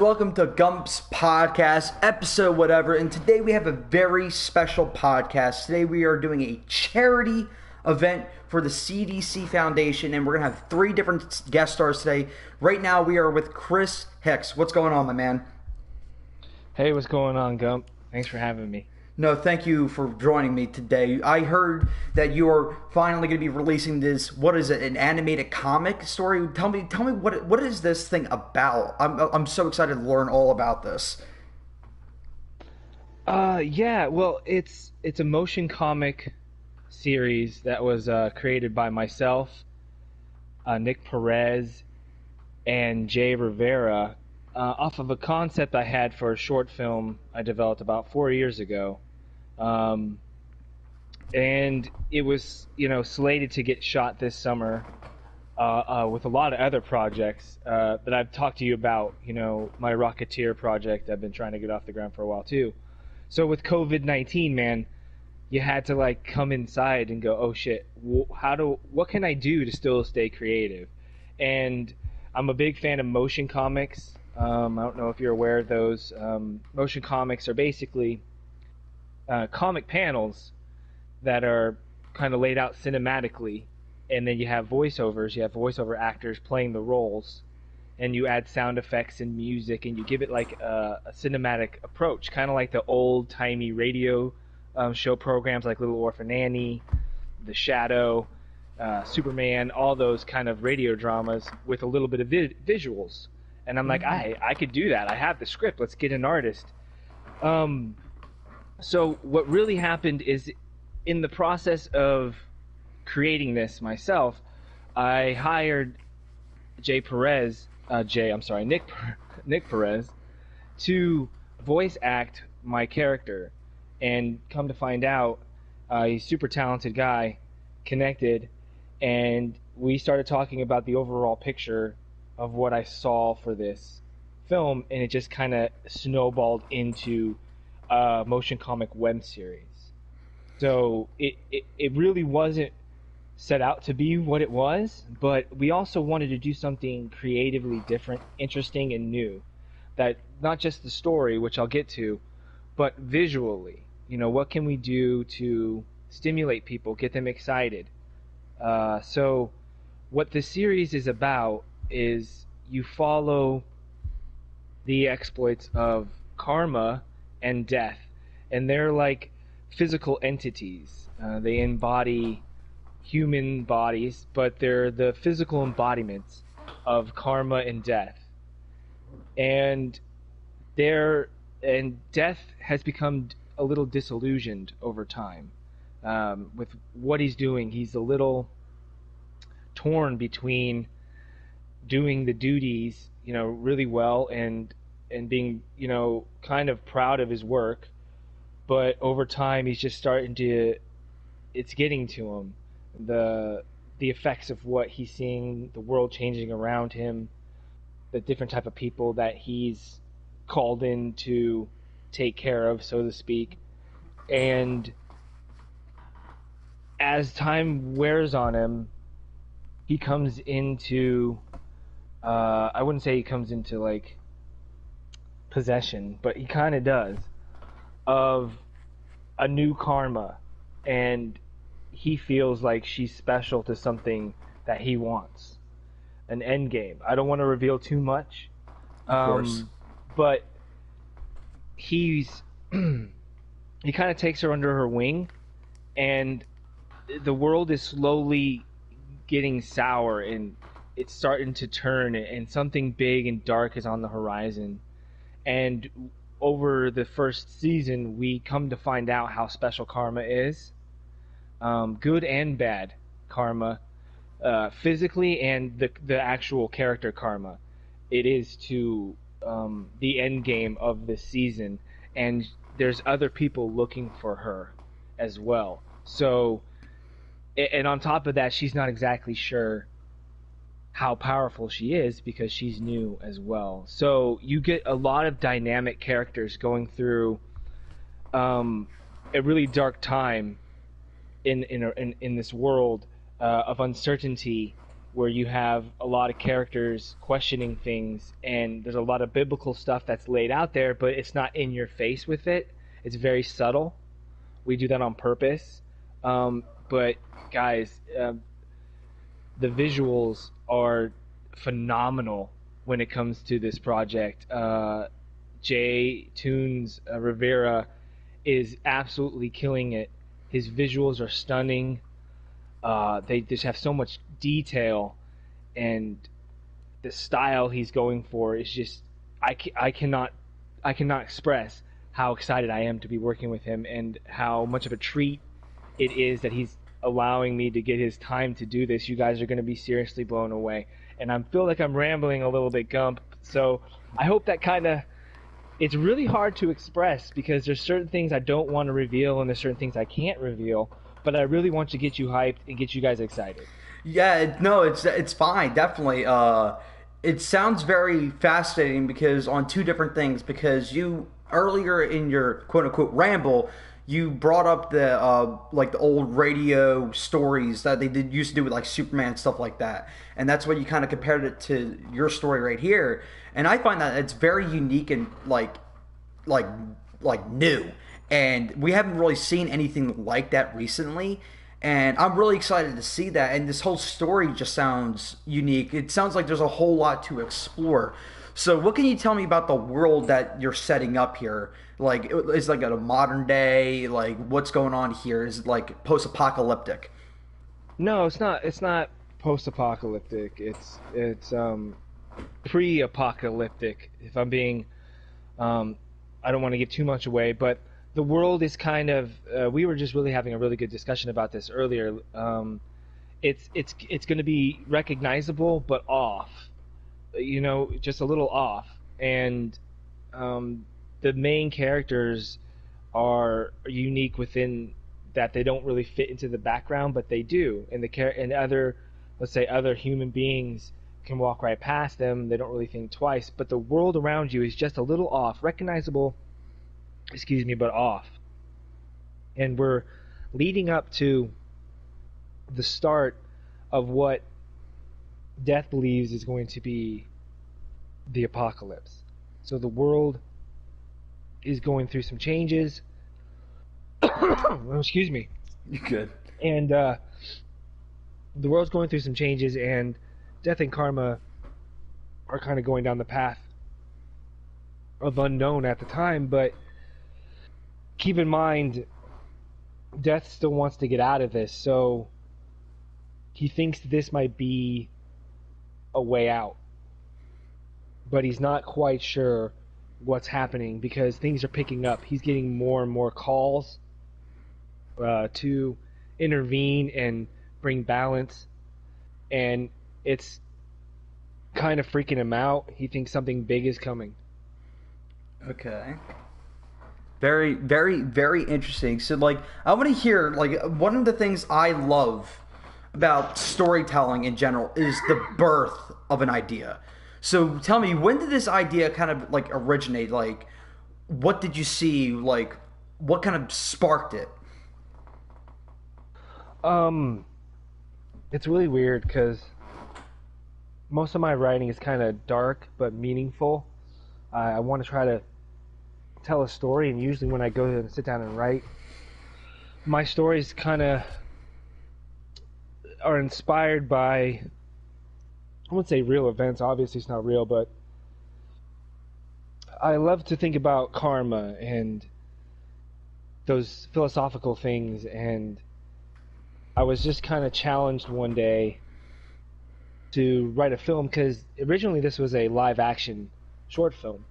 Welcome to Gumps podcast, episode whatever, and today we have a very special podcast. Today we are doing a charity event for the CDC Foundation, and we're going to have three different guest stars today. Right now we are with Chris Hicks. What's going on, my man? Hey, what's going on, Gump? Thanks for having me. No, thank you for joining me today. I heard that you are finally going to be releasing this. What is it? An animated comic story? Tell me what is this thing about? I'm so excited to learn all about this. Yeah, well, it's a motion comic series that was created by myself, Nick Perez, and Jay Rivera, off of a concept I had for a short film I developed about 4 years ago. And it was, slated to get shot this summer, with a lot of other projects that I've talked to you about. My Rocketeer project I've been trying to get off the ground for a while too. So with COVID-19, man, you had to come inside and go, oh shit, what can I do to still stay creative? And I'm a big fan of motion comics. I don't know if you're aware of those. Motion comics are basically comic panels that are kind of laid out cinematically, and then you have voiceover actors playing the roles, and you add sound effects and music, and you give it a cinematic approach, kind of like the old-timey radio show programs like Little Orphan Annie, The Shadow, Superman, all those kind of radio dramas with a little bit of visuals. And I'm like, I could do that. I have the script. Let's get an artist. So what really happened is, in the process of creating this myself, I hired Nick Perez, to voice act my character. And come to find out, he's a super talented guy, connected, and we started talking about the overall picture of what I saw for this film, and it just kind of snowballed into a motion comic web series. So it really wasn't set out to be what it was, but we also wanted to do something creatively different, interesting, and new. That not just the story, which I'll get to, but visually. What can we do to stimulate people, get them excited? So what the series is about is you follow the exploits of Karma and Death, and they're like physical entities. They embody human bodies, but they're the physical embodiments of Karma and Death. And Death has become a little disillusioned over time with what he's doing. He's a little torn between doing the duties, really well and being, kind of proud of his work, but over time he's just it's getting to him, the effects of what he's seeing, the world changing around him, the different type of people that he's called in to take care of, so to speak. And as time wears on him, he comes into I wouldn't say he comes into possession, but he kind of does, of a new Karma, and he feels like she's special to something that he wants, an end game. I don't want to reveal too much, of course, but he kind of takes her under her wing, and the world is slowly getting sour, and it's starting to turn, and something big and dark is on the horizon. And over the first season, we come to find out how special Karma is, good and bad Karma, physically, and the actual character Karma. It is to the end game of this season, and there's other people looking for her as well. So, and on top of that, she's not exactly sure how powerful she is because she's new as well. So you get a lot of dynamic characters going through a really dark time in this world of uncertainty where you have a lot of characters questioning things, and there's a lot of biblical stuff that's laid out there, but it's not in your face with it. It's very subtle. We do that on purpose. But guys, the visuals are phenomenal when it comes to this project. Jay Toons Rivera is absolutely killing it. His visuals are stunning. They just have so much detail, and the style he's going for is just I cannot express how excited I am to be working with him, and how much of a treat it is that he's allowing me to get his time to do this. You guys are going to be seriously blown away, and I feel like I'm rambling a little bit, Gump. So I hope that kind of, it's really hard to express because there's certain things I don't want to reveal and there's certain things I can't reveal, but I really want to get you hyped and get you guys excited. Yeah, no, it's fine, definitely. It sounds very fascinating because on two different things. Because you earlier in your quote unquote ramble, you brought up the like the old radio stories that they used to do with like Superman and stuff like that, and that's what you kind of compared it to your story right here. And I find that it's very unique and like new, and we haven't really seen anything like that recently. And I'm really excited to see that. And this whole story just sounds unique. It sounds like there's a whole lot to explore. So, what can you tell me about the world that you're setting up here? Like, is like a modern day? Like, what's going on here? Is it like post-apocalyptic? No, it's not. It's not post-apocalyptic. It's pre-apocalyptic. If I'm being, I don't want to give too much away, but the world is kind of. We were just really having a really good discussion about this earlier. It's going to be recognizable but off. You know, just a little off, and the main characters are unique within that they don't really fit into the background, but they do, and and other, let's say, other human beings can walk right past them. They don't really think twice, but the world around you is just a little off, recognizable, excuse me, but off. And we're leading up to the start of what Death believes is going to be the apocalypse. So the world is going through some changes. Excuse me. You good? And the world's going through some changes, and Death and Karma are kind of going down the path of unknown at the time. But keep in mind, Death still wants to get out of this, so he thinks this might be a way out, but he's not quite sure what's happening because things are picking up. He's getting more and more calls to intervene and bring balance, and it's kind of freaking him out. He thinks something big is coming. Okay. Very, very, very interesting. So, like, I want to hear, like, one of the things I love about storytelling in general is the birth of an idea. So tell me, when did this idea kind of like originate? Like, what did you see? Like, what kind of sparked it? It's really weird because most of my writing is kind of dark but meaningful. I want to try to tell a story, and usually when I go and sit down and write, my stories kind of are inspired by, I wouldn't say real events, obviously it's not real, but I love to think about karma and those philosophical things, and I was just kind of challenged one day to write a film because originally this was a live action short film.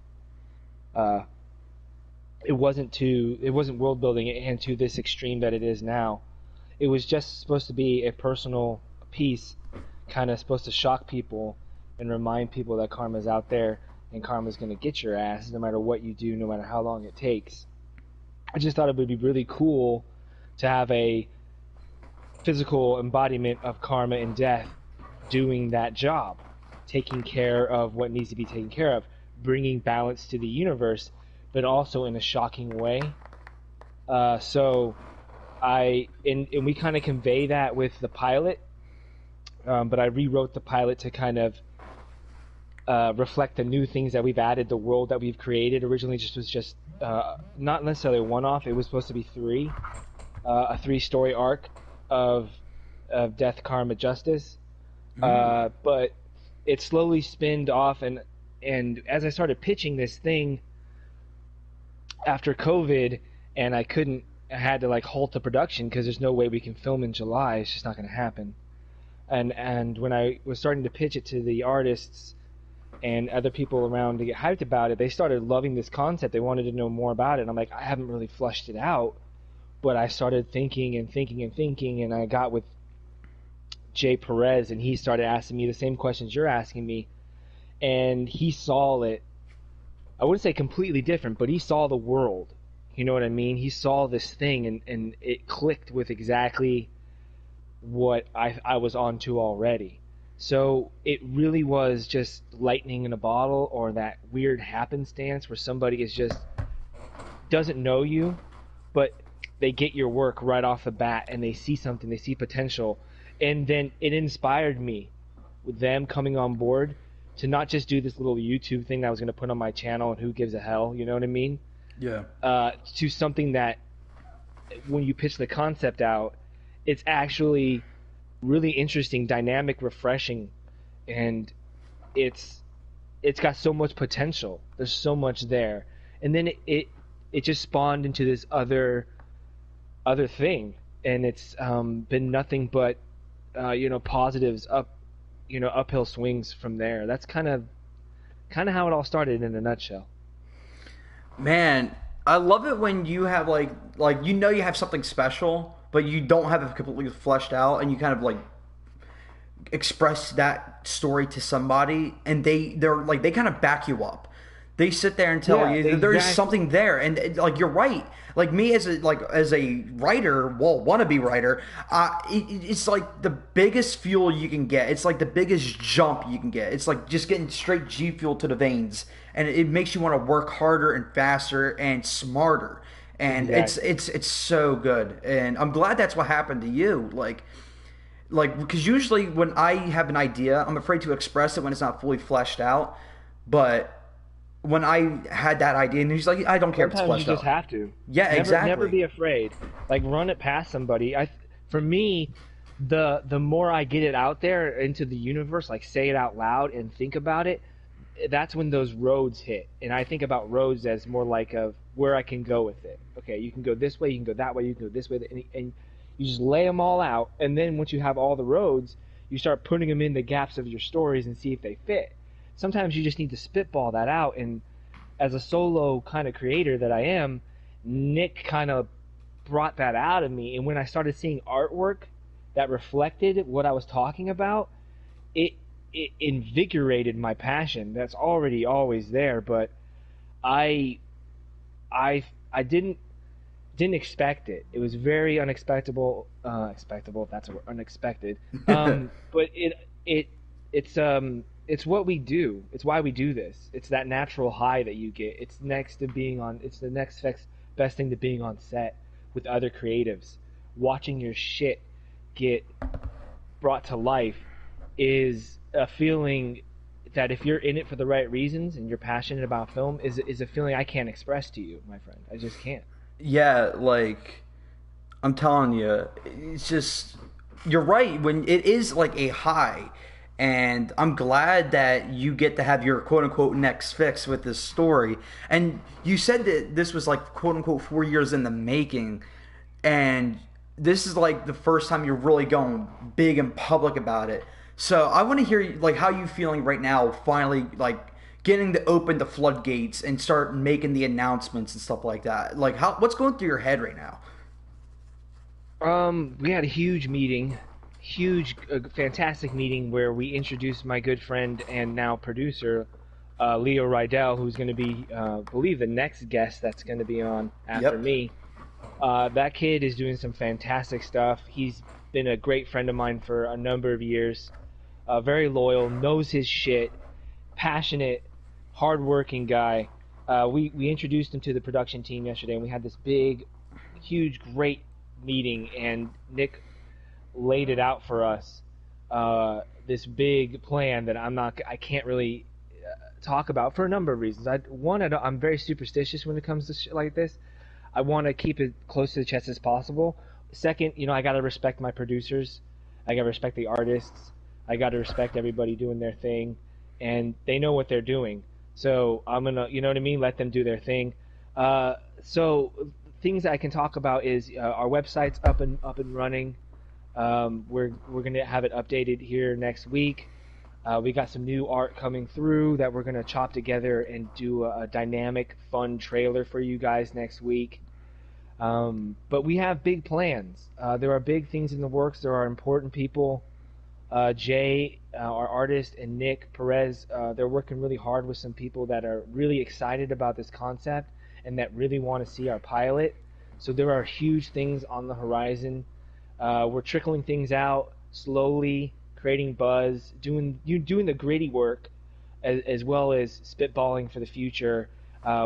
It wasn't world building and to this extreme that it is now. It was just supposed to be a personal piece, kind of supposed to shock people and remind people that karma's out there and karma's going to get your ass no matter what you do, no matter how long it takes. I just thought it would be really cool to have a physical embodiment of karma and death doing that job, taking care of what needs to be taken care of, bringing balance to the universe, but also in a shocking way. And we kind of convey that with the pilot. but I rewrote the pilot to kind of reflect the new things that we've added, the world that we've created. Originally, was not necessarily a one-off. It was supposed to be a 3-story arc of death, karma, justice. But it slowly spinned off, and as I started pitching this thing after COVID, and I had to like halt the production because there's no way we can film in July. It's just not going to happen. And when I was starting to pitch it to the artists and other people around to get hyped about it, they started loving this concept. They wanted to know more about it. And I'm like, I haven't really flushed it out, but I started thinking, and I got with Jay Perez, and he started asking me the same questions you're asking me, and he saw it. I wouldn't say completely different, but he saw the world. You know what I mean? He saw this thing, and it clicked with exactly what I was onto already. So it really was just lightning in a bottle, or that weird happenstance where somebody doesn't know you, but they get your work right off the bat, and they see something, they see potential, and then it inspired me with them coming on board to not just do this little YouTube thing that I was going to put on my channel and who gives a hell, you know what I mean? Yeah. To something that when you pitch the concept out, it's actually really interesting, dynamic, refreshing, and it's got so much potential. There's so much there. And then it just spawned into this other thing, and it's been nothing but positives, uphill swings from there. That's kind of how it all started in a nutshell. Man, I love it when you have like you have something special, but you don't have it completely fleshed out, and you kind of like express that story to somebody, and they kind of back you up. They sit there and tell you there's something there, and like you're right. Like me as a writer, wannabe writer, it's like the biggest fuel you can get. It's like the biggest jump you can get. It's like just getting straight G fuel to the veins, and it makes you want to work harder and faster and smarter. And it's so good, and I'm glad that's what happened to you. Like because usually when I have an idea, I'm afraid to express it when it's not fully fleshed out, but when I had that idea, and he's like, I don't care if it's fleshed out. Sometimes you just have to. Yeah, exactly. Never be afraid. Like, run it past somebody. For me, the more I get it out there into the universe, like say it out loud and think about it, that's when those roads hit. And I think about roads as more like of where I can go with it. Okay, you can go this way, you can go that way, you can go this way, and you just lay them all out. And then once you have all the roads, you start putting them in the gaps of your stories and see if they fit. Sometimes you just need to spitball that out, and as a solo kind of creator that I am, Nick kind of brought that out of me, and when I started seeing artwork that reflected what I was talking about, it invigorated my passion that's already always there, but I didn't expect it. It was very unexpectable, expectable, if that's a word, unexpected. But it's what we do. It's why we do this. It's that natural high that you get. It's the next best thing to being on set with other creatives. Watching your shit get brought to life is a feeling that if you're in it for the right reasons and you're passionate about film is a feeling I can't express to you, my friend. I just can't. Yeah, like I'm telling you, it's just you're right when it is like a high. And I'm glad that you get to have your quote-unquote next fix with this story. And you said that this was like quote-unquote 4 years in the making. And this is like the first time you're really going big and public about it. So I want to hear like how you feeling right now, finally like getting to open the floodgates and start making the announcements and stuff like that. Like what's going through your head right now? We had a huge meeting. Fantastic meeting where we introduced my good friend and now producer, Leo Rydell, who's going to be, I believe, the next guest that's going to be on after me. That kid is doing some fantastic stuff. He's been a great friend of mine for a number of years. Very loyal, knows his shit, passionate, hardworking guy. We introduced him to the production team yesterday, and we had this big, huge, great meeting, and Nick laid it out for us this big plan that I can't really talk about for a number of reasons. I'm very superstitious when it comes to shit like this. I want to keep it close to the chest as possible. Second, I got to respect my producers. I got to respect the artists. I got to respect everybody doing their thing, and they know what they're doing. So I'm gonna, you know what I mean, let them do their thing. So things that I can talk about is our website's up and running. We're gonna have it updated here next week. We got some new art coming through that we're gonna chop together and do a dynamic, fun trailer for you guys next week. But we have big plans. There are big things in the works. There are important people. Jay, our artist, and Nick Perez, they're working really hard with some people that are really excited about this concept and that really want to see our pilot. So there are huge things on the horizon. We're trickling things out slowly, creating buzz, doing the gritty work, as well as spitballing for the future.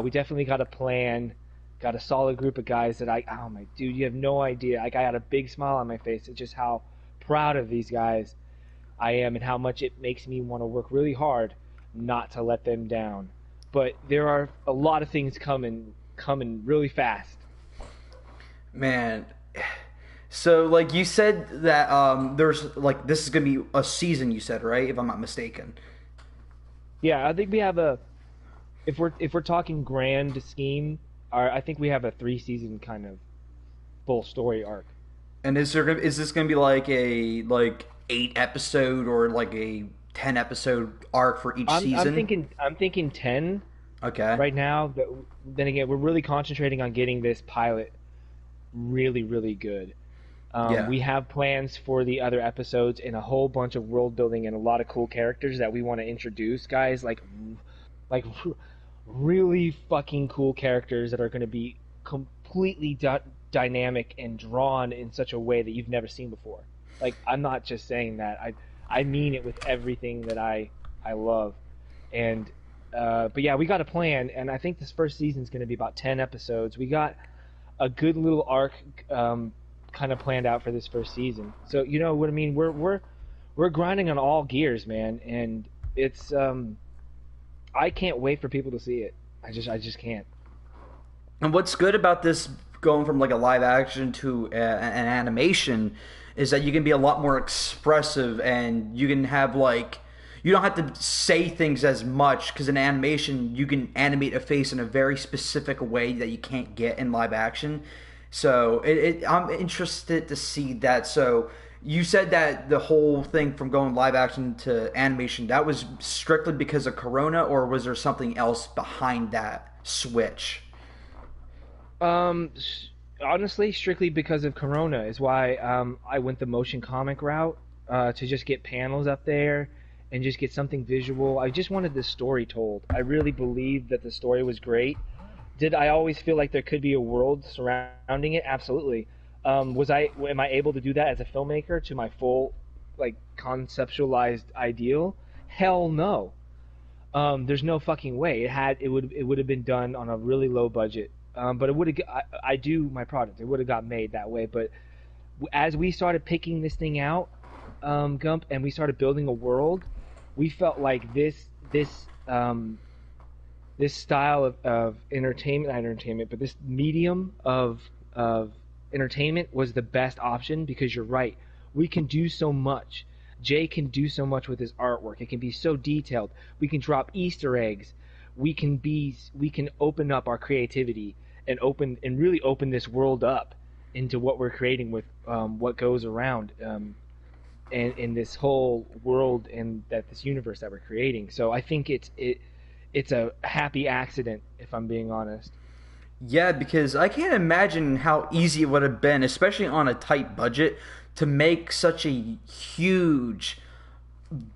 We definitely got a plan, got a solid group of guys that oh my dude, you have no idea. I got a big smile on my face at just how proud of these guys I am and how much it makes me want to work really hard not to let them down. But there are a lot of things coming really fast. Man, so like you said that there's like this is gonna be a season, you said, right? If I'm not mistaken. Yeah, I think we have if we're talking grand scheme, I think we have a 3-season kind of full story arc. And is this gonna be like a 8-episode or like a 10-episode arc for each season? I'm thinking 10. Okay. Right now, but then again, we're really concentrating on getting this pilot really, really good. Yeah. We have plans for the other episodes and a whole bunch of world building and a lot of cool characters that we want to introduce, guys. Like really fucking cool characters that are going to be completely dynamic and drawn in such a way that you've never seen before. Like, I'm not just saying that. I mean it with everything that I love. And but yeah, we got a plan, and I think this first season is going to be about 10 episodes. We got a good little arc kind of planned out for this first season. So you know what I mean? We're grinding on all gears, man, and it's I can't wait for people to see it. I just can't. And what's good about this going from like a live action to an animation is that you can be a lot more expressive, and you can have like, you don't have to say things as much, because in animation you can animate a face in a very specific way that you can't get in live action. So I'm interested to see that. So you said that the whole thing from going live action to animation, that was strictly because of Corona, or was there something else behind that switch? Honestly, strictly because of Corona is why I went the motion comic route, to just get panels up there and just get something visual. I just wanted the story told. I really believed that the story was great. Did I always feel like there could be a world surrounding it? Absolutely. Am I able to do that as a filmmaker to my full, like, conceptualized ideal? Hell no. There's no fucking way. It would have been done on a really low budget. But it would have. I do my product. It would have got made that way. But as we started picking this thing out, Gump, and we started building a world, we felt like this style of entertainment, not entertainment, but this medium of entertainment was the best option, because you're right. We can do so much. Jay can do so much with his artwork. It can be so detailed. We can drop Easter eggs. We can open up our creativity and really open this world up into what we're creating with what goes around and in this whole world and this universe that we're creating. So I think it's a happy accident, if I'm being honest. Yeah, because I can't imagine how easy it would have been, especially on a tight budget, to make such a huge,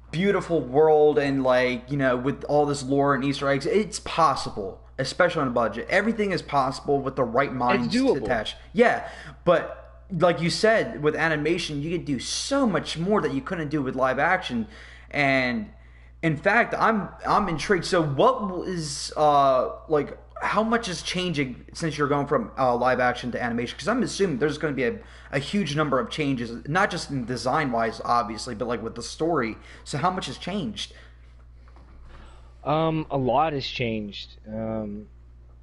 beautiful world, and like, you know, with all this lore and Easter eggs. It's possible, especially on a budget. Everything is possible with the right minds to attach. Yeah, but like you said, with animation, you can do so much more that you couldn't do with live action. And in fact, I'm intrigued. So what is like, how much is changing since you're going from live action to animation? Because I'm assuming there's going to be a huge number of changes, not just in design wise, obviously, but like with the story. So how much has changed? A lot has changed.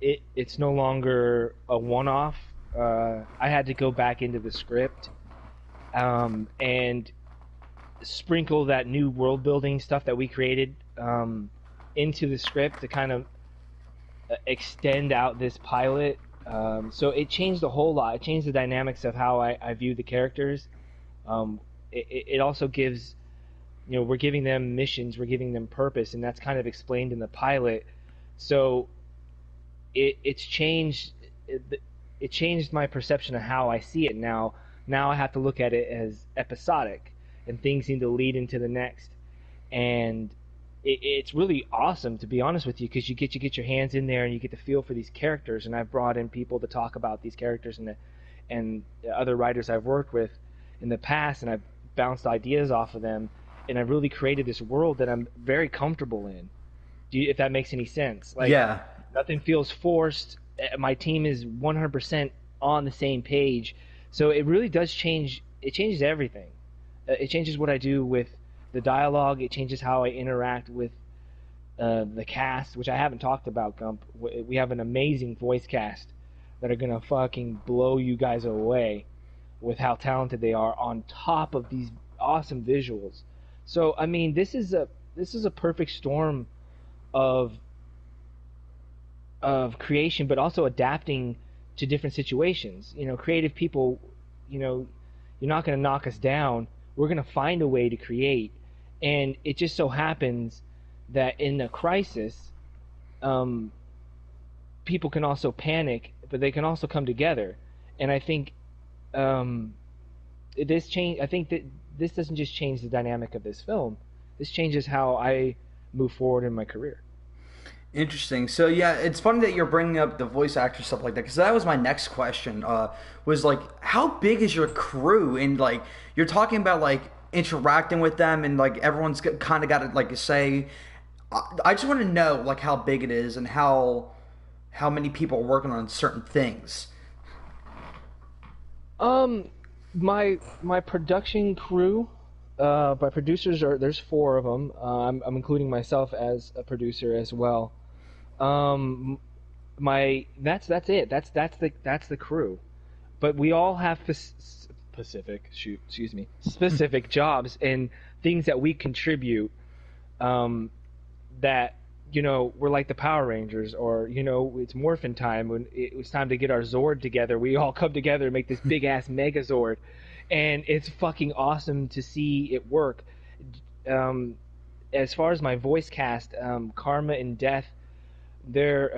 It's no longer a one-off. I had to go back into the script and sprinkle that new world building stuff that we created into the script to kind of extend out this pilot. So it changed a whole lot. It changed the dynamics of how I view the characters. It also gives, we're giving them missions, we're giving them purpose, and that's kind of explained in the pilot. So it's changed. It changed my perception of how I see it now. Now I have to look at it as episodic, and things need to lead into the next. And it's really awesome, to be honest with you, because you get your hands in there and you get to feel for these characters. And I've brought in people to talk about these characters and other writers I've worked with in the past, and I've bounced ideas off of them, and I've really created this world that I'm very comfortable in. If that makes any sense? Like, Yeah. Nothing feels forced. My team is 100% on the same page. So it really does change. It changes everything. It changes what I do with the dialogue. It changes how I interact with the cast, which I haven't talked about, Gump. We have an amazing voice cast that are going to fucking blow you guys away with how talented they are, on top of these awesome visuals. So, I mean, this is a perfect storm of creation, but also adapting to different situations. Creative people, you're not going to knock us down. We're going to find a way to create. And it just so happens that in a crisis, people can also panic, but they can also come together. And I think this change. I think that this doesn't just change the dynamic of this film. This changes how I move forward in my career. Interesting. So yeah, it's funny that you're bringing up the voice actor stuff like that, because that was my next question. Was like, how big is your crew? And like, you're talking about like interacting with them, and like everyone's kind of got to like say. I just want to know like how big it is and how many people are working on certain things. My production crew, my producers there's 4 of them. I'm including myself as a producer as well. That's it. That's the crew. But we all have specific jobs and things that we contribute. That we're like the Power Rangers, or it's Morphin time. When it was time to get our Zord together, we all come together and make this big ass Megazord, and it's fucking awesome to see it work. As far as my voice cast, Karma and Death, they're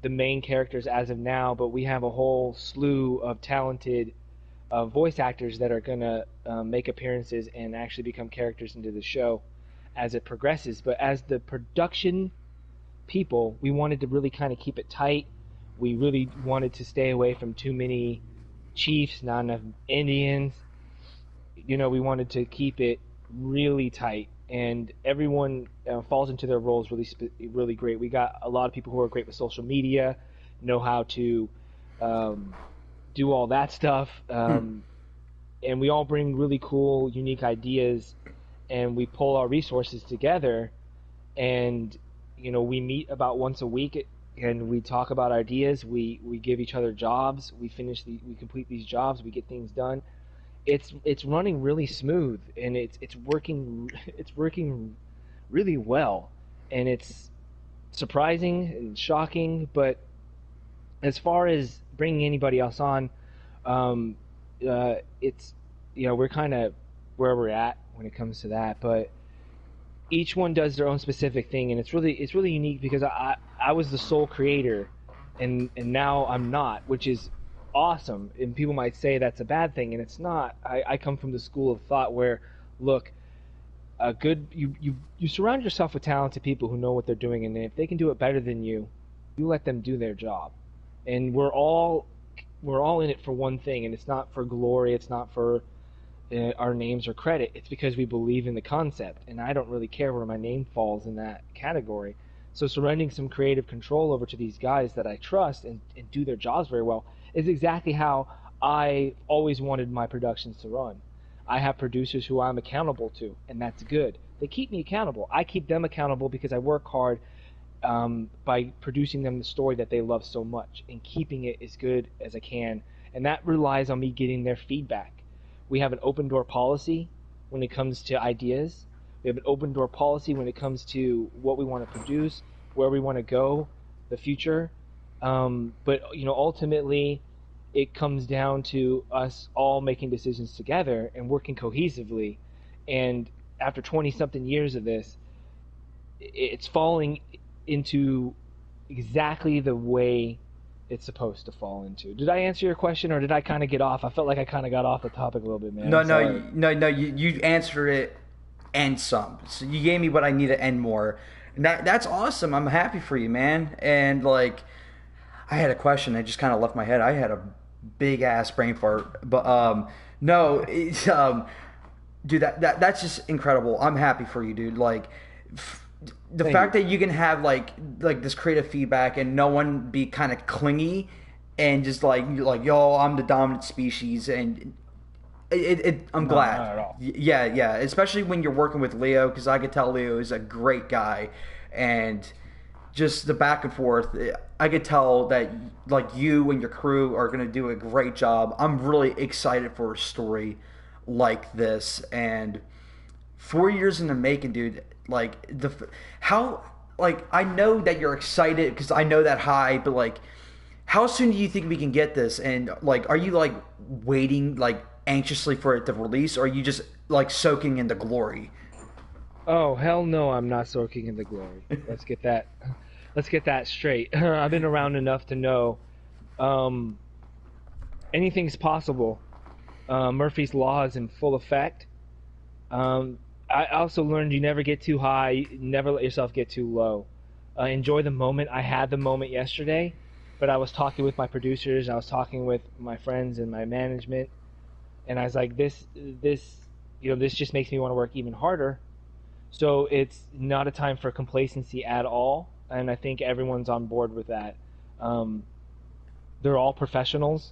the main characters as of now, but we have a whole slew of talented voice actors that are gonna make appearances and actually become characters into the show as it progresses. But as the production people, we wanted to really kind of keep it tight. We really wanted to stay away from too many chiefs, not enough Indians. We wanted to keep it really tight, and everyone falls into their roles really great. We got a lot of people who are great with social media, know how to do all that stuff, and we all bring really cool, unique ideas, and we pull our resources together, and we meet about once a week, and we talk about ideas. We give each other jobs. We complete these jobs. We get things done. It's running really smooth, and it's working really well, and it's surprising and shocking. But as far as bringing anybody else on, it's we're kind of where we're at when it comes to that, but each one does their own specific thing, and it's really unique, because I was the sole creator, and now I'm not, which is awesome. And people might say that's a bad thing, and it's not. I come from the school of thought where, look, you surround yourself with talented people who know what they're doing, and if they can do it better than you let them do their job. And we're all in it for one thing, and it's not for glory, it's not for our names or credit. It's because we believe in the concept, and I don't really care where my name falls in that category. So surrendering some creative control over to these guys that I trust and do their jobs very well is exactly how I always wanted my productions to run. I have producers who I'm accountable to, and that's good. They keep me accountable. I keep them accountable because I work hard by producing them the story that they love so much and keeping it as good as I can. And that relies on me getting their feedback. We have an open door policy when it comes to ideas. We have an open door policy when it comes to what we want to produce, where we want to go, the future. But ultimately, it comes down to us all making decisions together and working cohesively. And after 20-something years of this, it's falling into exactly the way it's supposed to fall into. Did I answer your question, or did I kind of get off? I felt like I kind of got off the topic a little bit, man. No. You answered it and some. So you gave me what I needed and more. And that's awesome. I'm happy for you, man. And like, I had a question that just kind of left my head. I had a big ass brain fart, but no, it's, dude, that's just incredible. I'm happy for you, dude. Like, the fact that you can have like this creative feedback and no one be kind of clingy and just like yo, I'm the dominant species, and I'm glad. Not at all. Yeah, especially when you're working with Leo, because I could tell Leo is a great guy, and just the back and forth, I could tell that like you and your crew are gonna do a great job. I'm really excited for a story like this, and 4 years in the making, dude. Like I know that you're excited because I know that high, but like, how soon do you think we can get this? And like, are you like waiting like anxiously for it to release, or are you just like soaking in the glory? Oh hell no, I'm not soaking in the glory. Let's get that straight. I've been around enough to know anything's possible. Murphy's Law is in full effect. I also learned you never get too high, never let yourself get too low. Enjoy the moment. I had the moment yesterday, but I was talking with my producers, I was talking with my friends and my management, and I was like, this just makes me want to work even harder. So it's not a time for complacency at all, and I think everyone's on board with that. They're all professionals,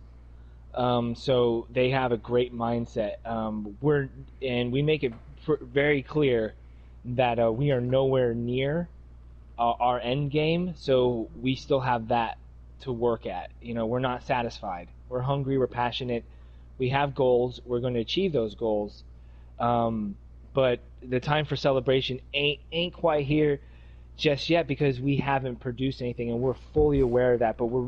so they have a great mindset. We make it very clear that we are nowhere near our end game, so we still have that to work at. We're not satisfied. We're hungry. We're passionate. We have goals. We're going to achieve those goals. But the time for celebration ain't quite here just yet, because we haven't produced anything, and we're fully aware of that. But we're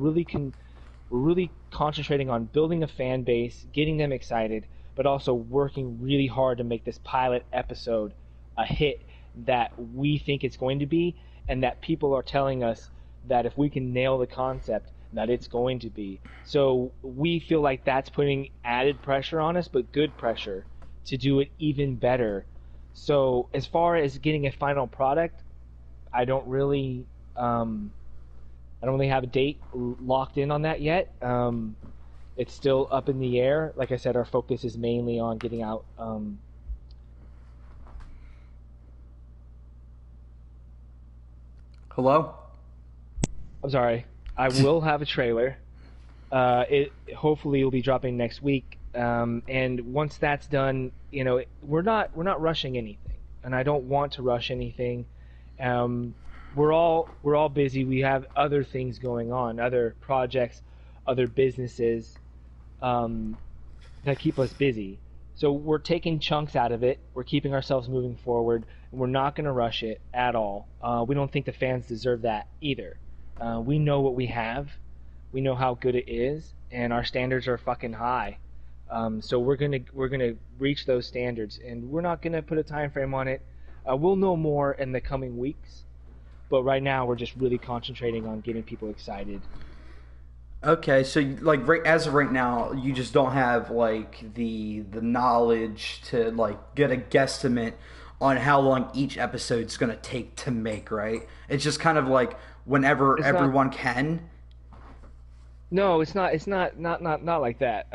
really concentrating on building a fan base, getting them excited, but also working really hard to make this pilot episode a hit that we think it's going to be, and that people are telling us that if we can nail the concept, that it's going to be. So we feel like that's putting added pressure on us, but good pressure to do it even better. So as far as getting a final product, I don't really have a date locked in on that yet. It's still up in the air. Like I said, our focus is mainly on getting out. Hello? I'm sorry. I will have a trailer. It hopefully will be dropping next week. And once that's done, we're not rushing anything, and I don't want to rush anything. We're all busy. We have other things going on, other projects, other businesses that keep us busy. So we're taking chunks out of it. We're keeping ourselves moving forward. And we're not going to rush it at all. We don't think the fans deserve that either. We know what we have. We know how good it is, and our standards are fucking high. So we're gonna reach those standards, and we're not gonna put a time frame on it. We'll know more in the coming weeks, but right now we're just really concentrating on getting people excited. Okay, so like as of right now, you just don't have like the knowledge to like get a guesstimate on how long each episode's gonna take to make, right? It's just kind of like whenever everyone can. No, it's not. It's not like that.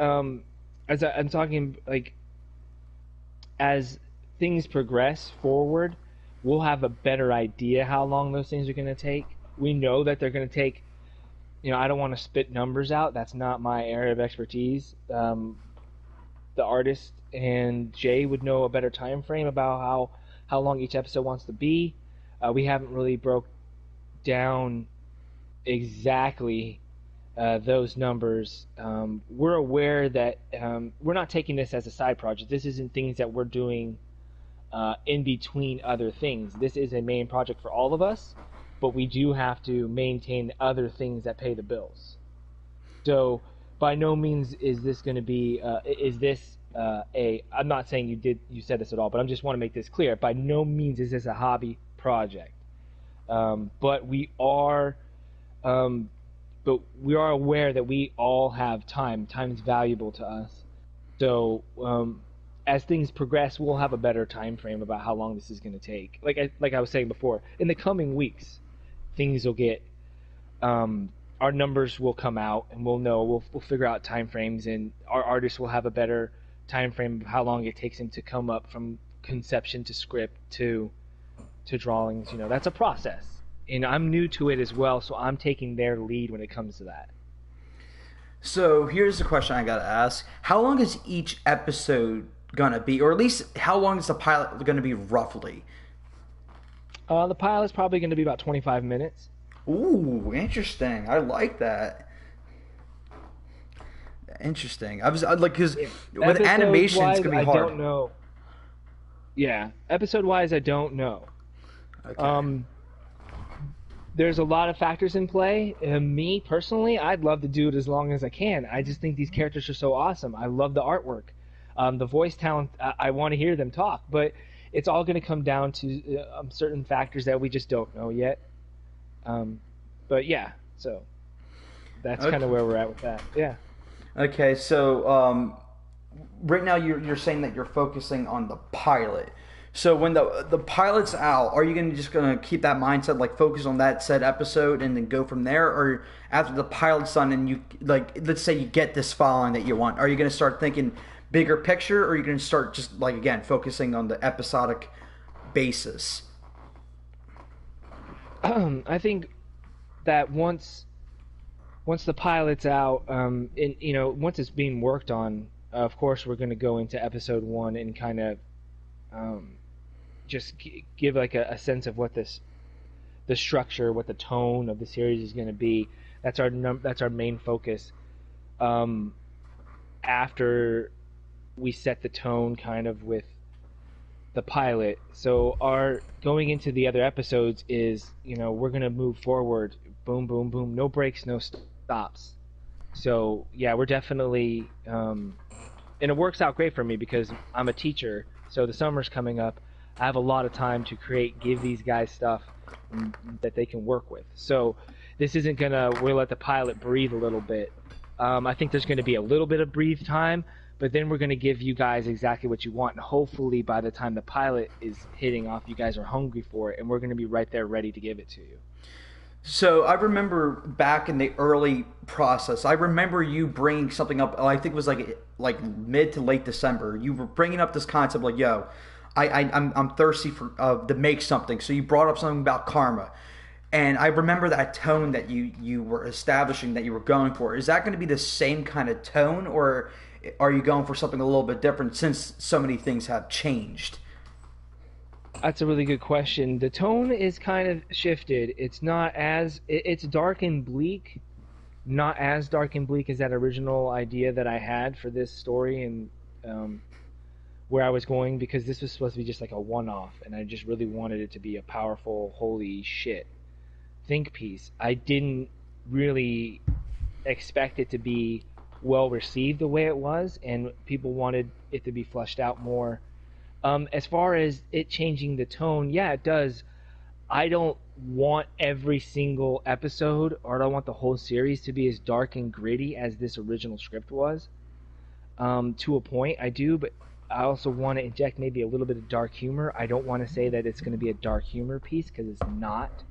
As I'm talking, like, as things progress forward, we'll have a better idea how long those things are going to take. We know that they're going to take, I don't want to spit numbers out. That's not my area of expertise. The artist and Jay would know a better time frame about how long each episode wants to be. We haven't really broke down exactly those numbers. We're aware that we're not taking this as a side project. This isn't things that we're doing in between other things. This is a main project for all of us, but we do have to maintain other things that pay the bills. So by no means is this going to be I'm not saying you said this at all, but I just want to make this clear. By no means is this a hobby project. But we are aware that we all have time. Time is valuable to us. So as things progress, we'll have a better time frame about how long this is going to take. Like I was saying before, in the coming weeks, things will get our numbers will come out, and we'll know. We'll figure out time frames, and our artists will have a better time frame of how long it takes them to come up from conception to script to drawings. That's a process, and I'm new to it as well, so I'm taking their lead when it comes to that. So here's the question I gotta ask: how long is each episode gonna be, or at least how long is the pilot gonna be roughly? The pilot's probably going to be about 25 minutes. Ooh, interesting. I like that. Interesting. I was like, because with animation, it's gonna be hard. I don't know. Yeah, episode-wise, I don't know. Okay. There's a lot of factors in play. Me personally, I'd love to do it as long as I can. I just think these characters are so awesome. I love the artwork, the voice talent. I want to hear them talk, but it's all going to come down to certain factors that we just don't know yet. But yeah, so that's kind of where we're at with that. Yeah. Okay, so right now you're saying that you're focusing on the pilot. So when the pilot's out, are you just gonna keep that mindset, like focus on that said episode and then go from there, or after the pilot's done and you let's say you get this following that you want, are you gonna start thinking bigger picture, or are you going to start just again focusing on the episodic basis? I think that once the pilot's out, once it's being worked on, of course we're going to go into episode 1 and kind of just give a sense of what the structure, what the tone of the series is going to be. That's our main focus. After we set the tone kind of with the pilot. So our going into the other episodes is, we're going to move forward. Boom, boom, boom. No breaks, no stops. So yeah, we're definitely, and it works out great for me because I'm a teacher. So the summer's coming up. I have a lot of time to give these guys stuff that they can work with. So this isn't we'll let the pilot breathe a little bit. I think there's going to be a little bit of breathe time, but then we're going to give you guys exactly what you want, and hopefully by the time the pilot is hitting off, you guys are hungry for it, and we're going to be right there ready to give it to you. So I remember back in the early process, I remember you bringing something up, I think it was like mid to late December. You were bringing up this concept like, yo, I'm thirsty to make something. So you brought up something about karma. And I remember that tone that you were establishing, that you were going for. Is that going to be the same kind of tone, or are you going for something a little bit different since so many things have changed? That's a really good question. The tone is kind of shifted. It's it's dark and bleak, not as dark and bleak as that original idea that I had for this story and where I was going, because this was supposed to be just like a one-off, and I just really wanted it to be a powerful, holy shit think piece. I didn't really expect it to be well received the way it was, and people wanted it to be fleshed out more. As far as it changing the tone, yeah, it does. I don't want every single episode, or I don't want the whole series to be as dark and gritty as this original script was. To a point, I do, but I also want to inject maybe a little bit of dark humor. I don't want to say that it's going to be a dark humor piece, because it's not.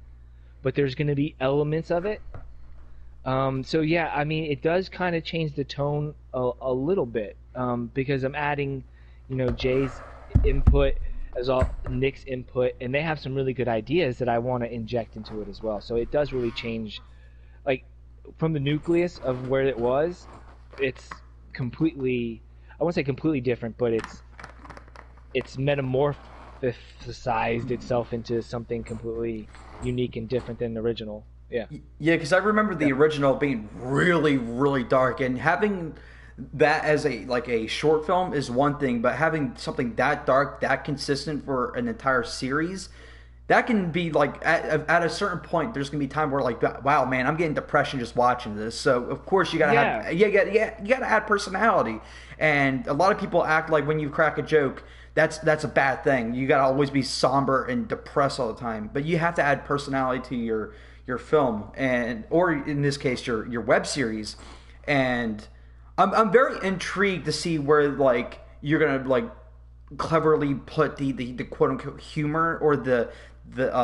But there's going to be elements of it. So yeah, I mean, it does kind of change the tone a little bit, because I'm adding, Jay's input. as all Nick's input, and they have some really good ideas that I want to inject into it as well. So it does really change, like from the nucleus of where it was, it's completely, I won't say completely different, but it's metamorphosized itself into something completely unique and different than the original. Yeah. Yeah, because I remember the original being really, really dark, and having that as a short film is one thing, but having something that dark, that consistent for an entire series, that can be like at a certain point. There's gonna be time where like, wow, man, I'm getting depression just watching this. So of course you gotta have you gotta add personality, and a lot of people act like when you crack a joke, that's a bad thing. You gotta always be somber and depressed all the time, but you have to add personality to your film, and or in this case your web series. And I'm very intrigued to see where like you're gonna like cleverly put the quote unquote humor or the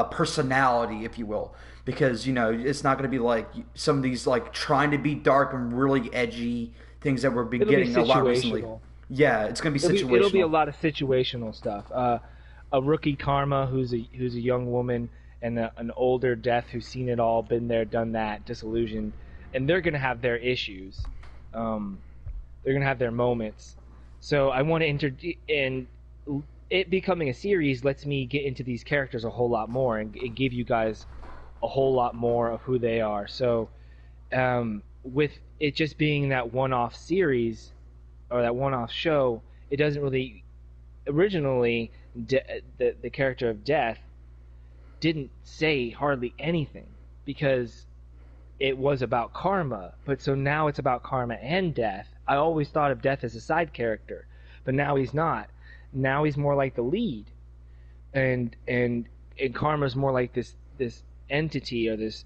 personality, if you will, because you know it's not going to be like some of these like trying to be dark and really edgy things that we've been getting a lot recently. Yeah, it's going to be situational. It'll be a lot of situational stuff. A rookie Karma who's a young woman, and an older Death who's seen it all, been there, done that, disillusioned, and they're going to have their issues. They're going to have their moments. So I want to and it becoming a series lets me get into these characters a whole lot more and give you guys a whole lot more of who they are. So with it just being that one-off series or that one-off show, it doesn't really originally the character of Death didn't say hardly anything because it was about Karma, but so now it's about Karma and Death. I always thought of Death as a side character, but now he's not. Now he's more like the lead, and Karma's more like this entity or this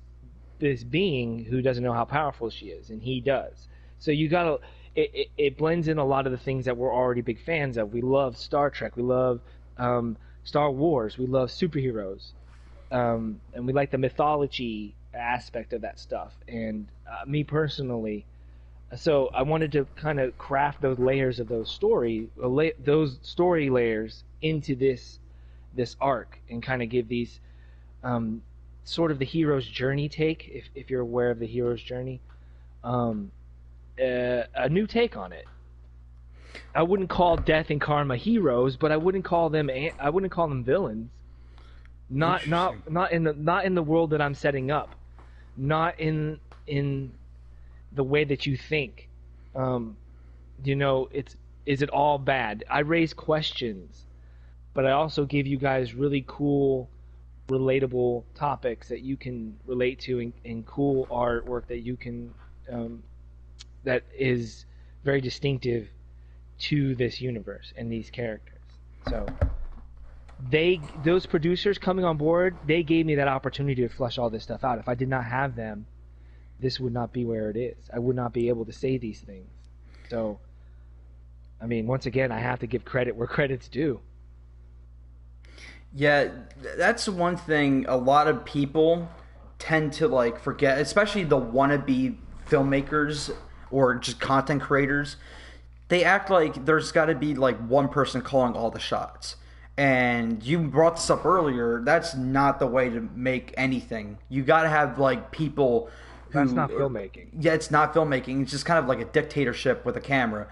being who doesn't know how powerful she is, and he does. So you gotta it blends in a lot of the things that we're already big fans of. We love Star Trek, we love Star Wars, we love superheroes, and we like the mythology aspect of that stuff. And me personally, so I wanted to kind of craft those layers of those story layers into this arc, and kind of give these sort of the hero's journey take, if you're aware of the hero's journey, a new take on it. I wouldn't call Death and Karma heroes, but I wouldn't call them villains. Not in the world that I'm setting up. Not in the way that you think. Is it all bad? I raise questions, but I also give you guys really cool, relatable topics that you can relate to, and cool artwork that you can that is very distinctive to this universe and these characters. So those producers coming on board, they gave me that opportunity to flesh all this stuff out. If I did not have them, this would not be where it is. I would not be able to say these things. So, I mean, once again, I have to give credit where credit's due. Yeah, that's one thing a lot of people tend to like forget, especially the wannabe filmmakers or just content creators. They act like there's got to be like one person calling all the shots. And you brought this up earlier. That's not the way to make anything. You got to have like people who. That's not filmmaking. Yeah, it's not filmmaking. It's just kind of like a dictatorship with a camera.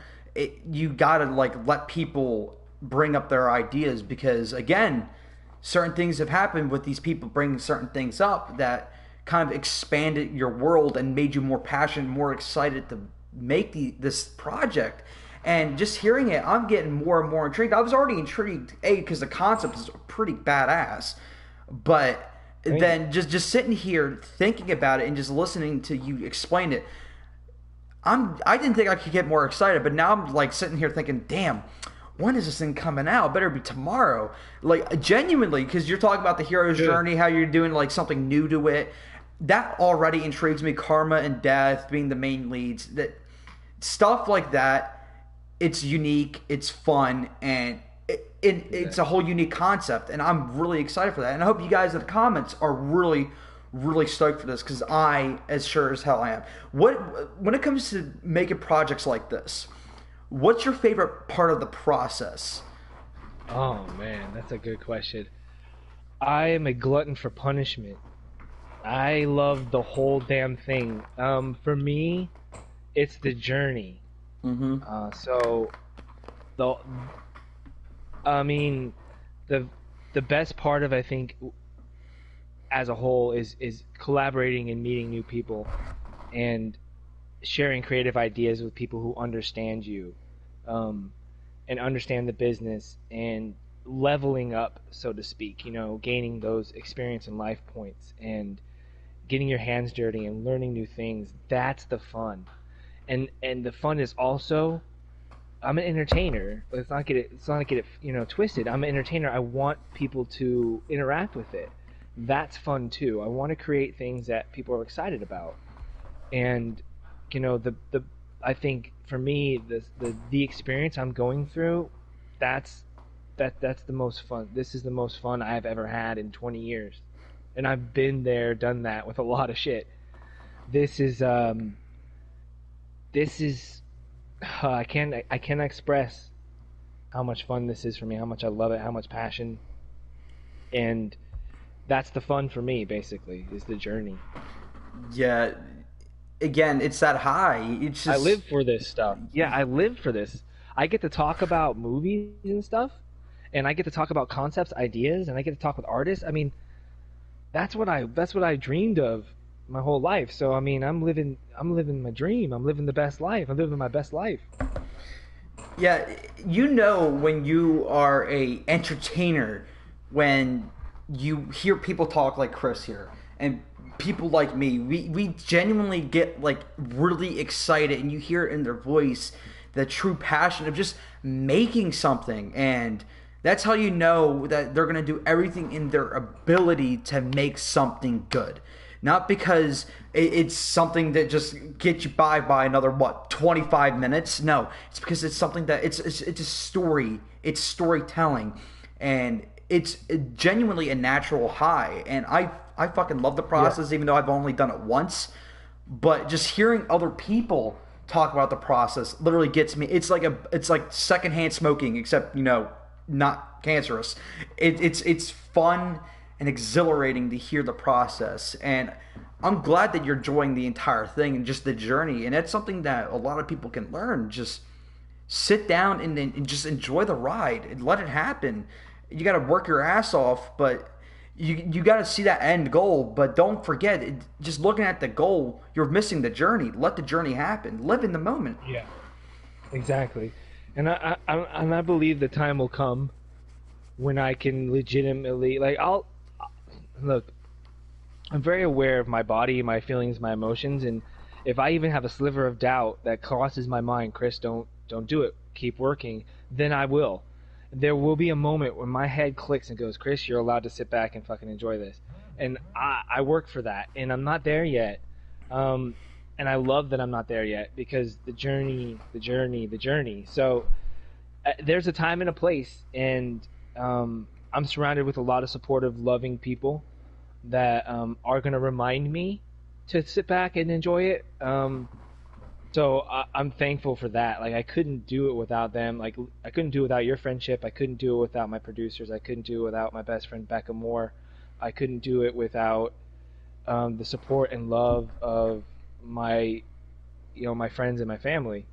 You got to like let people bring up their ideas, because again, certain things have happened with these people bringing certain things up that kind of expanded your world and made you more passionate, more excited to make this project. And just hearing it, I'm getting more and more intrigued. I was already intrigued, because the concept is pretty badass. But then just sitting here thinking about it and just listening to you explain it, I didn't think I could get more excited. But now I'm like sitting here thinking, damn, when is this thing coming out? Better be tomorrow. Like genuinely, because you're talking about the hero's journey, how you're doing like something new to it. That already intrigues me. Karma and Death being the main leads. That stuff like that. It's unique, it's fun, and it's a whole unique concept, and I'm really excited for that. And I hope you guys in the comments are really, really stoked for this, because I, as sure as hell I am. When it comes to making projects like this, what's your favorite part of the process? Oh man, that's a good question. I am a glutton for punishment. I love the whole damn thing. For me, it's the journey. Mm-hmm. So the I mean the the best part of, I think, as a whole is collaborating and meeting new people and sharing creative ideas with people who understand you, um, and understand the business and leveling up, so to speak. Gaining those experience and life points and getting your hands dirty and learning new things. That's the fun, and the fun is also, I'm an entertainer. Let's not get it twisted. I'm an entertainer. I want people to interact with it. That's fun too. I want to create things that people are excited about. And the I think for me, the experience I'm going through, that's that's the most fun. This is the most fun I've ever had in 20 years. And I've been there, done that with a lot of shit. This is this is I can't express how much fun this is for me, how much I love it, how much passion. And that's the fun for me, basically, is the journey. Yeah. Again, it's that high. It's I just live for this stuff. Yeah, I live for this. I get to talk about movies and stuff, and I get to talk about concepts, ideas, and I get to talk with artists. I mean, that's what I dreamed of my whole life. So I mean, I'm living my dream. I'm living the best life. I'm living my best life. yeah. When you are a entertainer, when you hear people talk like Chris here, and people like me, we genuinely get like really excited, and you hear it in their voice, the true passion of just making something. And that's how you know that they're going to do everything in their ability to make something good. Not because it's something that just gets you by another, what, 25 minutes. No, it's because it's something that it's a story. It's storytelling, and it's genuinely a natural high. And I fucking love the Yeah. process, even though I've only done it once. But just hearing other people talk about the process literally gets me. It's like secondhand smoking, except not cancerous. It's fun and exhilarating to hear the process, and I'm glad that you're enjoying the entire thing and just the journey. And that's something that a lot of people can learn. Just sit down and just enjoy the ride and let it happen. You got to work your ass off, but you got to see that end goal. But don't forget, just looking at the goal, you're missing the journey. Let the journey happen. Live in the moment. Yeah. Exactly. And I believe the time will come when I can legitimately, like, I'll look. I'm very aware of my body, my feelings, my emotions, and if I even have a sliver of doubt that crosses my mind, Chris, don't do it. Keep working. Then I will. There will be a moment when my head clicks and goes, Chris, you're allowed to sit back and fucking enjoy this. And I work for that, and I'm not there yet. And I love that I'm not there yet, because the journey, the journey, the journey. So there's a time and a place, and I'm surrounded with a lot of supportive, loving people that are going to remind me to sit back and enjoy it. So I'm thankful for that. Like, I couldn't do it without them. Like, I couldn't do it without your friendship. I couldn't do it without my producers. I couldn't do it without my best friend Becca Moore. I couldn't do it without the support and love of my my friends and my family.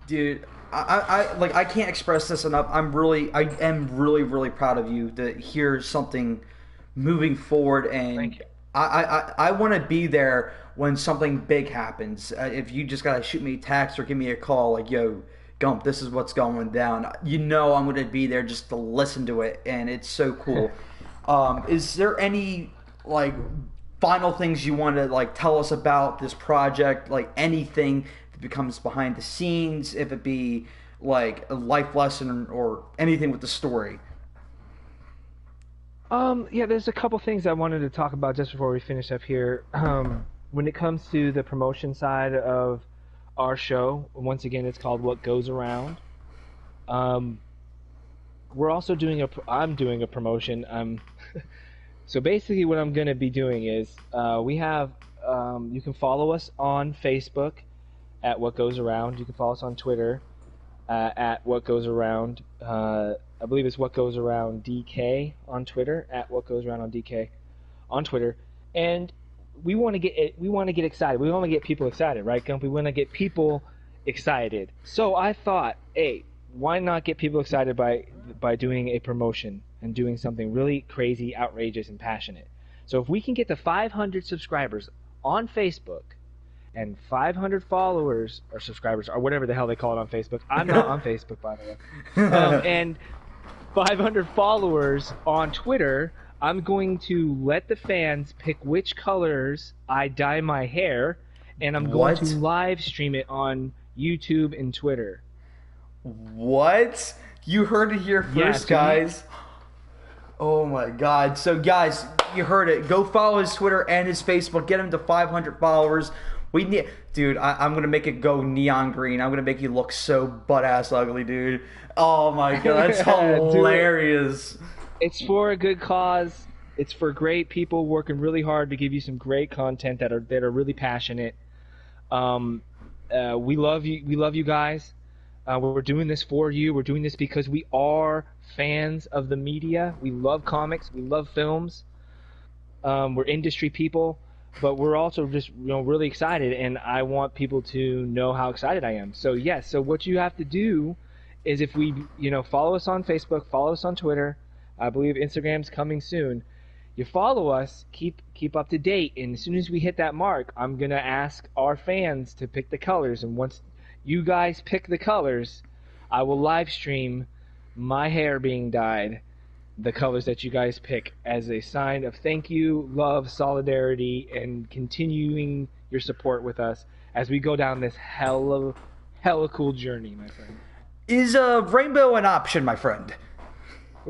Dude, I can't express this enough. I am really proud of you to hear something moving forward. And Thank you. I want to be there when something big happens. If you just gotta shoot me a text or give me a call, like, yo, Gump, this is what's going down, I'm gonna be there just to listen to it. And it's so cool. Is there any like final things you want to like tell us about this project? Like anything that becomes behind the scenes, if it be like a life lesson or anything with the story. Yeah, there's a couple things I wanted to talk about just before we finish up here. When it comes to the promotion side of our show, once again, it's called What Goes Around. Um, we're also I'm doing a promotion. So basically, what I'm going to be doing is we have you can follow us on Facebook at What Goes Around. You can follow us on Twitter. at What Goes Around. I believe it's What Goes Around DK on Twitter, at What Goes Around on DK on Twitter. And we want to get excited. We want to get people excited, right, Gump? We want to get people excited. So I thought, hey, why not get people excited by doing a promotion and doing something really crazy, outrageous, and passionate? So if we can get to 500 subscribers on Facebook and 500 followers or subscribers or whatever the hell they call it on Facebook. I'm not on Facebook, by the way. And 500 followers on Twitter, I'm going to let the fans pick which colors I dye my hair, and I'm going to live stream it on YouTube and Twitter. What? You heard it here first, guys. Oh my God. So guys, you heard it. Go follow his Twitter and his Facebook. Get him to 500 followers. We need, dude, I'm going to make it go neon green. I'm going to make you look so butt-ass ugly, dude. Oh my God, that's hilarious. It's for a good cause. It's for great people working really hard to give you some great content that are really passionate. We love you. We love you guys. We're doing this for you. We're doing this because we are fans of the media. We love comics. We love films. We're industry people, but we're also just really excited, and I want people to know how excited I am. So yes. So what you have to do is, if we follow us on Facebook, follow us on Twitter. I believe Instagram's coming soon. You follow us, keep up to date, and as soon as we hit that mark, I'm gonna ask our fans to pick the colors, and once you guys pick the colors, I will live stream my hair being dyed the colors that you guys pick as a sign of thank you, love, solidarity, and continuing your support with us as we go down this hella cool journey, my friend. Is a rainbow an option, my friend?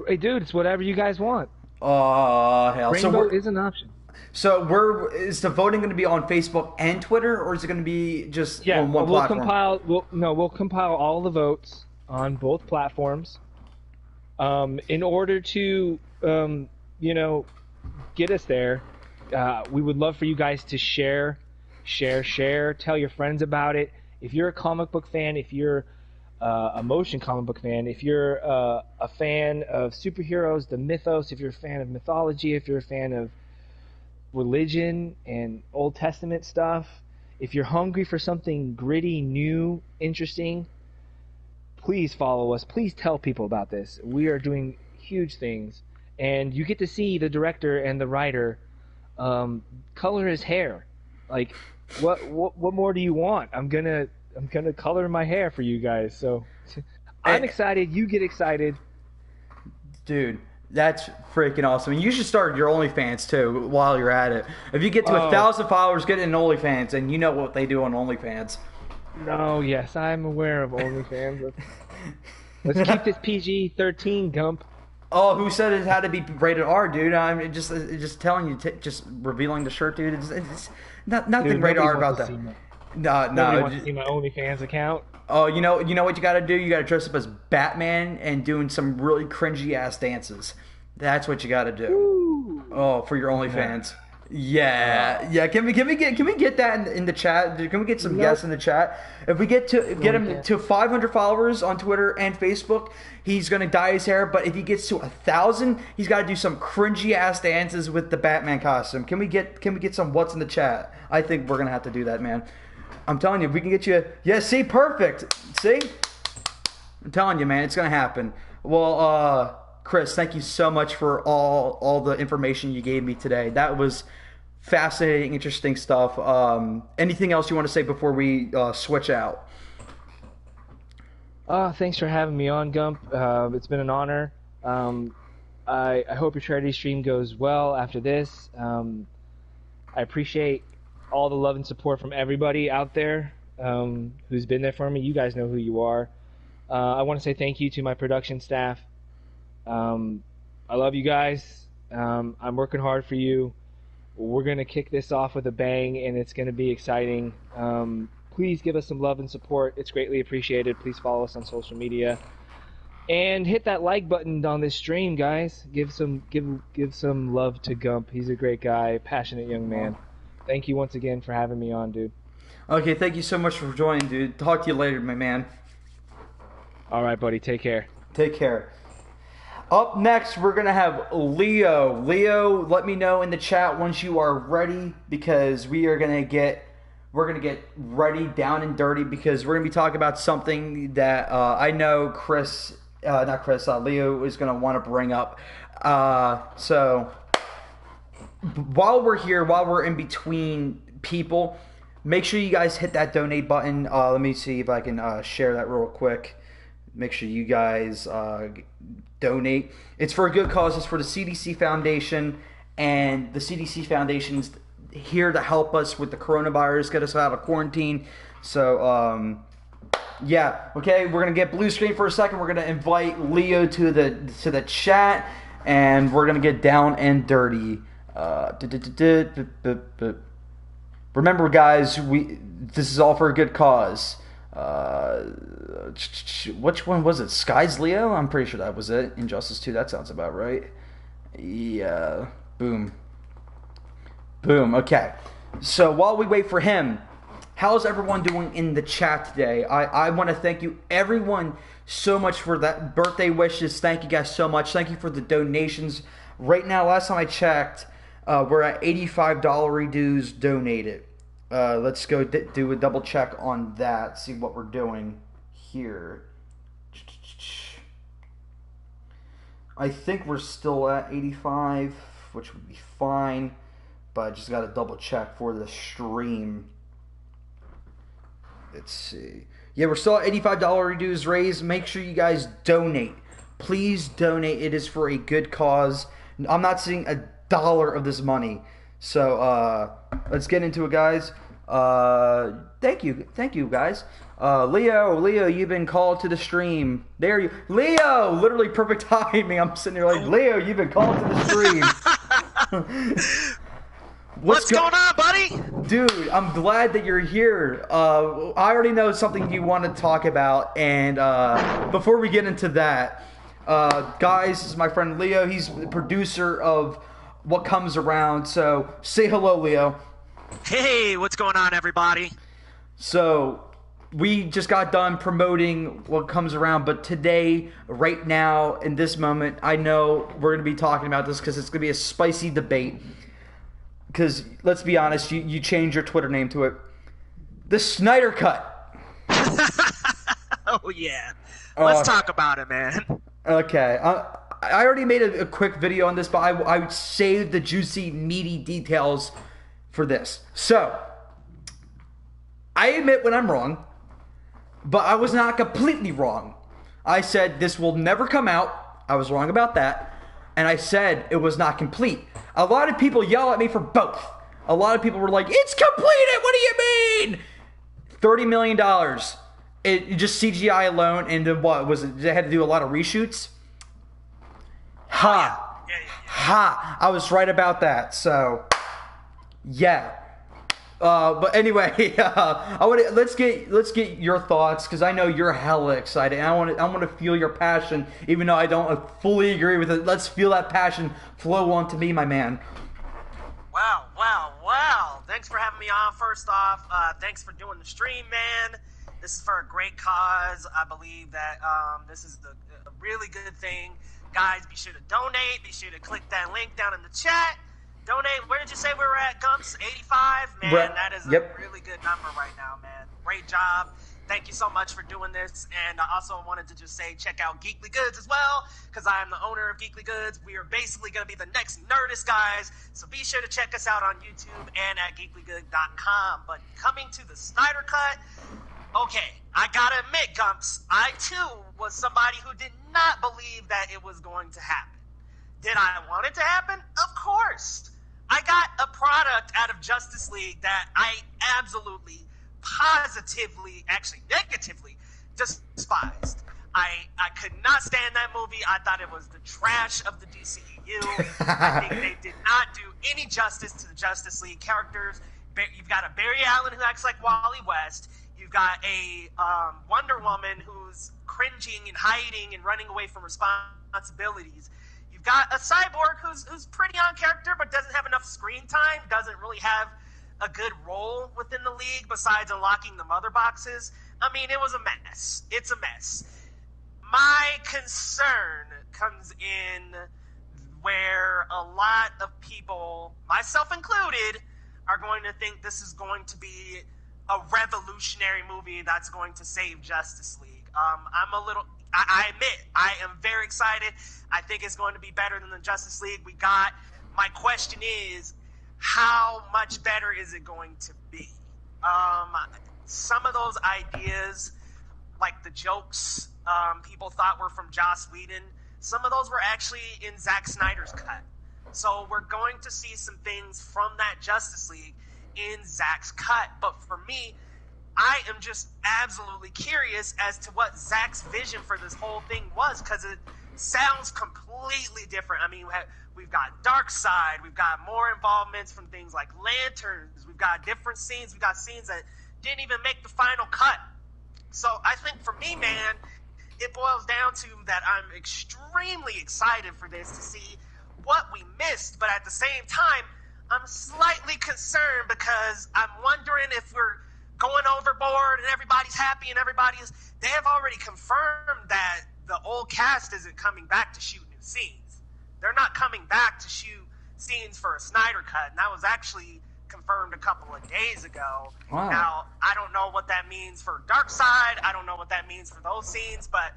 Hey, dude, it's whatever you guys want. Oh, hell. Rainbow is an option. So is the voting going to be on Facebook and Twitter, or is it going to be just on one platform? We'll compile all the votes on both platforms. In order to, get us there, we would love for you guys to share, tell your friends about it. If you're a comic book fan, if you're a motion comic book fan, if you're a fan of superheroes, the mythos, if you're a fan of mythology, if you're a fan of religion and Old Testament stuff, if you're hungry for something gritty, new, interesting, please follow us. Please tell people about this. We are doing huge things, and you get to see the director and the writer color his hair. Like, what more do you want? I'm gonna color my hair for you guys. So I'm excited. You get excited, dude. That's freaking awesome. And you should start your OnlyFans too while you're at it. If you get to 1,000 followers, get an OnlyFans, and you know what they do on OnlyFans. No, yes, I'm aware of OnlyFans. Let's keep this PG-13, Gump. Oh, who said it had to be rated R, dude? I'm just telling you, just revealing the shirt, dude. It's nothing Dude, rated R about that. Nobody wants to see my OnlyFans account. Oh, you know what you got to do? You got to dress up as Batman and doing some really cringy ass dances. That's what you got to do. Ooh. Oh, for your OnlyFans. Yeah. Can we get that in the chat? Can we get some guests in the chat? If we get him to 500 followers on Twitter and Facebook, he's gonna dye his hair. But if he gets to 1,000, he's got to do some cringy ass dances with the Batman costume. Can we get some what's in the chat? I think we're gonna have to do that, man. I'm telling you, if we can get you, see, perfect. See, I'm telling you, man, it's gonna happen. Well, Chris, thank you so much for all the information you gave me today. That was fascinating, interesting stuff. Anything else you want to say before we switch out? Thanks for having me on, Gump. It's been an honor. I hope your charity stream goes well after this. I appreciate all the love and support from everybody out there who's been there for me. You guys know who you are. I want to say thank you to my production staff. I love you guys. I'm working hard for you. We're going to kick this off with a bang, and it's going to be exciting. Please give us some love and support. It's greatly appreciated. Please follow us on social media. And hit that like button on this stream, guys. Give some love to Gump. He's a great guy, passionate young man. Thank you once again for having me on, dude. Okay, thank you so much for joining, dude. Talk to you later, my man. All right, buddy. Take care. Take care. Up next, we're going to have Leo. Leo, let me know in the chat once you are ready, because we're going to get ready down and dirty, because we're going to be talking about something that I know Leo is going to want to bring up. So while we're in between people, make sure you guys hit that donate button. Let me see if I can share that real quick. Make sure you guys donate. It's for a good cause. It's for the CDC Foundation, and the CDC Foundation's here to help us with the coronavirus, get us out of quarantine. So, yeah. Okay, we're gonna get blue screen for a second. We're gonna invite Leo to the chat, and we're gonna get down and dirty. Remember, guys, this is all for a good cause. Which one was it? Sky's Leo? I'm pretty sure that was it. Injustice 2, that sounds about right. Yeah. Boom. Okay. So while we wait for him, how's everyone doing in the chat today? I want to thank you, everyone, so much for that birthday wishes. Thank you guys so much. Thank you for the donations. Right now, last time I checked, we're at $85 dues donated. Let's go do a double check on that, see what we're doing here. I think we're still at 85, which would be fine, but I just got to double check for the stream. Let's see. Yeah, we're still at $85 dues raised. Make sure you guys donate. Please donate. It is for a good cause. I'm not seeing a dollar of this money. So, let's get into it, guys. Thank you, guys. Leo, you've been called to the stream. Leo, literally perfect timing. I'm sitting here like, Leo, you've been called to the stream. What's going on, buddy? Dude, I'm glad that you're here. I already know something you want to talk about, and before we get into that, guys, this is my friend Leo. He's the producer of What Comes Around, so say hello, Leo. Hey, what's going on, everybody? So, we just got done promoting What Comes Around, but today, right now, in this moment, I know we're going to be talking about this because it's going to be a spicy debate. Because, let's be honest, you changed your Twitter name to it. The Snyder Cut. Oh, yeah. Let's talk about it, man. Okay. I already made a quick video on this, but I would save the juicy, meaty details for this. So, I admit when I'm wrong, but I was not completely wrong. I said this will never come out. I was wrong about that. And I said it was not complete. A lot of people yell at me for both. A lot of people were like, it's completed! What do you mean? $30 million. It just CGI alone, and then what was it? They had to do a lot of reshoots? Ha! Ha! I was right about that. So, yeah. But anyway, let's get your thoughts, because I know you're hella excited, and I want to feel your passion, even though I don't fully agree with it. Let's feel that passion flow onto me, my man. Wow. Thanks for having me on, first off. Thanks for doing the stream, man. This is for a great cause. I believe that this is a really good thing. Guys, be sure to donate. Be sure to click that link down in the chat. Donate. Where did you say we were at, Gumps? 85? Man, that is a really good number right now, man. Great job. Thank you so much for doing this. And I also wanted to just say, check out Geekly Goods as well, because I am the owner of Geekly Goods. We are basically going to be the next Nerdist guys. So be sure to check us out on YouTube and at geeklygood.com. But coming to the Snyder Cut, okay, I got to admit, Gumps, I too was somebody who did not believe that it was going to happen. Did I want it to happen? Of course. I got a product out of Justice League that I absolutely, positively, actually negatively despised. I could not stand that movie. I thought it was the trash of the DCEU. I think they did not do any justice to the Justice League characters. You've got a Barry Allen who acts like Wally West. You've got a Wonder Woman who's cringing and hiding and running away from responsibilities. You've got a Cyborg who's pretty on character but doesn't have enough screen time, doesn't really have a good role within the league besides unlocking the mother boxes. I mean, it was a mess. It's a mess. my concern comes in where a lot of people, myself included, are going to think this is going to be a revolutionary movie that's going to save Justice League. I admit, I am very excited. I think it's going to be better than the Justice League we got. My question is, how much better is it going to be? Some of those ideas, like the jokes people thought were from Joss Whedon, some of those were actually in Zack Snyder's cut. So we're going to see some things from that Justice League in Zack's cut. But for me, I am just absolutely curious as to what Zack's vision for this whole thing was, because it sounds completely different. I mean, we've got Darkseid, we've got more involvements from things like Lanterns, we've got different scenes, we've got scenes that didn't even make the final cut. So I think for me, man, it boils down to that I'm extremely excited for this, to see what we missed, but at the same time, I'm slightly concerned because I'm wondering if we're going overboard and everybody's happy and they have already confirmed that the old cast isn't coming back to shoot new scenes. They're not coming back to shoot scenes for a Snyder cut, and that was actually confirmed a couple of days ago. Wow. Now, I don't know what that means for Darkseid. I don't know what that means for those scenes, but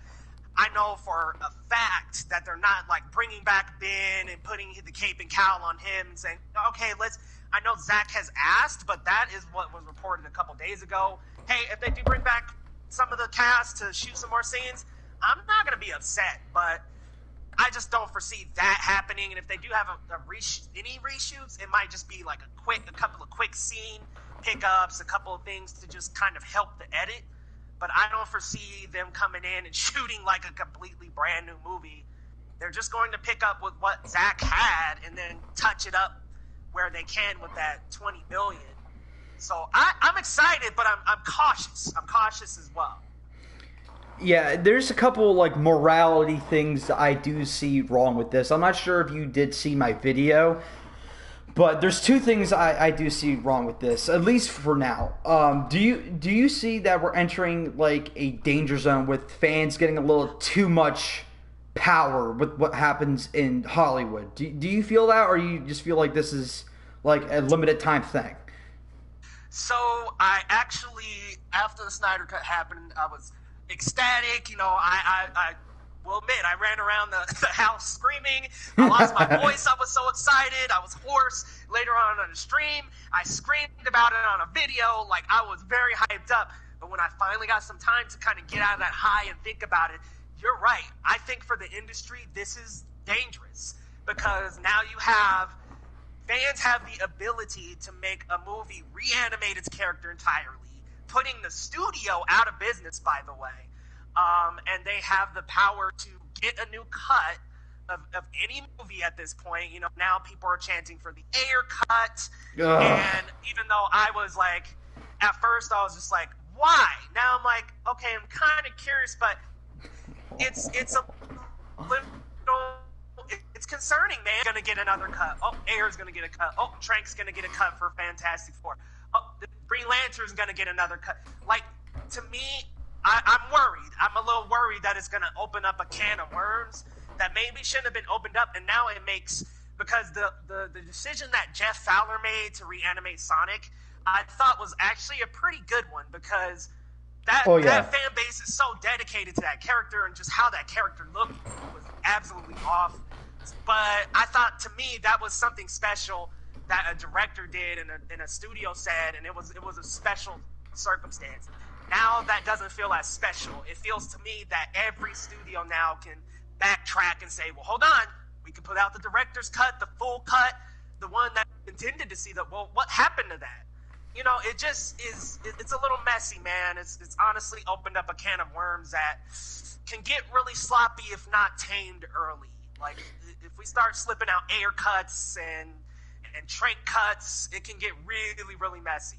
I know for a fact that they're not like bringing back Ben and putting the cape and cowl on him and saying, okay, I know Zack has asked, but that is what was reported a couple days ago. Hey, if they do bring back some of the cast to shoot some more scenes, I'm not going to be upset, but I just don't foresee that happening. And if they do have any reshoots, it might just be like a couple of quick scene pickups, a couple of things to just kind of help the edit. But I don't foresee them coming in and shooting like a completely brand new movie. They're just going to pick up with what Zack had and then touch it up where they can with that $20 billion. So I'm excited, but I'm cautious. I'm cautious as well. Yeah, there's a couple like morality things that I do see wrong with this. I'm not sure if you did see my video, but there's two things I do see wrong with this, at least for now. Do you see that we're entering like a danger zone with fans getting a little too much power with what happens in Hollywood? Do you feel that, or you just feel like this is like a limited time thing? So I actually, after the Snyder Cut happened, I was ecstatic. You know, I will admit, I ran around the house screaming. I lost my voice. I was so excited. I was hoarse. Later on the stream, I screamed about it on a video. Like, I was very hyped up. But when I finally got some time to kind of get out of that high and think about it, you're right. I think for the industry, this is dangerous. Because now fans have the ability to make a movie reanimate its character entirely, putting the studio out of business, by the way. And they have the power to get a new cut of any movie at this point. You know, now people are chanting for the Ayer cut. Ugh. And even though I was like, at first I was just like, why? Now I'm like, okay, I'm kind of curious, but it's concerning, man. Gonna get another cut. Oh, Ayer's gonna get a cut. Oh, Trank's gonna get a cut for Fantastic Four. Oh, the Green Lantern's gonna get another cut. Like, to me, I'm worried. I'm a little worried that it's gonna open up a can of worms that maybe shouldn't have been opened up, and now it makes, because the decision that Jeff Fowler made to reanimate Sonic, I thought was actually a pretty good one, because that fan base is so dedicated to that character, and just how that character looked was absolutely off. But I thought, to me, that was something special that a director did and a studio said, and it was a special circumstance. Now that doesn't feel as special. It feels to me that every studio now can backtrack and say, well, hold on, we can put out the director's cut, the full cut, the one that intended to see well, what happened to that? You know, it just is, it's a little messy, man. It's honestly opened up a can of worms that can get really sloppy if not tamed early. Like, if we start slipping out Ayer cuts and Trank cuts, it can get really, really messy.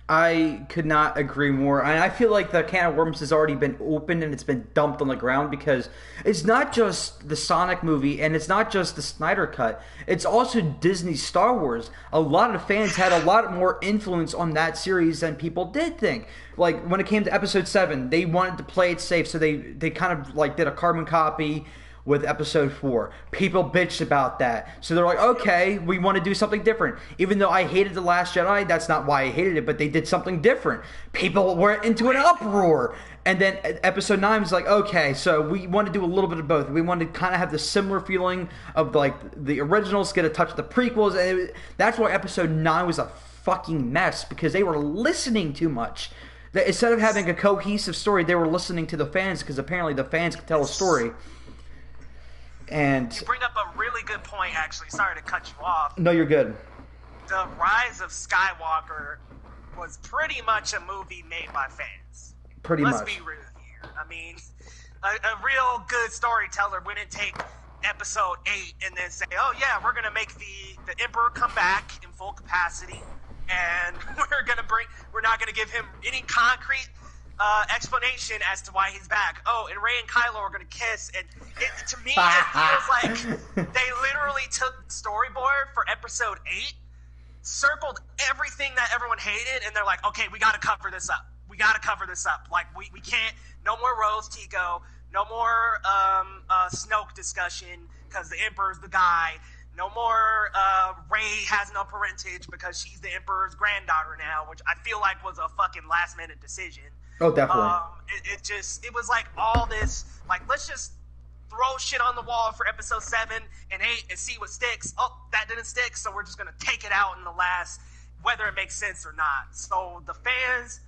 I could not agree more. And I feel like the can of worms has already been opened and it's been dumped on the ground because it's not just the Sonic movie and it's not just the Snyder Cut. It's also Disney's Star Wars. A lot of fans had a lot more influence on that series than people did think. Like, when it came to Episode 7, they wanted to play it safe, so they kind of, like, did a carbon copy with Episode 4. People bitched about that. So they're like, okay, we want to do something different. Even though I hated The Last Jedi, that's not why I hated it, but they did something different. People were into an uproar. And then Episode 9 was like, okay, so we want to do a little bit of both. We want to kind of have the similar feeling of, like, the originals, get a touch of the prequels. And that's why Episode 9 was a fucking mess, because they were listening too much. Instead of having a cohesive story, they were listening to the fans, because apparently the fans could tell a story. And you bring up a really good point, actually. Sorry to cut you off. No, you're good. The Rise of Skywalker was pretty much a movie made by fans. Let's be real here. I mean, a real good storyteller wouldn't take Episode 8 and then say, oh yeah, we're going to make the Emperor come back in full capacity, and we're not going to give him any concrete explanation as to why he's back. Oh, and Rey and Kylo are going to kiss. And to me, it feels like they literally took the storyboard for Episode 8, circled everything that everyone hated, and they're like, okay, we got to cover this up. Like, we can't, no more Rose Tico, no more Snoke discussion, because the Emperor's the guy. No more Rey has no parentage because she's the Emperor's granddaughter now, which I feel like was a fucking last-minute decision. Oh, definitely. It was like all this, like, let's just throw shit on the wall for Episode 7 and 8 and see what sticks. Oh, that didn't stick, so we're just going to take it out in the last, whether it makes sense or not. So the fans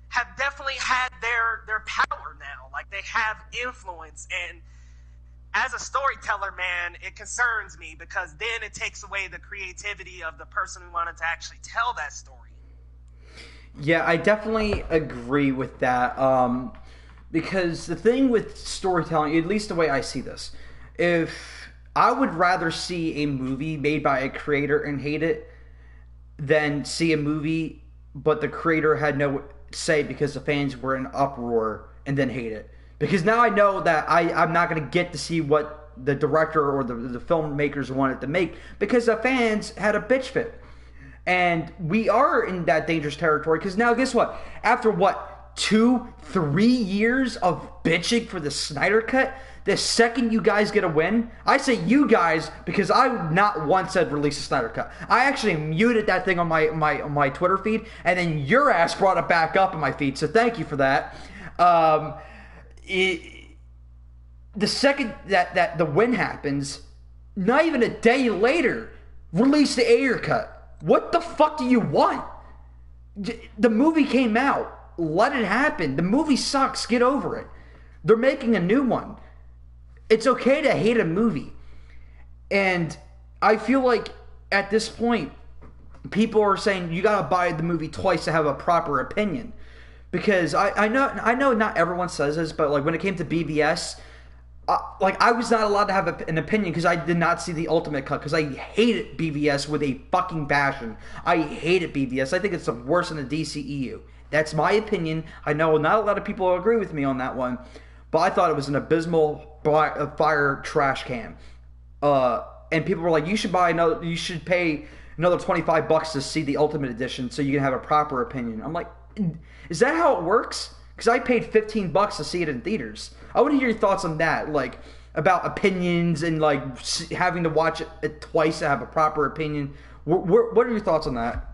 have definitely had their power now. Like, they have influence, and as a storyteller, man, it concerns me, because then it takes away the creativity of the person who wanted to actually tell that story. Yeah, I definitely agree with that. Because the thing with storytelling, at least the way I see this, if I would rather see a movie made by a creator and hate it than see a movie but the creator had no say because the fans were in uproar and then hate it. Because now I know that I'm not going to get to see what the director or the filmmakers wanted to make, because the fans had a bitch fit. And we are in that dangerous territory, because now guess what? After 2-3 years of bitching for the Snyder Cut, the second you guys get a win, I say you guys because I not once said release a Snyder Cut. I actually muted that thing on my Twitter feed, and then your ass brought it back up in my feed, so thank you for that. The second that the win happens, not even a day later, release the Ayer Cut. What the fuck do you want? The movie came out. Let it happen. The movie sucks. Get over it. They're making a new one. It's okay to hate a movie. And I feel like at this point, people are saying you gotta buy the movie twice to have a proper opinion. Because I know not everyone says this, but like when it came to BVS, I was not allowed to have an opinion because I did not see the ultimate cut, because I hated BVS with a fucking passion. I hated BVS. I think it's the worst in the DCEU. That's my opinion. I know not a lot of people agree with me on that one, but I thought it was an abysmal fire trash can. And people were like, you should pay another $25 to see the ultimate edition so you can have a proper opinion. I'm like, is that how it works? Because I paid $15 to see it in theaters. I want to hear your thoughts on that, like about opinions and like having to watch it twice to have a proper opinion. What are your thoughts on that?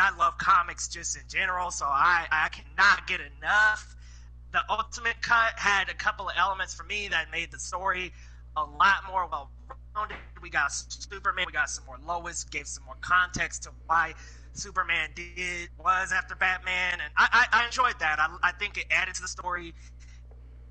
I love comics just in general, so I cannot get enough. The Ultimate Cut had a couple of elements for me that made the story a lot more well-rounded. We got Superman, we got some more Lois, gave some more context to why Superman was after Batman, and I enjoyed that. I think it added to the story.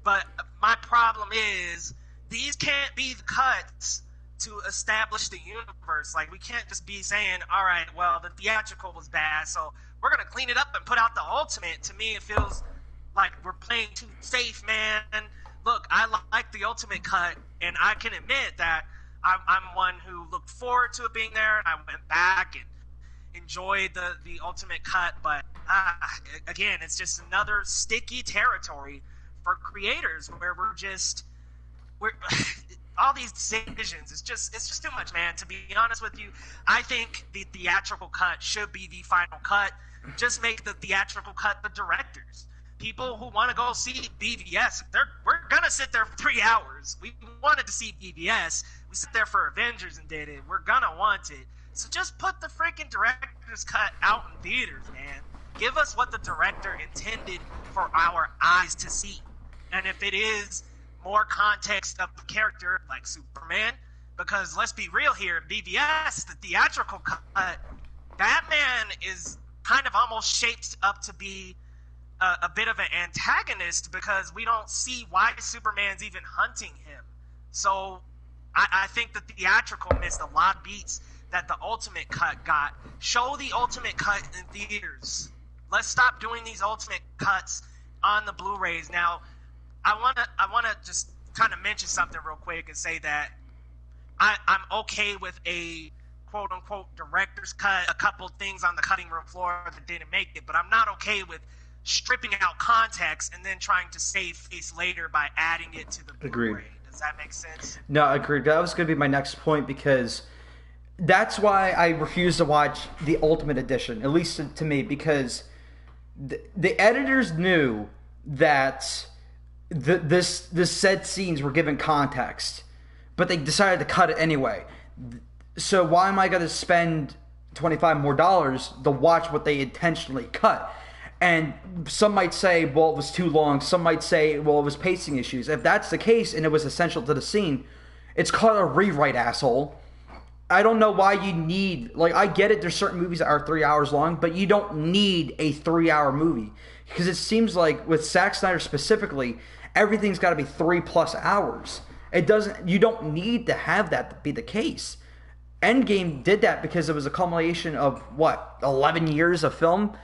But my problem is these can't be the cuts to establish the universe. Like, we can't just be saying, all right, well, the theatrical was bad, so we're going to clean it up and put out the ultimate. To me, it feels like we're playing too safe, man. Look, I like the ultimate cut, and I can admit that I'm one who looked forward to it being there, and I went back, and enjoyed the ultimate cut, but again, it's just another sticky territory for creators where we're all these decisions. It's just too much, man. To be honest with you, I think the theatrical cut should be the final cut. Just make the theatrical cut the directors. People who want to go see BVS, we're gonna sit there for 3 hours. We wanted to see BVS. We sit there for Avengers and did it. We're gonna want it. So just put the freaking director's cut out in theaters, man. Give us what the director intended for our eyes to see. And if it is more context of the character, like Superman, because let's be real here, BVS, the theatrical cut, Batman is kind of almost shaped up to be a bit of an antagonist because we don't see why Superman's even hunting him. So I think the theatrical missed a lot of beats that the ultimate cut got. Show the ultimate cut in theaters. Let's stop doing these ultimate cuts on the Blu-rays. Now, I wanna just kind of mention something real quick and say that I'm okay with a quote-unquote director's cut, a couple things on the cutting room floor that didn't make it, but I'm not okay with stripping out context and then trying to save face later by adding it to the Blu-ray. Agreed. Does that make sense? No, agreed. That was going to be my next point because that's why I refuse to watch the Ultimate Edition, at least to me, because the editors knew that this said scenes were given context, but they decided to cut it anyway. So why am I going to spend $25 more to watch what they intentionally cut? And some might say, well, it was too long. Some might say, well, it was pacing issues. If that's the case and it was essential to the scene, it's called a rewrite, asshole. I don't know why you need... Like, I get it, there's certain movies that are 3 hours long, but you don't need a 3-hour movie. Because it seems like, with Zack Snyder specifically, everything's got to be 3+ hours. You don't need to have that to be the case. Endgame did that because it was a culmination of, 11 years of film?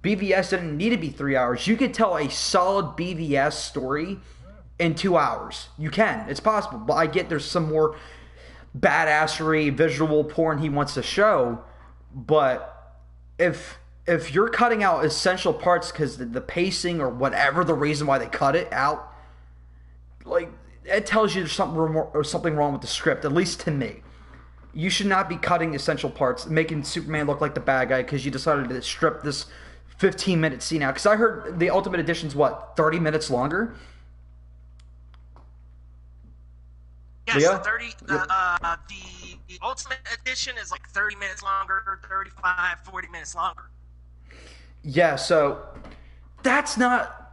BVS didn't need to be 3 hours. You could tell a solid BVS story in 2 hours. You can. It's possible. But I get there's some more badassery, visual porn he wants to show. But if you're cutting out essential parts because the pacing or whatever the reason why they cut it out, like, it tells you there's something wrong with the script, at least to me. You should not be cutting essential parts, making Superman look like the bad guy because you decided to strip this 15-minute scene out. Because I heard the Ultimate Edition's 30 minutes longer? Yes, Leah? The Ultimate Edition is like 30 minutes longer, 35, 40 minutes longer. Yeah, so that's not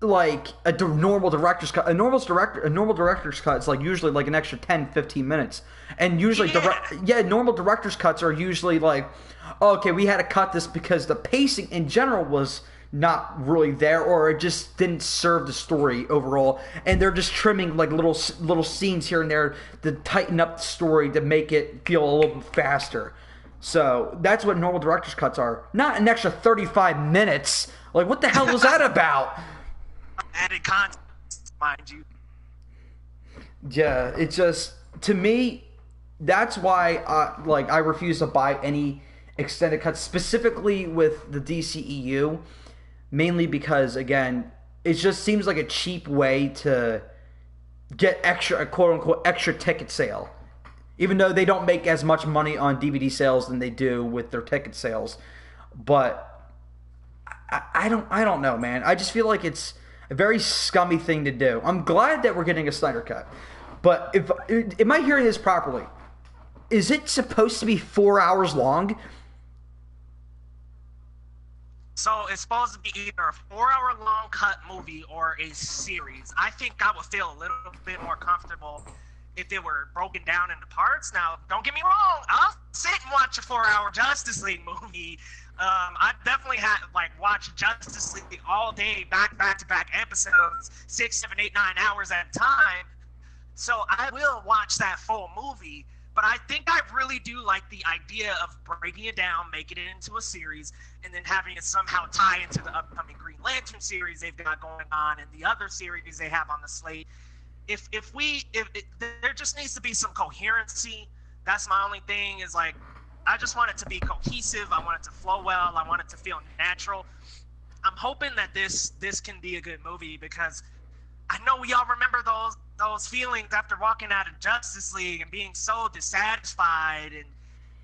like a normal director's cut. A normal director's cut is like usually like an extra 10, 15 minutes. And usually normal director's cuts are usually like, okay, we had to cut this because the pacing in general was not really there, or it just didn't serve the story overall, and they're just trimming like little scenes here and there to tighten up the story to make it feel a little bit faster. So that's what normal director's cuts are, not an extra 35 minutes. Like, what the hell was that about? Added context, mind you. Yeah, it's just, to me, that's why I refuse to buy any extended cuts, specifically with the DCEU, mainly because, again, it just seems like a cheap way to get a quote-unquote extra ticket sale, even though they don't make as much money on DVD sales than they do with their ticket sales. But I don't know, man. I just feel like it's a very scummy thing to do. I'm glad that we're getting a Snyder Cut, but am I hearing this properly? Is it supposed to be 4 hours long? So it's supposed to be either a 4-hour long cut movie or a series. I think I would feel a little bit more comfortable if it were broken down into parts. Now, don't get me wrong, I'll sit and watch a 4-hour Justice League movie. I definitely watch Justice League all day, back to back episodes, 6, 7, 8, 9 hours at a time. So I will watch that full movie. But I think I really do like the idea of breaking it down, making it into a series, and then having it somehow tie into the upcoming Green Lantern series they've got going on and the other series they have on the slate. If there just needs to be some coherency. That's my only thing, is like, I just want it to be cohesive. I want it to flow well. I want it to feel natural. I'm hoping that this can be a good movie because I know we all remember those feelings after walking out of Justice League and being so dissatisfied and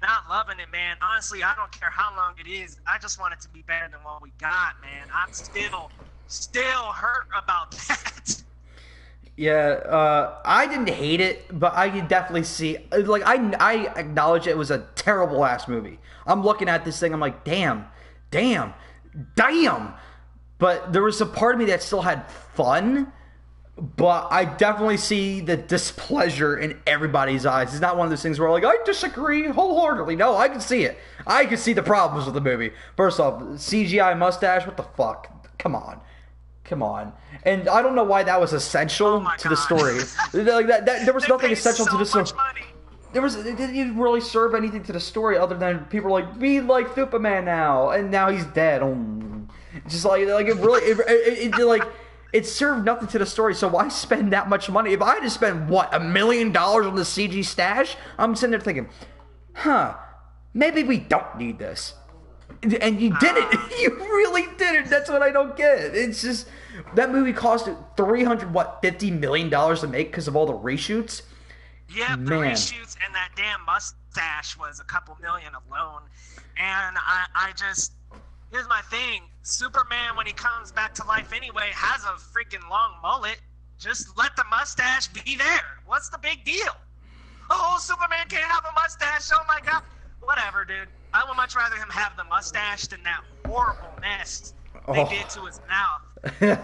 not loving it, man. Honestly, I don't care how long it is. I just want it to be better than what we got, man. I'm still hurt about that. Yeah, I didn't hate it, but I can definitely see, like, I acknowledge it was a terrible ass movie. I'm looking at this thing, I'm like, damn. But there was a part of me that still had fun, but I definitely see the displeasure in everybody's eyes. It's not one of those things where, like, I disagree wholeheartedly. No, I can see it. I can see the problems with the movie. First off, CGI mustache, what the fuck? Come on. And I don't know why that was essential to the story. Like that there was nothing essential to the story. It didn't even really serve anything to the story other than people were like, we like Superman now, and now he's dead. Just like it really it served nothing to the story. So why spend that much money? If I had to spend $1 million on the CG stash, I'm sitting there thinking, maybe we don't need this. And you did it. You really did it. That's what I don't get. It's just that movie cost $350 million to make because of all the reshoots. Yeah, the reshoots and that damn mustache was a couple million alone. And I just, here's my thing. Superman, when he comes back to life anyway, has a freaking long mullet. Just let the mustache be there. What's the big deal? Oh, Superman can't have a mustache. Oh my God. Whatever, dude. I would much rather him have the mustache than that horrible mess they did to his mouth in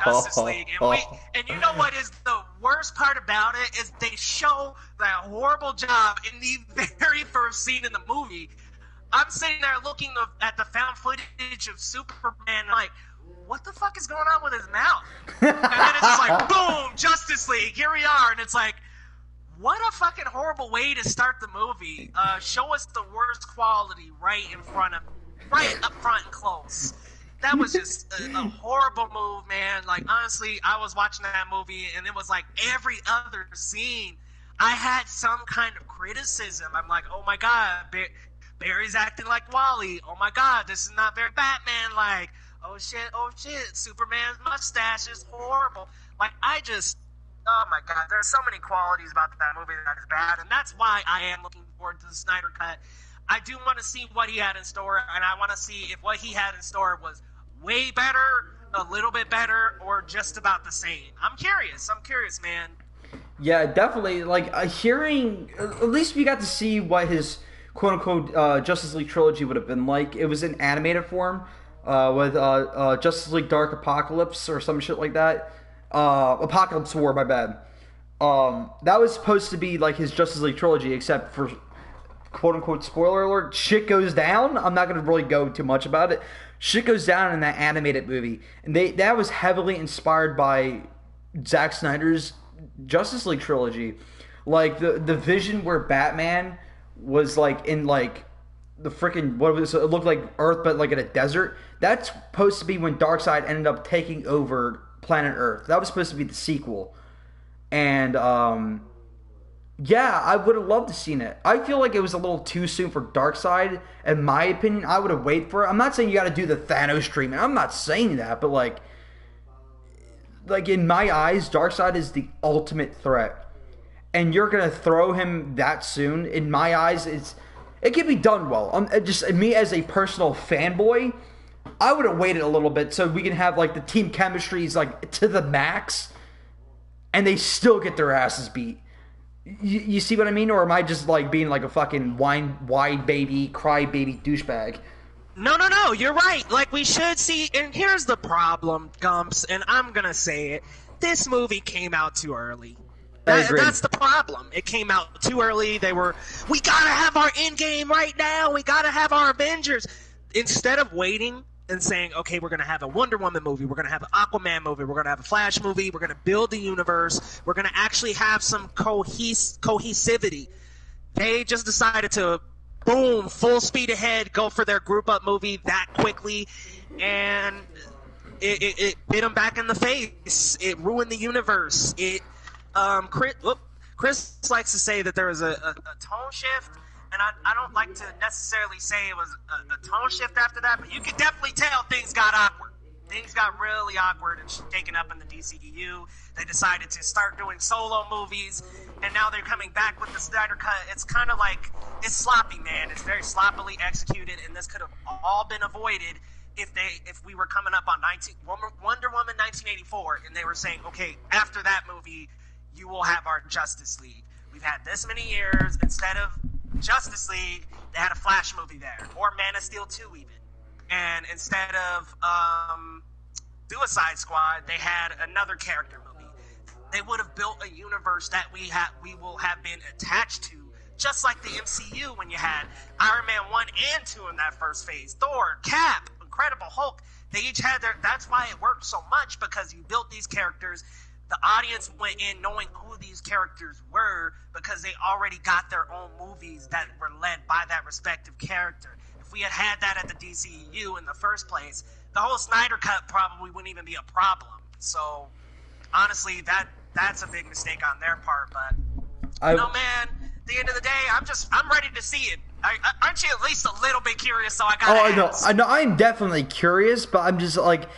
Justice League. And you know what is the worst part about it is they show that horrible job in the very first scene in the movie. I'm sitting there looking at the found footage of Superman like, what the fuck is going on with his mouth? And then it's just like, boom, Justice League, here we are. And it's like, what a fucking horrible way to start the movie. Show us the worst quality right up front and close. That was just a horrible move, man. Like, honestly, I was watching that movie, and it was like every other scene, I had some kind of criticism. I'm like, oh my God, Barry's acting like Wally. Oh my God, this is not very Batman-like. Oh shit, Superman's mustache is horrible. Like, oh my God, there's so many qualities about that movie that is bad, and that's why I am looking forward to the Snyder Cut. I do want to see what he had in store, and I want to see if what he had in store was way better, a little bit better, or just about the same. I'm curious, man. Yeah, definitely. Like, hearing, at least we got to see what his quote-unquote Justice League trilogy would have been like. It was in animated form with Justice League Dark Apocalypse or some shit like that. Apocalypse War, my bad. That was supposed to be like his Justice League trilogy, except for quote-unquote spoiler alert, shit goes down. I'm not going to really go too much about it. Shit goes down in that animated movie. And that was heavily inspired by Zack Snyder's Justice League trilogy. Like, the vision where Batman was, like, in, like, the freaking, it looked like Earth, but, like, in a desert. That's supposed to be when Darkseid ended up taking over planet Earth. That was supposed to be the sequel. And, yeah, I would have loved to seen it. I feel like it was a little too soon for Darkseid. In my opinion, I would have waited for it. I'm not saying you got to do the Thanos treatment. I'm not saying that, but like in my eyes, Darkseid is the ultimate threat, and you're gonna throw him that soon. In my eyes, it can be done well. Just me as a personal fanboy, I would have waited a little bit so we can have like the team chemistry is like to the max, and they still get their asses beat. You see what I mean? Or am I just like being like a fucking wine baby, cry baby douchebag? No, you're right. Like, we should see, and here's the problem, Gumps, and I'm gonna say it. This movie came out too early. That's the problem. It came out too early. We gotta have our Endgame right now. We gotta have our Avengers. Instead of waiting and saying, okay, we're going to have a Wonder Woman movie, we're going to have an Aquaman movie, we're going to have a Flash movie, we're going to build the universe, we're going to actually have some cohesivity. They just decided to, boom, full speed ahead, go for their group up movie that quickly, and it bit them back in the face. It ruined the universe. Chris likes to say that there was a tone shift. and I don't like to necessarily say it was a tone shift after that, but you could definitely tell things got awkward. Things got really awkward and shaken up in the DCEU. They decided to start doing solo movies, and now they're coming back with the Snyder Cut. It's kind of like, it's sloppy, man. It's very sloppily executed, and this could have all been avoided if we were coming up on Wonder Woman 1984, and they were saying, okay, after that movie, you will have our Justice League. We've had this many years. Instead of Justice League, they had a Flash movie there, or Man of Steel 2 even. And instead of Suicide Squad, they had another character movie. They would have built a universe that we will have been attached to, just like the MCU when you had Iron Man 1 and 2 in that first phase. Thor, Cap, Incredible Hulk, they each had their... That's why it worked so much, because you built these characters. The audience went in knowing who these characters were because they already got their own movies that were led by that respective character. If we had that at the DCEU in the first place, the whole Snyder Cut probably wouldn't even be a problem. So, honestly, that's a big mistake on their part. But, man, at the end of the day, I'm ready to see it. Aren't you at least a little bit curious? So I gotta ask. I know. I'm definitely curious, but I'm just like,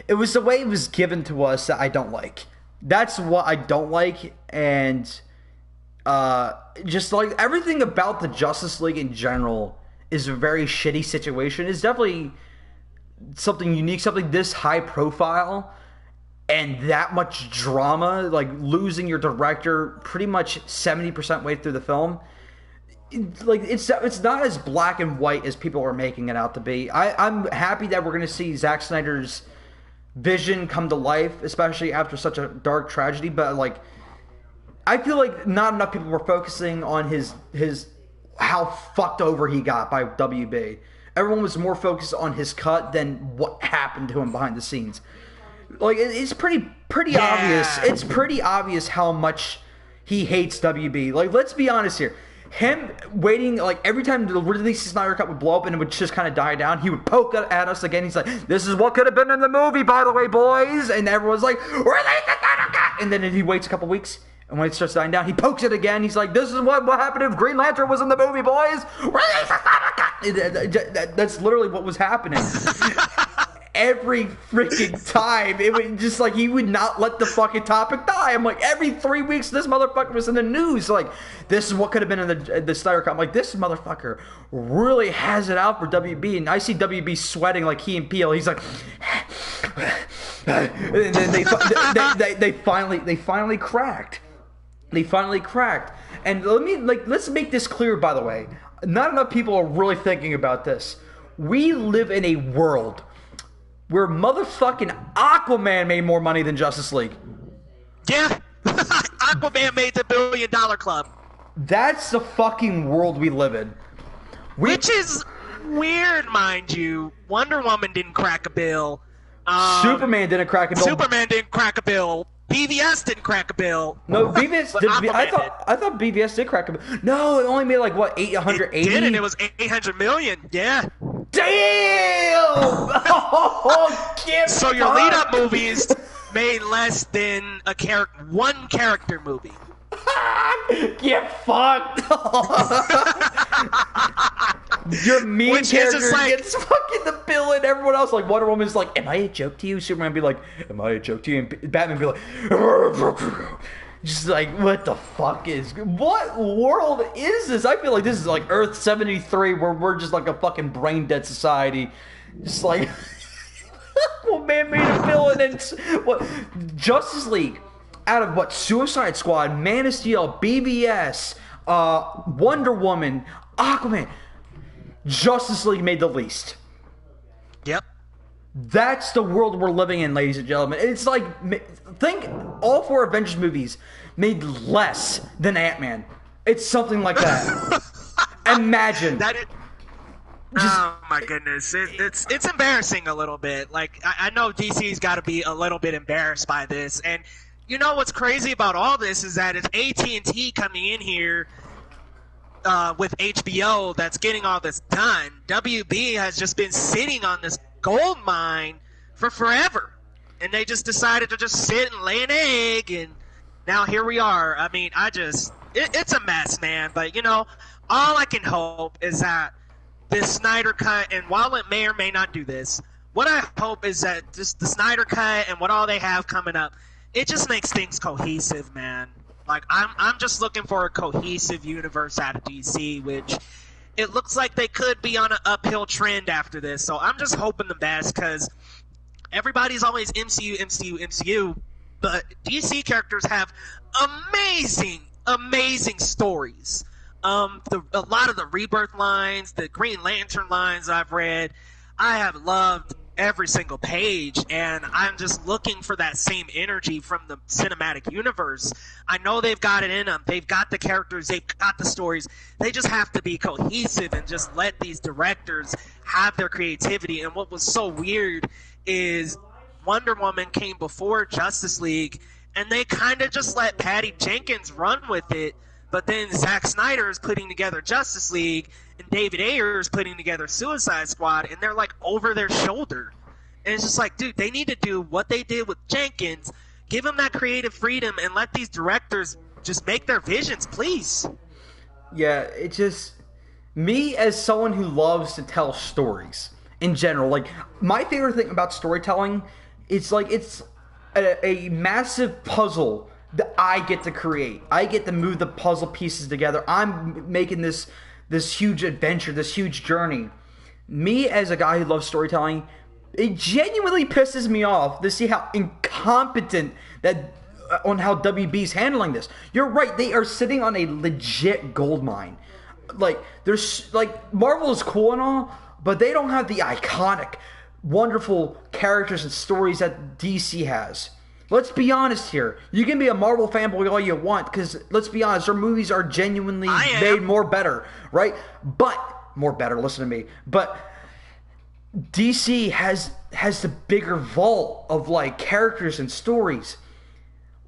it was the way it was given to us that I don't like. That's what I don't like, and just like everything about the Justice League in general is a very shitty situation. It's definitely something unique, something this high profile and that much drama, like losing your director pretty much 70% way through the film. Like it's not as black and white as people are making it out to be. I'm happy that we're going to see Zack Snyder's vision come to life, especially after such a dark tragedy, but like I feel like not enough people were focusing on his how fucked over he got by WB. Everyone was more focused on his cut than what happened to him behind the scenes. Like, it's pretty obvious. It's pretty obvious how much he hates WB. Like, let's be honest here. Him waiting, like, every time the release of Snyder Cut would blow up and it would just kind of die down, he would poke at us again. He's like, this is what could have been in the movie, by the way, boys. And everyone's like, release the Snyder Cut! And then he waits a couple weeks. And when it starts dying down, he pokes it again. He's like, this is what happened if Green Lantern was in the movie, boys. Release the Snyder Cut! That's literally what was happening. Every freaking time. It would just like, he would not let the fucking topic die. I'm like, every 3 weeks, this motherfucker was in the news. Like, this is what could have been in the Snyder Cut. I'm like, this motherfucker really has it out for WB. And I see WB sweating like Key and Peele. He's like... and then they finally cracked. They finally cracked. And let's make this clear, by the way. Not enough people are really thinking about this. We live in a world where motherfucking Aquaman made more money than Justice League. Yeah. Aquaman made the $1 billion club. That's the fucking world we live in. Which is weird, mind you. Wonder Woman didn't crack a bill. Superman didn't crack a bill. Superman didn't crack a bill. BVS didn't crack a bill. No, BVS did. I thought BVS did crack a bill. No, it only made like what, 880? It did, and it was 800 million. Yeah. Damn! So your lead-up movies made less than one character movie. Get fucked. Your mean character gets fucking the bill, and everyone else, like Wonder Woman's like, am I a joke to you? Superman be like, am I a joke to you? And Batman be like, just like, what the fuck what world is this? I feel like this is like Earth 73, where we're just like a fucking brain dead society. Just like, well, man made a villain, and what Justice League, out of what, Suicide Squad, Man of Steel, BVS, Wonder Woman, Aquaman, Justice League made the least. Yep. That's the world we're living in, ladies and gentlemen. It's like, think all 4 Avengers movies made less than Ant-Man. It's something like that. Imagine. Oh my goodness, it's embarrassing a little bit. Like, I know DC's got to be a little bit embarrassed by this, and you know what's crazy about all this is that it's AT&T coming in here with HBO that's getting all this done. WB has just been sitting on this gold mine for forever, and they just decided to just sit and lay an egg, and now here we are. I mean, it's a mess, man. But you know, all I can hope is that this Snyder Cut, and while it may or may not do this, what I hope is that just the Snyder Cut and what all they have coming up, it just makes things cohesive, man. Like, I'm just looking for a cohesive universe out of DC, which it looks like they could be on an uphill trend after this. So I'm just hoping the best, because everybody's always MCU, MCU, MCU, but DC characters have amazing stories. A lot of the Rebirth lines, the Green Lantern lines I've read, I have loved every single page, and I'm just looking for that same energy from the cinematic universe. I know they've got it in them. They've got the characters. They've got the stories. They just have to be cohesive and just let these directors have their creativity. And what was so weird is Wonder Woman came before Justice League, and they kind of just let Patty Jenkins run with it. But then Zack Snyder is putting together Justice League, and David Ayer is putting together Suicide Squad, and they're like over their shoulder. And it's just like, dude, they need to do what they did with Jenkins, give them that creative freedom, and let these directors just make their visions, please. Yeah, it just, me as someone who loves to tell stories in general, like, my favorite thing about storytelling, it's like, it's a massive puzzle that I get to create. I get to move the puzzle pieces together. I'm making this huge adventure, this huge journey. Me as a guy who loves storytelling, it genuinely pisses me off to see how incompetent on how WB's handling this. You're right, they are sitting on a legit gold mine. Like, there's like, Marvel is cool and all, but they don't have the iconic, wonderful characters and stories that DC has. Let's be honest here. You can be a Marvel fanboy all you want, because let's be honest, their movies are genuinely made more better, right? But more better. Listen to me. But DC has the bigger vault of like characters and stories.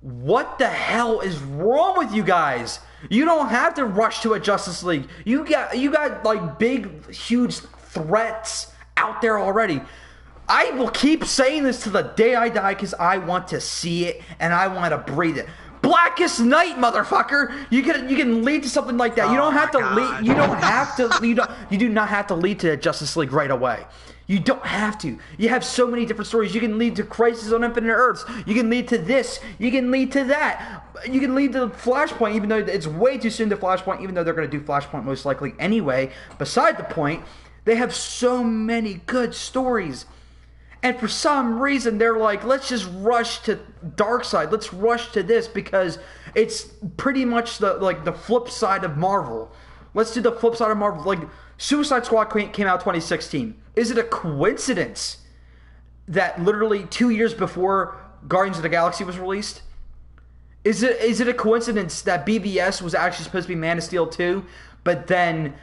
What the hell is wrong with you guys? You don't have to rush to a Justice League. You got like big, huge threats out there already. I will keep saying this to the day I die, because I want to see it and I want to breathe it. Blackest Night, motherfucker! You can lead to something like that. You don't have to lead. You don't have to. You do not have to lead to Justice League right away. You don't have to. You have so many different stories. You can lead to Crisis on Infinite Earths. You can lead to this. You can lead to that. You can lead to Flashpoint, even though it's way too soon to Flashpoint, even though they're going to do Flashpoint most likely anyway. Beside the point, they have so many good stories. And for some reason, they're like, let's just rush to Darkseid. Let's rush to this because it's pretty much the flip side of Marvel. Let's do the flip side of Marvel. Like, Suicide Squad came out 2016. Is it a coincidence that literally 2 years before Guardians of the Galaxy was released? Is it a coincidence that BVS was actually supposed to be Man of Steel 2, but then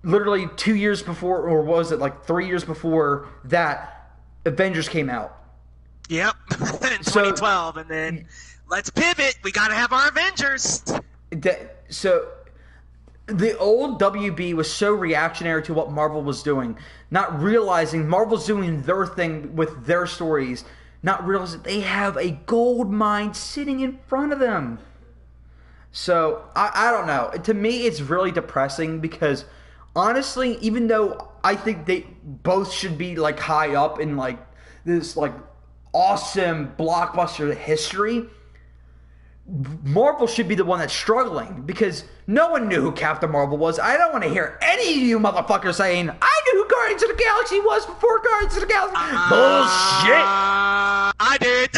literally 2 years before, or was it like 3 years before that, Avengers came out? Yep, in 2012, and then let's pivot. We got to have our Avengers. So the old WB was so reactionary to what Marvel was doing, not realizing Marvel's doing their thing with their stories, not realizing they have a gold mine sitting in front of them. So I don't know. To me, it's really depressing because honestly, even though I think they both should be like high up in like this like awesome blockbuster history, Marvel should be the one that's struggling because no one knew who Captain Marvel was. I don't want to hear any of you motherfuckers saying, I knew who Guardians of the Galaxy was before Guardians of the Galaxy. Bullshit. I did.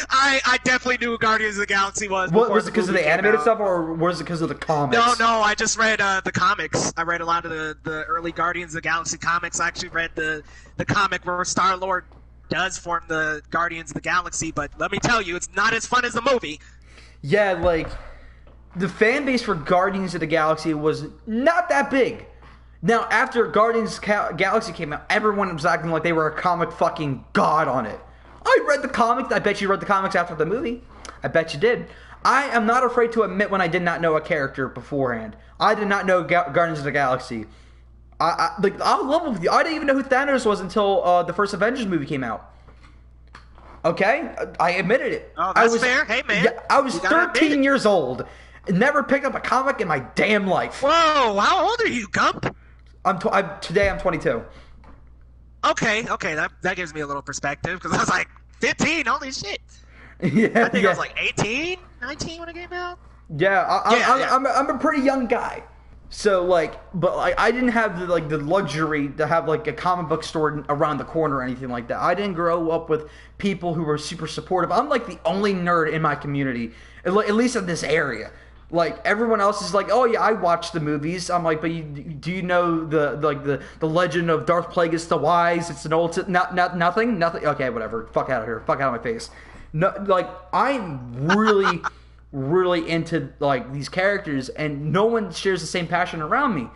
I definitely knew who Guardians of the Galaxy was. Was it because of the animated stuff, or was it because of the comics? No, I just read the comics. I read a lot of the early Guardians of the Galaxy comics. I actually read the comic where Star-Lord does form the Guardians of the Galaxy, but let me tell you, it's not as fun as the movie. Yeah, like, the fan base for Guardians of the Galaxy was not that big. Now, after Guardians Galaxy came out, everyone was acting like they were a comic fucking god on it. I read the comics. I bet you read the comics after the movie. I bet you did. I am not afraid to admit when I did not know a character beforehand. I did not know Guardians of the Galaxy. I'll level with you. I didn't even know who Thanos was until the first Avengers movie came out. Okay? I admitted it. Oh, that's fair. Hey, man. Yeah, I was 13 years old. Never picked up a comic in my damn life. Whoa, how old are you, Gump? Today I'm 22. Okay, that gives me a little perspective, because I was like, 15, holy shit. Yeah, I think I was like 18, 19 when it came out. Yeah, I'm a pretty young guy. So, like, but like, I didn't have the luxury to have like a comic book store around the corner or anything like that. I didn't grow up with people who were super supportive. I'm like the only nerd in my community, at least in this area. Like, everyone else is like, oh yeah, I watch the movies. I'm like, but do you know the legend of Darth Plagueis the Wise? It's an old nothing. Okay, whatever. Fuck out of here. Fuck out of my face. No, like, I'm really. really into like these characters, and no one shares the same passion around me.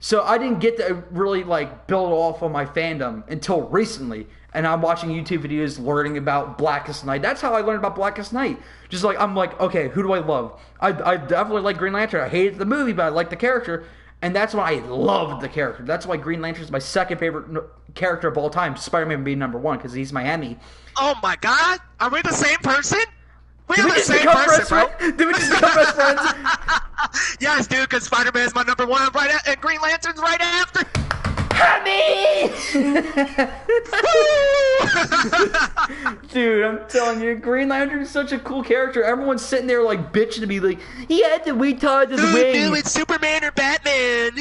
So I didn't get to really like build off on my fandom until recently, and I'm watching YouTube videos learning about Blackest Night. That's how I learned about Blackest Night. Just like, I'm like, okay, who do I love? I definitely like Green Lantern. I hated the movie, but I liked the character, and that's why I loved the character. That's why Green Lantern is my second favorite character of all time. Spider-Man being number one because he's Miami. Oh my God, are we the same person? Did we just become best friends? Did we just become best friends? Yes, dude, because Spider-Man's my number one, and Green Lantern's right after. Honey! Dude, I'm telling you, Green Lantern's such a cool character. Everyone's sitting there like bitching to be like, he had the retarded wing. Dude, it's Superman or Batman.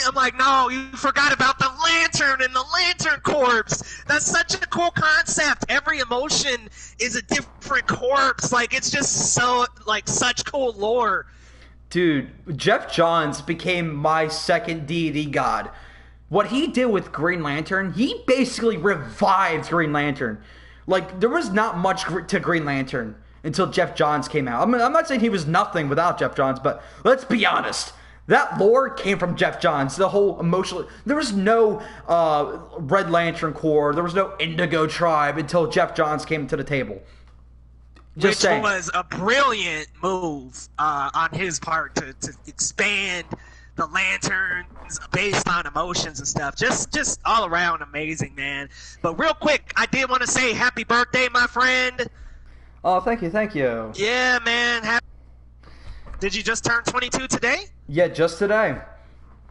I'm like, no, you forgot about the Lantern and the Lantern Corps. That's such a cool concept. Every emotion is a different corpse. Like, it's just so, like, such cool lore. Dude, Jeff Johns became my second deity god. What he did with Green Lantern, he basically revived Green Lantern. Like, there was not much to Green Lantern until Jeff Johns came out. I mean, I'm not saying he was nothing without Jeff Johns, but let's be honest. That lore came from Jeff Johns. The whole emotional... There was no Red Lantern Corps. There was no Indigo Tribe until Jeff Johns came to the table. Which was a brilliant move on his part to expand the Lanterns based on emotions and stuff. Just all around amazing, man. But real quick, I did want to say happy birthday, my friend. Oh, thank you. Yeah, man. Did you just turn 22 today? Yeah, just today.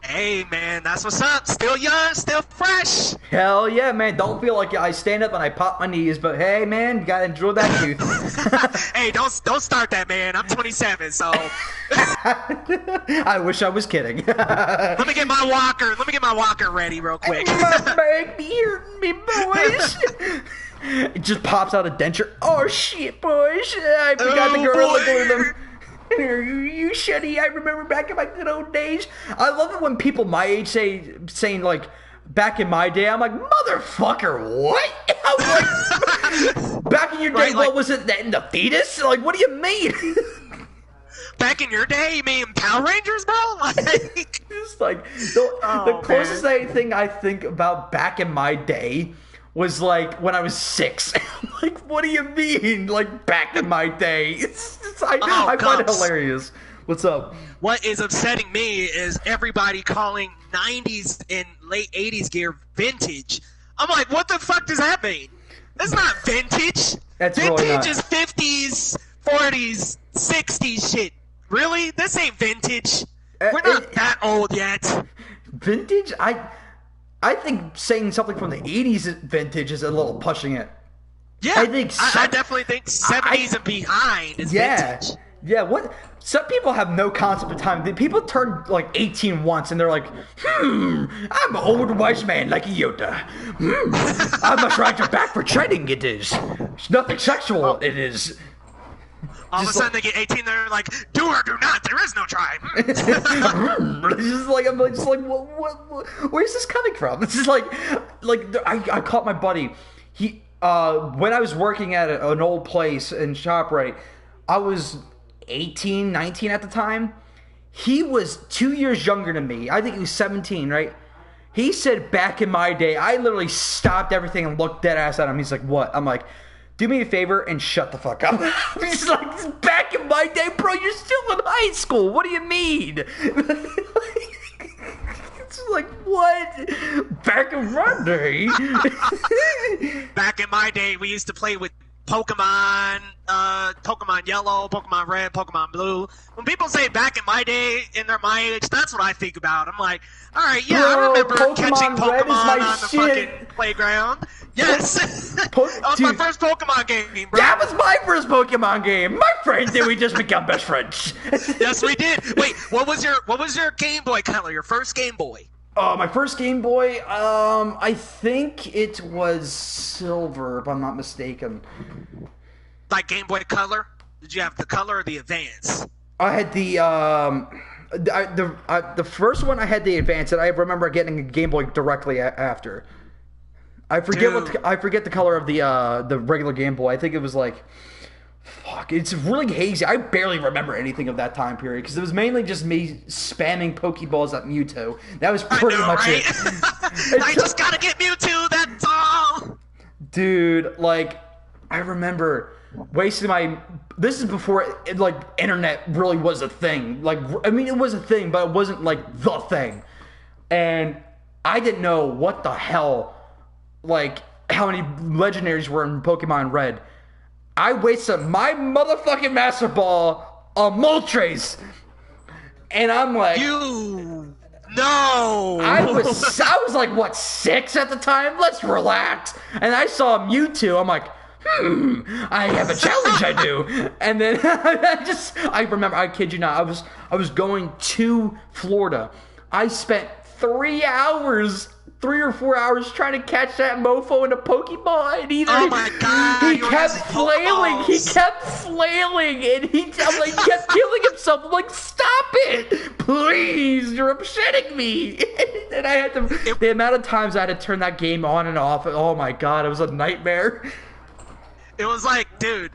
Hey, man, that's what's up. Still young, still fresh. Hell yeah, man. Don't feel like I stand up and I pop my knees, but hey, man, you gotta enjoy that youth. Hey, don't start that, man. I'm 27, so. I wish I was kidding. Let me get my walker ready real quick. My back be hurting me, boys. It just pops out a denture. Oh, shit, boys. I forgot the gorilla glue them. You shitty. I remember back in my good old days. I love it when people my age saying like, back in my day. I'm like, motherfucker, what? I was like, back in your day, right, what was it? In the fetus? Like, what do you mean? Back in your day, you mean Power Rangers, bro? Like, it's like the closest thing I think about back in my day was like when I was 6. I'm like, what do you mean? Like, back in my day? I find it hilarious. What's up? What is upsetting me is everybody calling 90s and late 80s gear vintage. I'm like, what the fuck does that mean? That's not vintage. That's vintage really not. Is 50s, 40s, 60s shit. Really? This ain't vintage. We're not that old yet. Vintage? I think saying something from the 80s is vintage is a little pushing it. Yeah, I definitely think 70s and behind is vintage. Yeah, what? Some people have no concept of time. People turn like 18 once and they're like, I'm an old wise man like Yoda. I must ride your back for training, it is. It's nothing sexual, it is. All of a sudden they get 18, they're like, do or do not, there is no tribe. I'm just like, what, where's this coming from? This is like I caught my buddy. He, when I was working at an old place in ShopRite, I was 18, 19 at the time. He was 2 years younger than me. I think he was 17, right? He said, back in my day, I literally stopped everything and looked dead ass at him. He's like, what? I'm like, do me a favor and shut the fuck up. He's like, back in my day, bro, you're still in high school. What do you mean? It's like, what? Back in my day? Back in my day, we used to play with Pokemon, Pokemon Yellow, Pokemon Red, Pokemon Blue. When people say back in my day, in my age, that's what I think about. I'm like, all right, yeah, I remember catching Pokemon on the fucking playground. Yes, that was my first Pokemon game, bro. That was my first Pokemon game. My friend, did we just become best friends? Yes, we did. Wait, what was your Game Boy color? Your first Game Boy? Oh, my first Game Boy. I think it was silver, if I'm not mistaken. Like Game Boy Color? Did you have the Color or the Advance? I had the first one. I had the Advance, and I remember getting a Game Boy directly after. I forget the color of the regular Game Boy. I think it was like, fuck, it's really hazy. I barely remember anything of that time period because it was mainly just me spamming Pokeballs at Mewtwo. That was pretty much it. I just gotta get Mewtwo. That's all. Dude, like, I remember wasting my. This is before internet really was a thing. Like, I mean, it was a thing, but it wasn't like the thing, and I didn't know what the hell. Like, how many legendaries were in Pokemon Red. I wasted my motherfucking Master Ball on Moltres. And I'm like... No! I was like, what, 6 at the time? Let's relax. And I saw Mewtwo. I'm like, I have a challenge I do. And then I remember, I kid you not, I was going to Florida. I spent 3 or 4 hours trying to catch that mofo in a Pokeball, and oh my god! He kept flailing, and he kept killing himself. I'm like, stop it, please! You're upsetting me. And I had to. The amount of times I had to turn that game on and off. Oh my god, it was a nightmare. It was like, dude,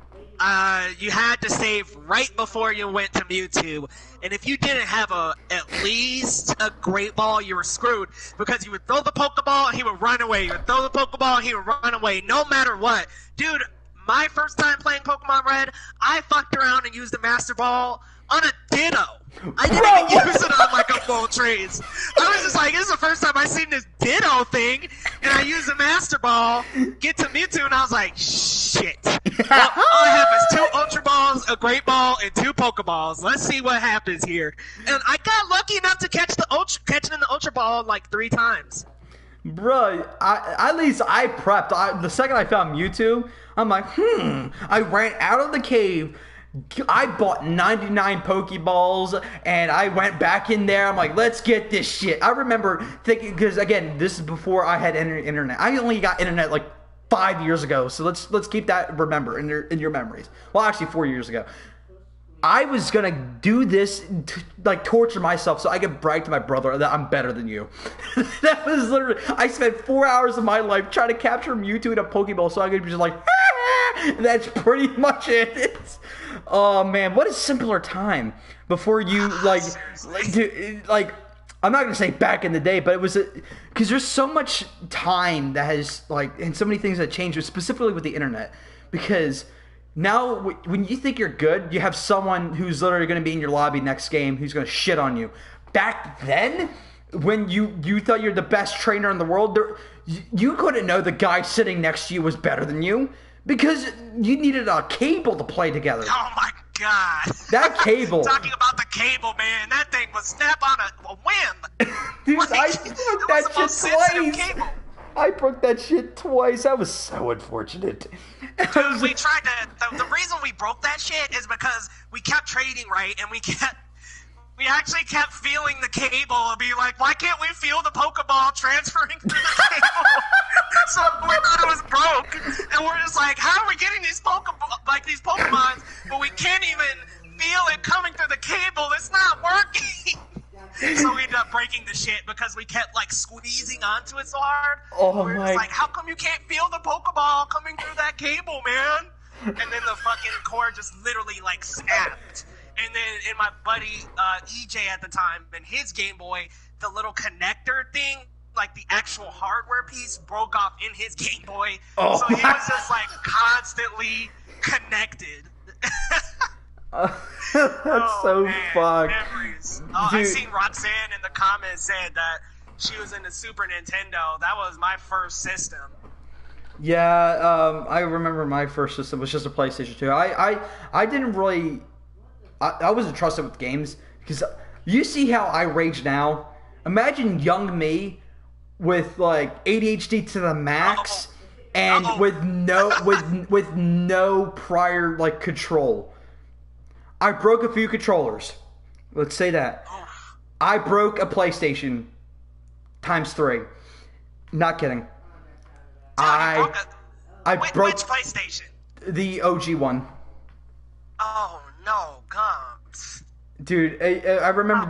you had to save right before you went to Mewtwo, and if you didn't have at least a Great Ball, you were screwed, because you would throw the Pokeball and he would run away. You would throw the Pokeball and he would run away, no matter what. Dude, my first time playing Pokemon Red, I fucked around and used the Master Ball on a Ditto. I didn't even use it on like a Moltres. I was just like, this is the first time I seen this Ditto thing, and I used the Master Ball, get to Mewtwo, and I was like, shit. Well, all I have is 2 Ultra Balls, a Great Ball, and 2 Pokeballs. Let's see what happens here. And I got lucky enough to catch it in the Ultra Ball like 3 times. Bro, at least I prepped. The second I found Mewtwo, I'm like, I ran out of the cave. I bought 99 Pokeballs, and I went back in there. I'm like, let's get this shit. I remember thinking, because again, this is before I had internet. I only got internet like 5 years ago, so let's keep that in your memories. Well, actually 4 years ago. I was gonna do this to torture myself so I could brag to my brother that I'm better than you. That was literally, I spent 4 hours of my life trying to capture Mewtwo in a Pokeball so I could be just like, and that's pretty much it. Oh man, what a simpler time before you I'm not gonna say back in the day, but it was because there's so much time that has and so many things that changed, specifically with the internet. Because now when you think you're good, you have someone who's literally gonna be in your lobby next game who's gonna shit on you. Back then, when you thought you're the best trainer in the world, you couldn't know the guy sitting next to you was better than you. Because you needed a cable to play together. Oh my god. That cable. Talking about the cable, man. That thing was snap on a whim. Dude, I broke that shit twice. I broke that shit twice. That was so unfortunate. Dude, we tried to... The reason we broke that shit is because we kept trading right, and we actually kept feeling the cable and be like, why can't we feel the Pokeball transferring through the cable? So we thought it was broke, and we're just like, how are we getting these Pokemons, but we can't even feel it coming through the cable? It's not working. So we ended up breaking the shit because we kept squeezing onto it so hard. Oh we're just like, how come you can't feel the Pokeball coming through that cable, man? And then the fucking cord just literally snapped. And then in my buddy EJ at the time, and his Game Boy, the little connector thing, the actual hardware piece, broke off in his Game Boy. Oh. So he was just constantly connected. That's so fucked. Memories. Oh, I seen Roxanne in the comments said that she was in the Super Nintendo. That was my first system. Yeah, I remember my first system was just a PlayStation 2. I didn't really... I wasn't trusted with games because you see how I rage now. Imagine young me with like ADHD to the max and with no prior like control. I broke a few controllers. Let's say that. I broke a PlayStation times 3. Not kidding. I broke which PlayStation? the OG one. Oh no, Gumps. Dude, I remember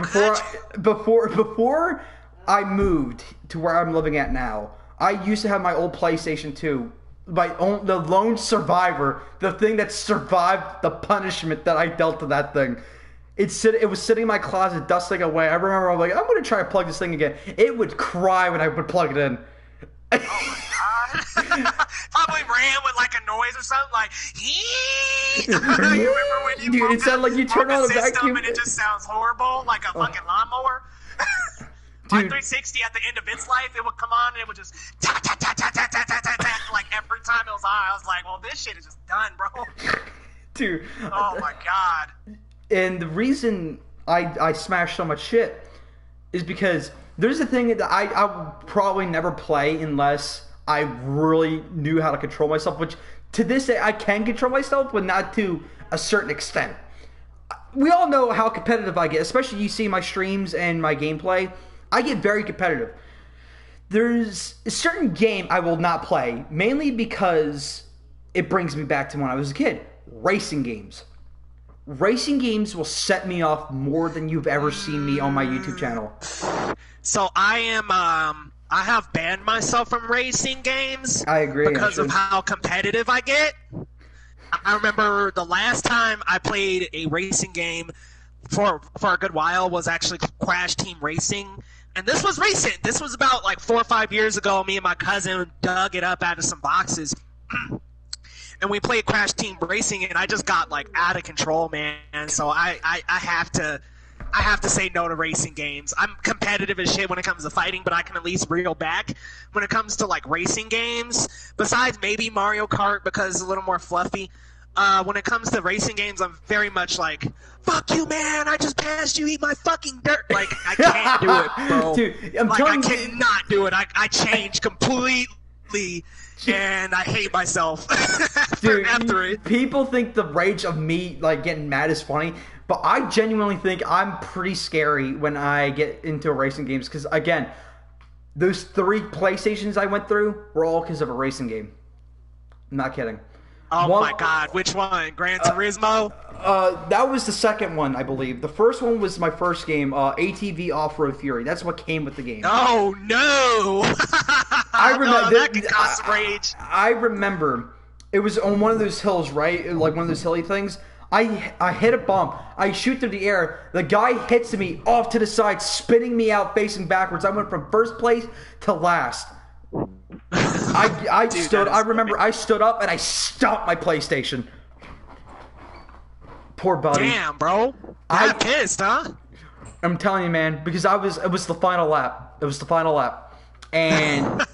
before I moved to where I'm living at now. I used to have my old PlayStation 2, the lone survivor, the thing that survived the punishment that I dealt to that thing. It was sitting in my closet, dusting away. I remember I'm like, I'm gonna try to plug this thing again. It would cry when I would plug it in. Oh my god. Probably ran with like a noise or something like you remember when you Dude, it sounded like you turned on a vacuum and it just sounds horrible, like a fucking lawnmower. My 360 at the end of its life, it would come on and it would just ta ta ta ta ta ta ta ta ta, like every time it was on. I was like, well, this shit is just done, bro. Dude. Oh my god. And the reason I smash so much shit is because there's a thing that I would probably never play unless I really knew how to control myself, which to this day I can control myself, but not to a certain extent. We all know how competitive I get, especially you see my streams and my gameplay. I get very competitive. There's a certain game I will not play, mainly because it brings me back to when I was a kid. Racing games. Racing games will set me off more than you've ever seen me on my YouTube channel. So I have banned myself from racing games. I agree. Because of how competitive I get. I remember the last time I played a racing game for a good while was actually Crash Team Racing. And this was recent. This was about like 4 or 5 years ago. Me and my cousin dug it up out of some boxes. And we played Crash Team Racing, and I just got like out of control, man. So I have to say no to racing games. I'm competitive as shit when it comes to fighting, but I can at least reel back when it comes to like racing games. Besides maybe Mario Kart because it's a little more fluffy. When it comes to racing games, I'm very much like, fuck you, man, I just passed you, eat my fucking dirt. Like, I can't do it, bro. Dude, I cannot do it. I changed completely, and I hate myself. Dude, after it. People think the rage of me, like, getting mad is funny, but I genuinely think I'm pretty scary when I get into racing games, because, again, those 3 PlayStations I went through were all because of a racing game. I'm not kidding. Oh my god, which one? Gran Turismo? That was the second one, I believe. The first one was my first game, ATV Off-Road Fury. That's what came with the game. Oh no! I remember that can cause rage. I remember it was on one of those hills, right? Like one of those hilly things. I hit a bump. I shoot through the air. The guy hits me off to the side, spinning me out facing backwards. I went from first place to last. I remember I stood up and I stomped my PlayStation. Poor buddy. Damn, bro. I'm pissed, huh? I'm telling you, man, because it was the final lap. It was the final lap. And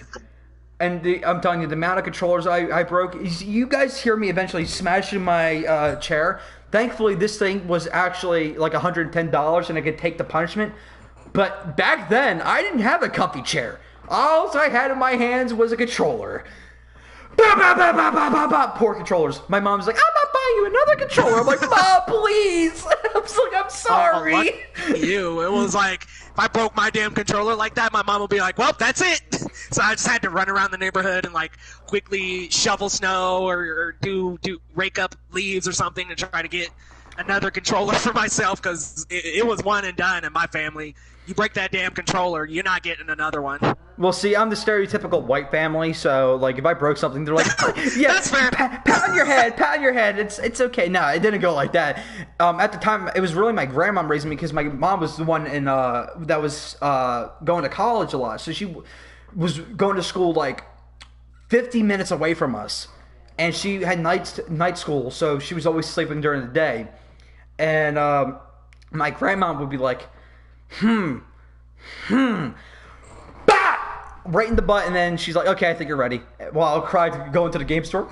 I'm telling you, the amount of controllers I broke. You guys hear me eventually smashing my chair. Thankfully, this thing was actually like $110 and I could take the punishment. But back then, I didn't have a comfy chair. All I had in my hands was a controller. Bah, bah, bah, bah, bah, bah, bah. Poor controllers. My mom's like, I'm not buying you another controller. I'm like, Mom, please. I'm sorry. Oh, you. It was like, if I broke my damn controller like that, my mom would be like, well, that's it. So I just had to run around the neighborhood and like quickly shovel snow or do rake up leaves or something to try to get another controller for myself because it was one and done in my family. You break that damn controller, you're not getting another one. Well, see, I'm the stereotypical white family, so like if I broke something, they're like, "Yeah, that's fair. Pat on your head. It's okay." No, it didn't go like that. At the time, it was really my grandmom raising me because my mom was the one that was going to college a lot, so she was going to school like 50 minutes away from us, and she had night school, so she was always sleeping during the day, and my grandmom would be like, bah! right in the butt, and then she's like, okay, I think you're ready. While I'll cry to go into the game store.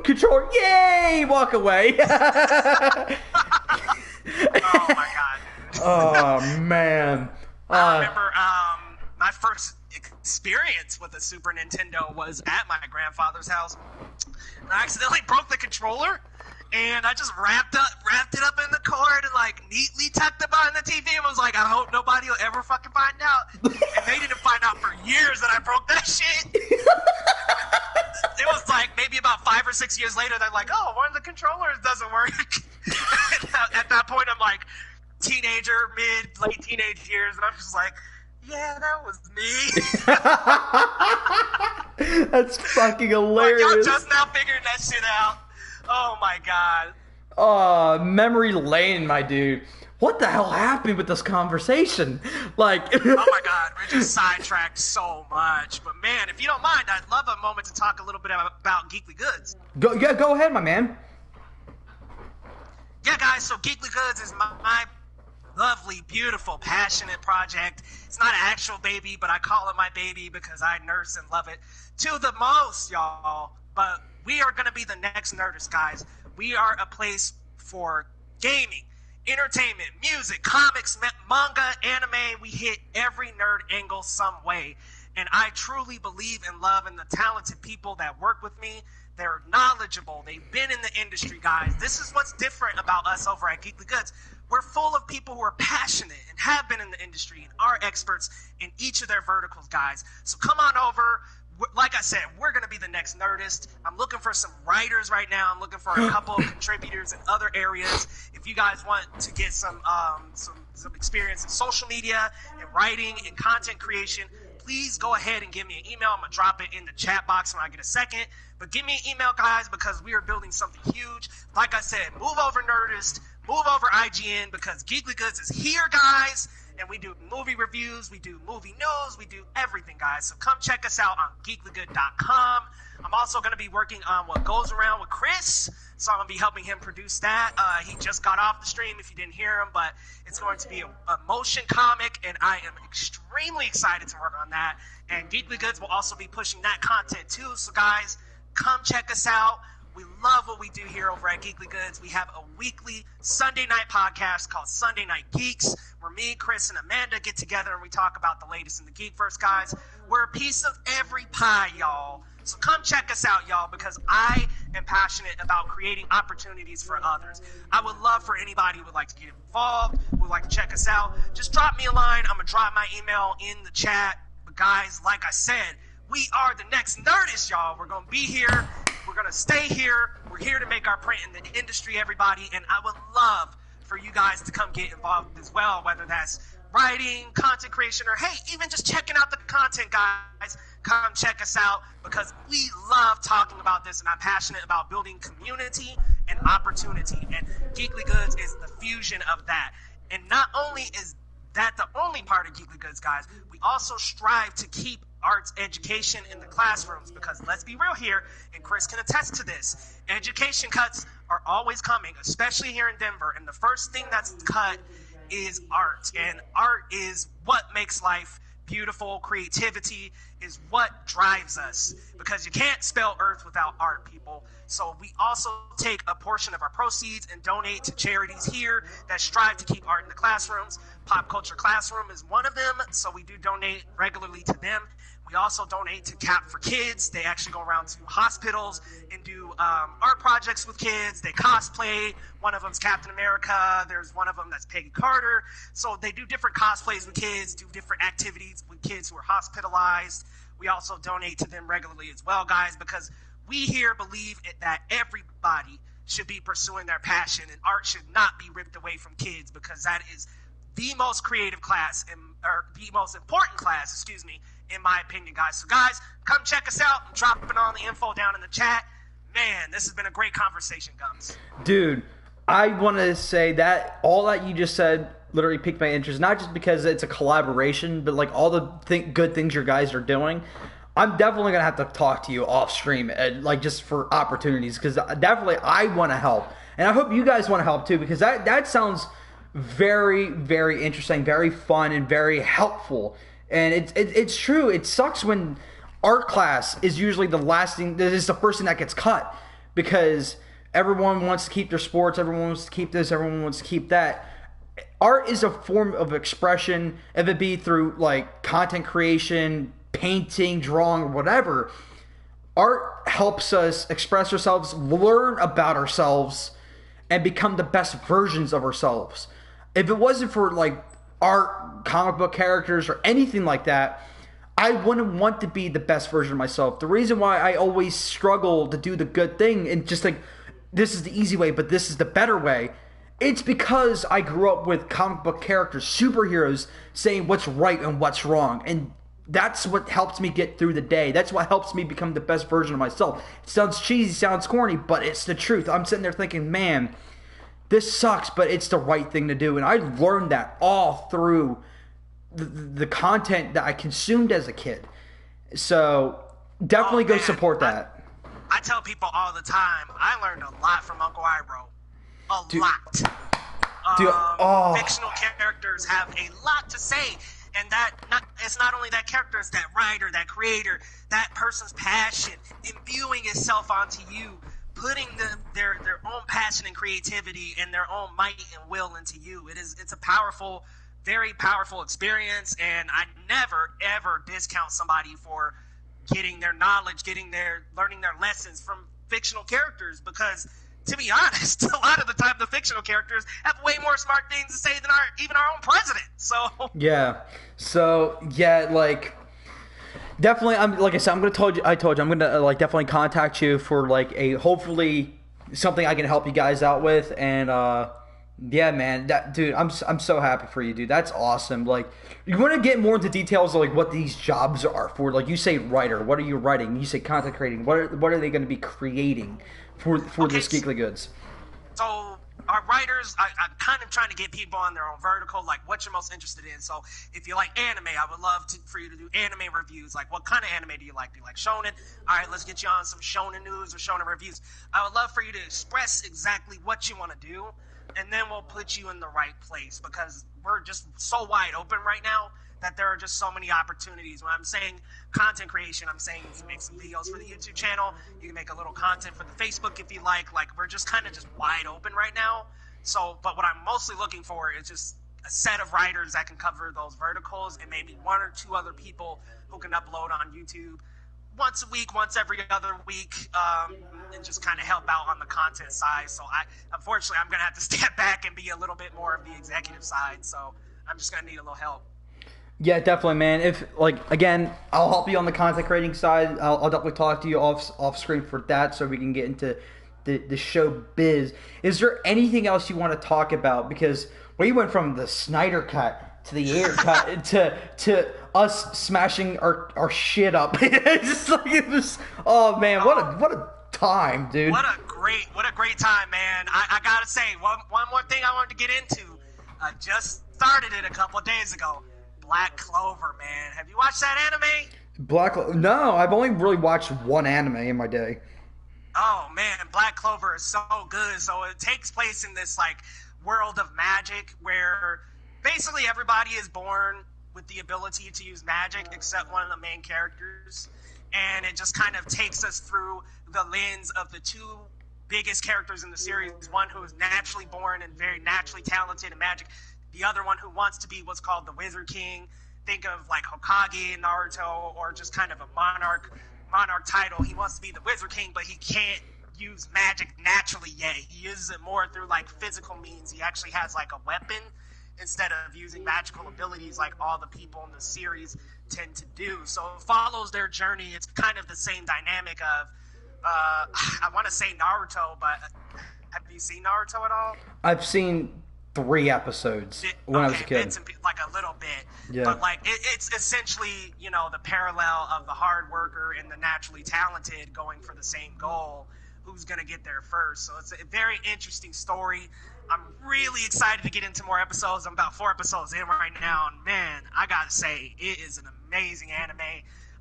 Controller, yay! Walk away. Oh my god. Oh man. I remember my first experience with a Super Nintendo was at my grandfather's house. And I accidentally broke the controller, and I just wrapped it up in the cord and like neatly tucked it behind the TV and was like, I hope nobody will ever fucking find out. And they didn't find out for years that I broke that shit. It was like maybe about 5 or 6 years later, they're like, oh, one of the controllers doesn't work. At that point, I'm like teenager, late teenage years, and I'm just like, yeah, that was me. That's fucking hilarious. Like, y'all just now figuring that shit out. Oh my god. Oh, memory lane, my dude. What the hell happened with this conversation? Like, oh my god, we're just sidetracked so much. But man, if you don't mind, I'd love a moment to talk a little bit about Geekly Goods. Go ahead, my man. Yeah, guys, so Geekly Goods is my lovely, beautiful, passionate project. It's not an actual baby, but I call it my baby because I nurse and love it to the most, y'all. But we are going to be the next Nerdist, guys. We are a place for gaming, entertainment, music, comics, manga, anime. We hit every nerd angle some way. And I truly believe and love in the talented people that work with me. They're knowledgeable. They've been in the industry, guys. This is what's different about us over at Geekly Goods. We're full of people who are passionate and have been in the industry and are experts in each of their verticals, guys. So come on over. Like I said, we're going to be the next Nerdist. I'm looking for some writers right now. I'm looking for a couple of contributors in other areas. If you guys want to get some experience in social media and writing and content creation, please go ahead and give me an email. I'm going to drop it in the chat box when I get a second. But give me an email, guys, because we are building something huge. Like I said, move over Nerdist, move over IGN, because Geekly Goods is here, guys. And we do movie reviews, we do movie news, we do everything, guys. So come check us out on geeklygood.com. I'm also going to be working on What Goes Around with Chris. So I'm going to be helping him produce that. He just got off the stream if you didn't hear him, but it's going to be a motion comic, and I am extremely excited to work on that. And Geekly Goods will also be pushing that content too. So guys, come check us out. We love what we do here over at Geekly Goods. We have a weekly Sunday night podcast called Sunday Night Geeks, where me, Chris, and Amanda get together and we talk about the latest in the Geekverse, guys. We're a piece of every pie, y'all. So come check us out, y'all, because I am passionate about creating opportunities for others. I would love for anybody who would like to get involved, who would like to check us out. Just drop me a line. I'm going to drop my email in the chat. But guys, like I said, we are the next Nerdist, y'all. We're going to be here. We're going to stay here. We're here to make our print in the industry, everybody. And I would love for you guys to come get involved as well, whether that's writing, content creation, or, hey, even just checking out the content, guys. Come check us out because we love talking about this, and I'm passionate about building community and opportunity. And Geekly Goods is the fusion of that. And not only is that the only part of Geekly Goods, guys, we also strive to keep arts education in the classrooms because let's be real here, and Chris can attest to this, education cuts are always coming, especially here in Denver, and the first thing that's cut is art, and art is what makes life beautiful. Creativity is what drives us because you can't spell earth without art, people. So we also take a portion of our proceeds and donate to charities here that strive to keep art in the classrooms. Pop Culture Classroom is one of them, so we do donate regularly to them. We also donate to Cap for Kids. They actually go around to hospitals and do art projects with kids. They cosplay. One of them's Captain America. There's one of them that's Peggy Carter. So they do different cosplays with kids, do different activities with kids who are hospitalized. We also donate to them regularly as well, guys, because we here believe that everybody should be pursuing their passion, and art should not be ripped away from kids because that is the most creative class, or the most important class, excuse me, in my opinion, guys. So, guys, come check us out. I'm dropping all the info down in the chat. Man, this has been a great conversation, Gumps. Dude, I want to say that all that you just said literally piqued my interest, not just because it's a collaboration, but like all the good things your guys are doing. I'm definitely going to have to talk to you off stream, like just for opportunities, because definitely I want to help. And I hope you guys want to help too, because that sounds very, very interesting, very fun, and very helpful. And it's true. It sucks when art class is usually the last thing, that is the first thing that gets cut, because everyone wants to keep their sports, everyone wants to keep this, everyone wants to keep that. Art is a form of expression, if it be through like content creation, painting, drawing, or whatever. Art helps us express ourselves, learn about ourselves, and become the best versions of ourselves. If it wasn't for like art, comic book characters, or anything like that, I wouldn't want to be the best version of myself. The reason why I always struggle to do the good thing and just think this is the easy way, but this is the better way, it's because I grew up with comic book characters, superheroes, saying what's right and what's wrong. And that's what helps me get through the day. That's what helps me become the best version of myself. It sounds cheesy, sounds corny, but it's the truth. I'm sitting there thinking, man, this sucks, but it's the right thing to do. And I learned that all through the content that I consumed as a kid. So definitely go support that. I tell people all the time, I learned a lot from Uncle Ibro. A lot. Fictional characters have a lot to say. And it's not only that character, it's that writer, that creator, that person's passion, imbuing itself onto you, putting their own passion and creativity and their own might and will into you. It's a powerful, very powerful experience, and I never ever discount somebody for getting their knowledge, learning their lessons from fictional characters, because to be honest, a lot of the time the fictional characters have way more smart things to say than even our own president. Like definitely, like I said, I told you I'm gonna like definitely contact you for like hopefully something I can help you guys out with. And yeah, man, dude, I'm so happy for you, dude. That's awesome. Like, you want to get more into details of like what these jobs are for? Like, you say writer, what are you writing? You say content creating, what are they going to be creating for this Geekly Goods? So our writers, I'm kind of trying to get people on their own vertical, like what you're most interested in. So if you like anime, I would love for you to do anime reviews. Like, what kind of anime do you like? Do you like shonen? All right, let's get you on some shonen news or shonen reviews. I would love for you to express exactly what you want to do, and then we'll put you in the right place, because we're just so wide open right now that there are just so many opportunities. When I'm saying content creation, I'm saying you can make some videos for the YouTube channel, you can make a little content for the Facebook if you like. Like, we're just kind of just wide open right now. So, but what I'm mostly looking for is just a set of writers that can cover those verticals, and maybe one or two other people who can upload on YouTube once a week, once every other week, and just kind of help out on the content side. So unfortunately, I'm going to have to step back and be a little bit more of the executive side. So I'm just going to need a little help. Yeah, definitely, man. If, like, again, I'll help you on the content creating side. I'll definitely talk to you off screen for that, so we can get into the show biz. Is there anything else you want to talk about? Because we went from the Snyder cut to the Ayer cut to us smashing our shit up. It's just like, it was, oh man, what a time, dude. What a great time, man. I gotta say, one more thing I wanted to get into. I just started it a couple of days ago. Black Clover, man. Have you watched that anime? No, I've only really watched one anime in my day. Oh man, Black Clover is so good. So it takes place in this like world of magic where basically everybody is born with the ability to use magic except one of the main characters. And it just kind of takes us through the lens of the two biggest characters in the series. One who is naturally born and very naturally talented in magic. The other one who wants to be what's called the Wizard King. Think of like Hokage in Naruto, or just kind of a monarch title. He wants to be the Wizard King, but he can't use magic naturally yet. He uses it more through like physical means. He actually has like a weapon instead of using magical abilities like all the people in the series tend to do. So it follows their journey. It's kind of the same dynamic of I want to say Naruto, but have you seen Naruto at all? I've seen 3 episodes when I was a kid. Like a little bit. Yeah. But like it's essentially, the parallel of the hard worker and the naturally talented going for the same goal. Who's going to get there first? So it's a very interesting story. I'm really excited to get into more episodes. I'm about 4 episodes in right now, and man, I gotta say, it is an amazing anime.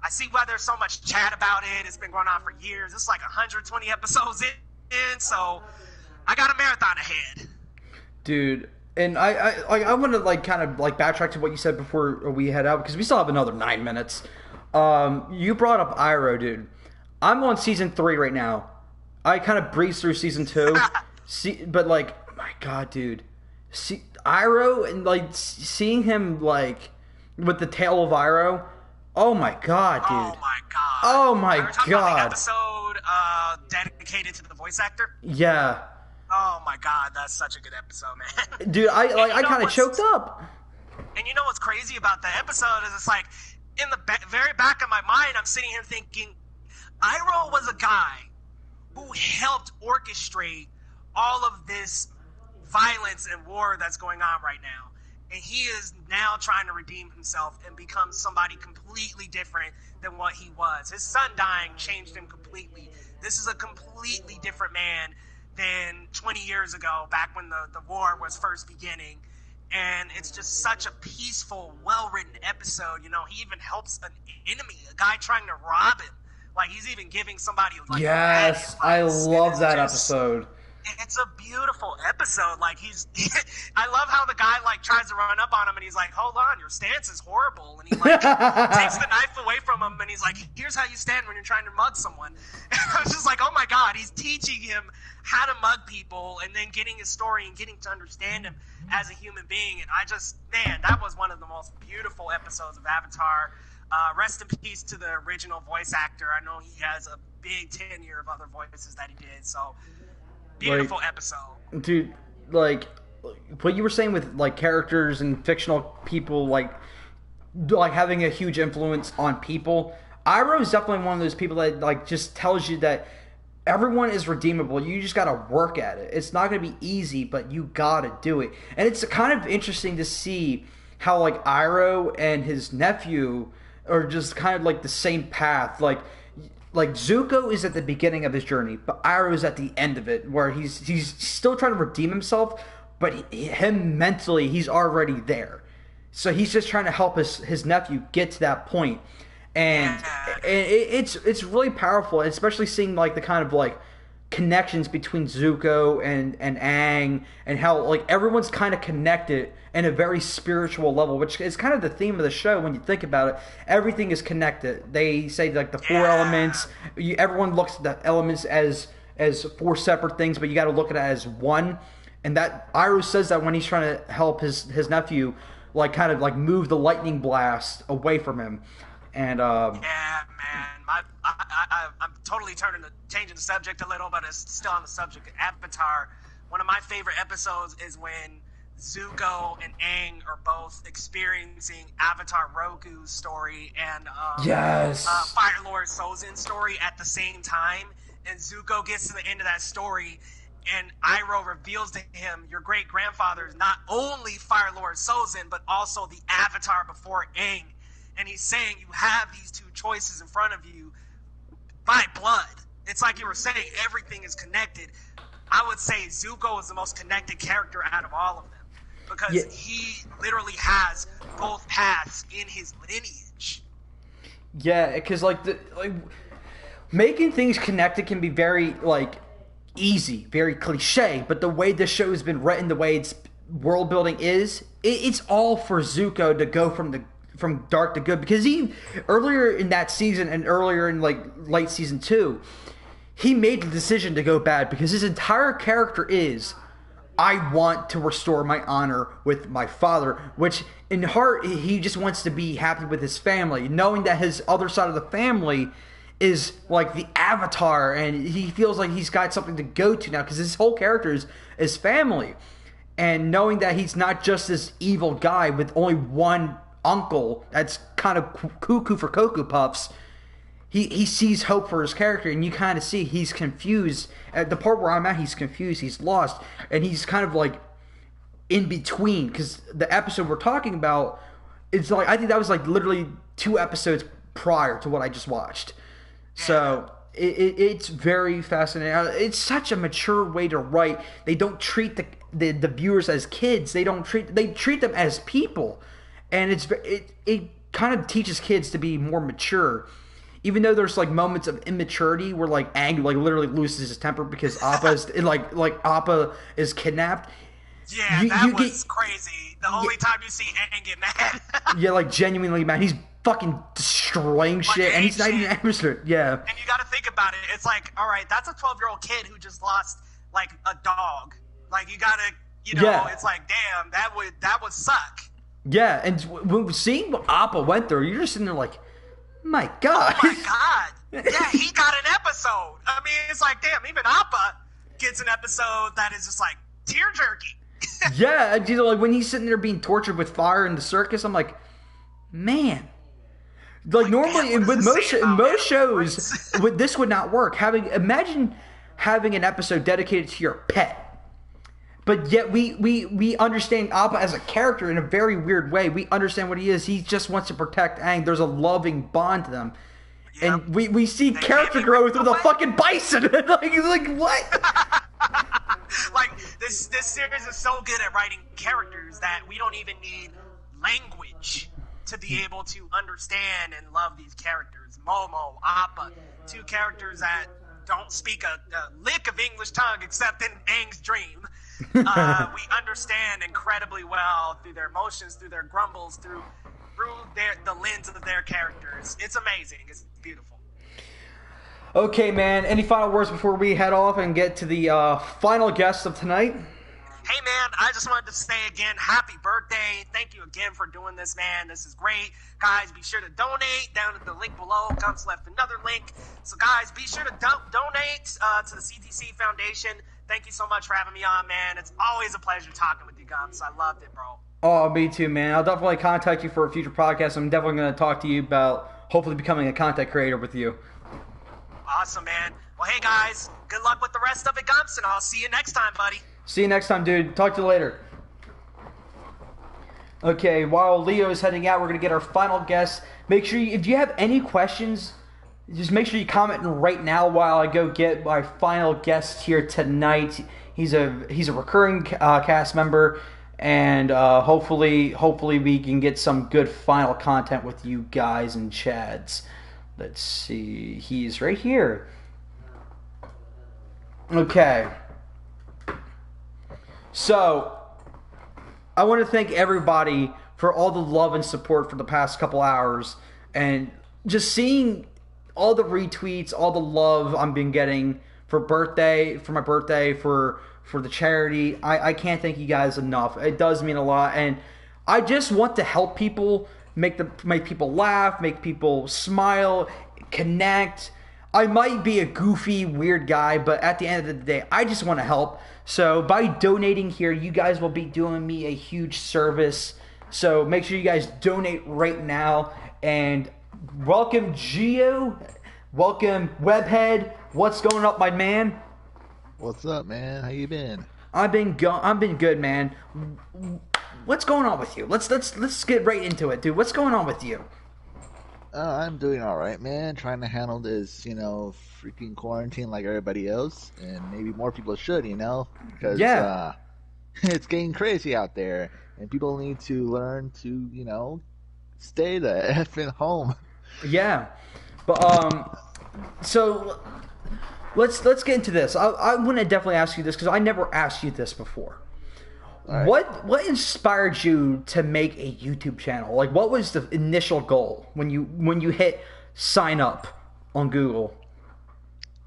I see why there's so much chat about it. It's been going on for years. It's like 120 episodes in, so I got a marathon ahead. Dude, And I want to like kind of like backtrack to what you said before we head out because we still have another 9 minutes. You brought up Iroh, dude. I'm on season 3 right now. I kind of breezed through season 2, but like, my God, dude, Iroh and like seeing him like with the tail of Iroh. Oh my God, dude. Oh my God. Oh my We're talking God. about the episode dedicated to the voice actor. Yeah. Oh my God, that's such a good episode, man. Dude, I kind of choked up. And you know what's crazy about the episode is it's like in the very back of my mind, I'm sitting here thinking, Iroh was a guy who helped orchestrate all of this violence and war that's going on right now. And he is now trying to redeem himself and become somebody completely different than what he was. His son dying changed him completely. This is a completely different man than 20 years ago, back when the war was first beginning. And it's just such a peaceful, well-written episode. You know, he even helps an enemy, a guy trying to rob him. Like, he's even giving somebody like yes, I love that episode. It's a beautiful episode. Like, I love how the guy like tries to run up on him and he's like, hold on, your stance is horrible. And he like takes the knife away from him and he's like, here's how you stand when you're trying to mug someone. And I was just like, oh my God, he's teaching him how to mug people and then getting his story and getting to understand him as a human being. And man, that was one of the most beautiful episodes of Avatar. Rest in peace to the original voice actor. I know he has a big tenure of other voices that he did. So beautiful episode. Dude, like what you were saying with like characters and fictional people like having a huge influence on people. Iroh is definitely one of those people that like just tells you that everyone is redeemable. You just gotta work at it. It's not gonna be easy, but you gotta do it. And it's kind of interesting to see how like Iroh and his nephew are just kind of like the same path. Like Zuko is at the beginning of his journey, but Iroh is at the end of it, where he's still trying to redeem himself, but him mentally, he's already there. So he's just trying to help his nephew get to that point. And it's really powerful, especially seeing like the kind of like connections between Zuko and Aang, and how like everyone's kind of connected in a very spiritual level, which is kind of the theme of the show when you think about it. Everything is connected. They say like the 4 elements. Everyone looks at the elements as 4 separate things, but you got to look at it as one. And that Iroh says that when he's trying to help his nephew, like kind of like move the lightning blast away from him. And yeah, man, I'm totally changing the subject a little, but it's still on the subject of Avatar. One of my favorite episodes is when Zuko and Aang are both experiencing Avatar Roku's story and Fire Lord Sozin's story at the same time. And Zuko gets to the end of that story, and Iroh reveals to him, your great-grandfather is not only Fire Lord Sozin, but also the Avatar before Aang. And he's saying you have these 2 choices in front of you by blood. It's like you were saying, everything is connected. I would say Zuko is the most connected character out of all of them, because he literally has both paths in his lineage. Yeah, because like making things connected can be very like easy, very cliche, but the way this show has been written, the way its world building is, it's all for Zuko to go from dark to good, because he earlier in that season and earlier in like late season 2, he made the decision to go bad because his entire character is, I want to restore my honor with my father, which in heart he just wants to be happy with his family, knowing that his other side of the family is like the Avatar, and he feels like he's got something to go to now because his whole character is family. And knowing that he's not just this evil guy with only one uncle that's kind of cuckoo for Cocoa Puffs, he sees hope for his character, and you kind of see he's confused. At the part where I'm at, he's confused, he's lost, and he's kind of like in between, because the episode we're talking about, it's like, I think that was like literally 2 episodes prior to what I just watched. So it's very fascinating. It's such a mature way to write. They don't treat the viewers as kids. They treat them as people. And it kind of teaches kids to be more mature, even though there's like moments of immaturity where like Aang like literally loses his temper because Appa is like Appa is kidnapped. Yeah, that was crazy. The only time you see Aang get mad. Yeah, like genuinely mad. He's fucking destroying shit, and he's not even interested. Yeah. And you got to think about it. It's like, all right, that's a 12-year-old kid who just lost like a dog. Like you gotta, it's like, damn, that would suck. Yeah, and seeing what Appa went through, you're just sitting there like, my God. Oh my God. Yeah, he got an episode. I mean, it's like, damn, even Appa gets an episode that is just like tear-jerking. Yeah, like when he's sitting there being tortured with fire in the circus, I'm like, man. Like normally with most shows, this would not work. Imagine having an episode dedicated to your pet. But yet we understand Appa as a character in a very weird way. We understand what he is. He just wants to protect Aang. There's a loving bond to them. Yep. And we see character growth with a fucking bison. like what? Like this series is so good at writing characters that we don't even need language to be able to understand and love these characters. Momo, Appa, two characters that don't speak a lick of English tongue except in Aang's dream. We understand incredibly well through their emotions, through their grumbles, through the lens of their characters. It's amazing. It's beautiful. Okay, man. Any final words before we head off and get to the final guest of tonight? Hey, man, I just wanted to say again, happy birthday. Thank you again for doing this, man. This is great. Guys, be sure to donate down at the link below. Gumps left another link. So, guys, be sure to donate to the CTC Foundation. Thank you so much for having me on, man. It's always a pleasure talking with you, Gumps. I loved it, bro. Oh, me too, man. I'll definitely contact you for a future podcast. I'm definitely going to talk to you about hopefully becoming a content creator with you. Awesome, man. Well, hey, guys, good luck with the rest of it, Gumps, and I'll see you next time, buddy. See you next time, dude. Talk to you later. Okay, while Leo is heading out, we're going to get our final guest. Make sure, if you have any questions, just make sure you comment right now while I go get my final guest here tonight. He's a recurring cast member, and hopefully we can get some good final content with you guys and Chads. Let's see. He's right here. Okay. So, I want to thank everybody for all the love and support for the past couple hours, and just seeing all the retweets, all the love I've been getting for my birthday, for the charity. I can't thank you guys enough. It does mean a lot, and I just want to help people, make people laugh, make people smile, connect. I might be a goofy, weird guy, but at the end of the day, I just want to help. So by donating here, you guys will be doing me a huge service. So make sure you guys donate right now. And welcome, Gio. Welcome, Webhead. What's going up, my man? What's up, man? How you been? I've been good, man. What's going on with you? Let's get right into it, dude. What's going on with you? I'm doing all right, man. Trying to handle this, freaking quarantine like everybody else, and maybe more people should, because it's getting crazy out there, and people need to learn to, stay the F at home. Yeah, but so let's get into this. I want to definitely ask you this because I never asked you this before. Right. What inspired you to make a YouTube channel? Like, what was the initial goal when you hit sign up on Google?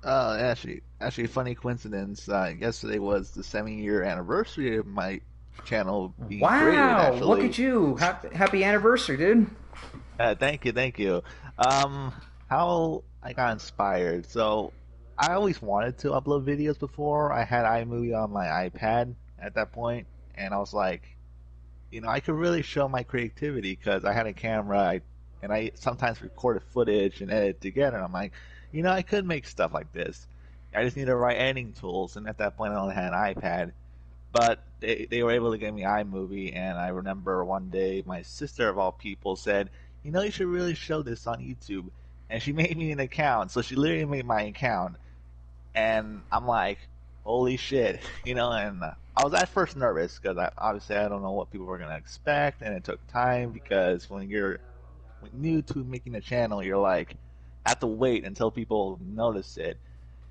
Actually, funny coincidence. Yesterday was the 7-year anniversary of my channel being created. Wow! Look at you! Happy anniversary, dude. Thank you. How I got inspired? So, I always wanted to upload videos before. I had iMovie on my iPad at that point. And I was like, I could really show my creativity because I had a camera and I sometimes recorded footage and edit together. And I'm like, I could make stuff like this. I just need the right editing tools. And at that point, I only had an iPad. But they were able to give me iMovie. And I remember one day my sister, of all people, said, you should really show this on YouTube. And she made me an account. So she literally made my account. And I'm like, holy shit, and I was at first nervous because obviously I don't know what people were going to expect, and it took time because when you're new to making a channel, you're like, have to wait until people notice it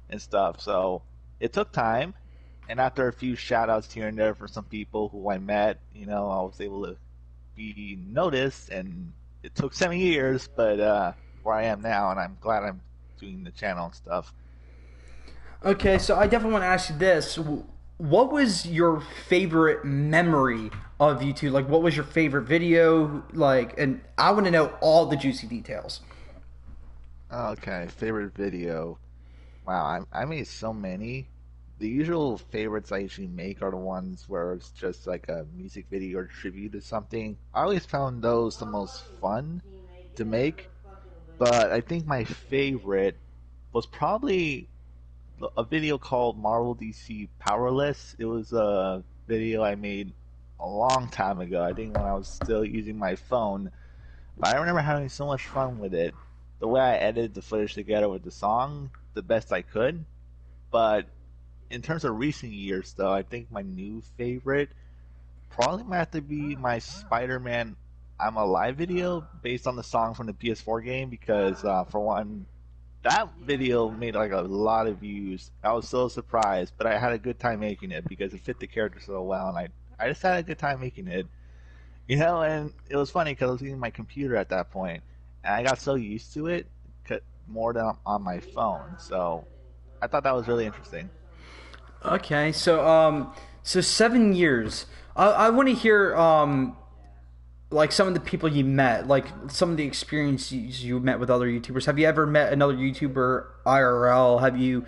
and stuff. So it took time, And after a few shout outs here and there for some people who I met, I was able to be noticed, and it took 7 years, but where I am now, and I'm glad I'm doing the channel and stuff. Okay, so I definitely want to ask you this. What was your favorite memory of YouTube? Like, what was your favorite video? Like, and I want to know all the juicy details. Okay, favorite video. Wow, I made so many. The usual favorites I usually make are the ones where it's just like a music video or tribute to something. I always found those the most fun to make, but I think my favorite was probably a video called Marvel DC Powerless. It was a video I made a long time ago. I think when I was still using my phone. But I remember having so much fun with it. The way I edited the footage together with the song, the best I could. But in terms of recent years, though, I think my new favorite probably might have to be my Spider-Man I'm Alive video based on the song from the PS4 game because, for one, that video made like a lot of views. I was so surprised, but I had a good time making it because it fit the character so well, and I just had a good time making it. And it was funny because I was using my computer at that point, and I got so used to it more than on my phone. So I thought that was really interesting. Okay, so 7 years. I want to hear like some of the people you met, like some of the experiences you met with other YouTubers. Have you ever met another YouTuber IRL? Have you?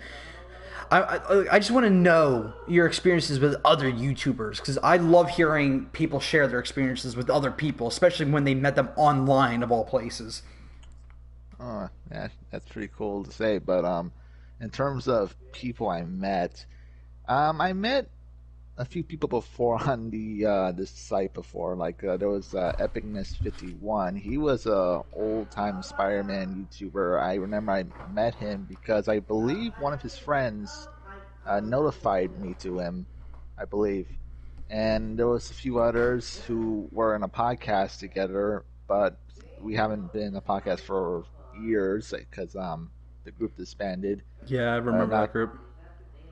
I just want to know your experiences with other YouTubers because I love hearing people share their experiences with other people, especially when they met them online of all places. Oh, yeah, that's pretty cool to say. But in terms of people I met a few people before on the this site before. Like there was Epicness51. He was a old time Spider-Man YouTuber. I remember I met him because I believe one of his friends notified me to him, I believe. And there was a few others who were in a podcast together, but we haven't been in a podcast for years because the group disbanded. Yeah, I remember that group.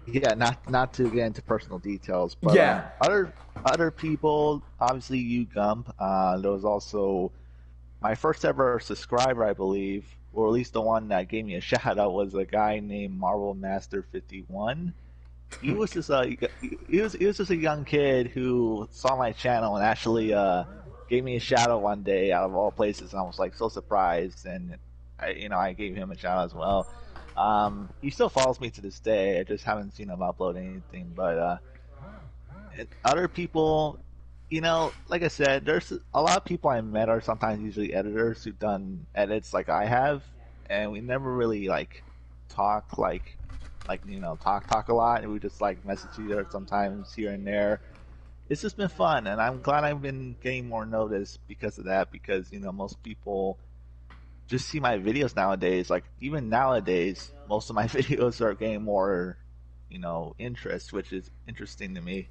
Yeah, not to get into personal details, but yeah, other people, obviously you Gump. There was also my first ever subscriber, I believe, or at least the one that gave me a shout out was a guy named Marvel Master 51. He was just he was just a young kid who saw my channel and actually gave me a shout out one day out of all places, and I was like so surprised, and I gave him a shout out as well. He still follows me to this day. I just haven't seen him upload anything. But other people, like I said, there's a lot of people I met are sometimes usually editors who've done edits like I have, and we never really talk talk a lot, and we just message each other sometimes here and there. It's just been fun, and I'm glad I've been getting more notice because of that. Because most people just see my videos nowadays. Like even nowadays, most of my videos are getting more, interest, which is interesting to me.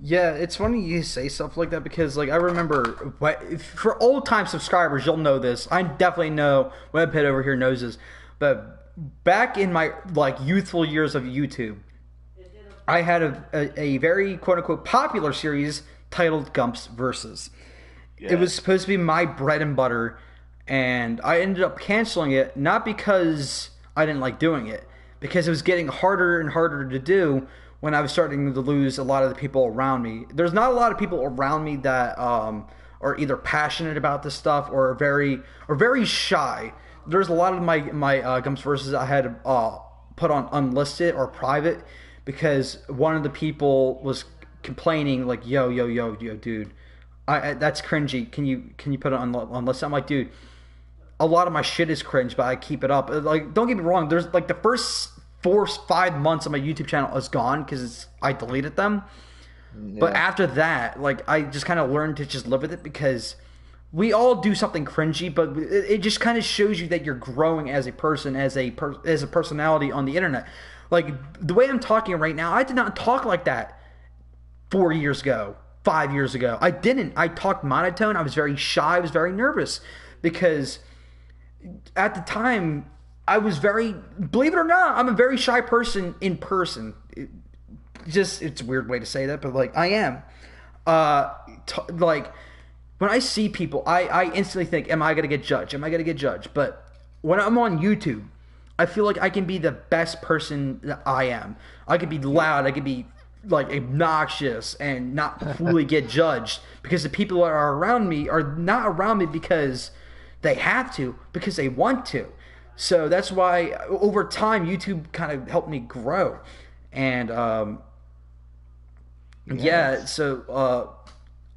Yeah, it's funny you say stuff like that because I remember for old time subscribers, you'll know this. I definitely know Webhead over here knows this, but back in my youthful years of YouTube, I had a very quote unquote popular series titled Gumps Versus. Yeah. It was supposed to be my bread and butter. And I ended up canceling it, not because I didn't like doing it, because it was getting harder and harder to do when I was starting to lose a lot of the people around me. There's not a lot of people around me that are either passionate about this stuff or very shy. There's a lot of my Gumps Versus I had put on unlisted or private because one of the people was complaining yo, dude, that's cringy. Can you put it on unlisted? I'm like, dude, a lot of my shit is cringe, but I keep it up. Don't get me wrong. There's the first 4-5 months of my YouTube channel is gone because I deleted them. Yeah. But after that, I just kind of learned to just live with it because we all do something cringy, but it just kind of shows you that you're growing as a person, as a personality on the internet. The way I'm talking right now, I did not talk like that 4 years ago, 5 years ago. I didn't. I talked monotone. I was very shy. I was very nervous because at the time, I was believe it or not, I'm a very shy person in person. it's a weird way to say that, but like I am. Like when I see people, I instantly think, am I going to get judged? Am I going to get judged? But when I'm on YouTube, I feel like I can be the best person that I am. I could be loud. I could be like obnoxious and not fully get judged, because the people that are around me are not around me because they have to, because they want to. So that's why over time YouTube kind of helped me grow. And so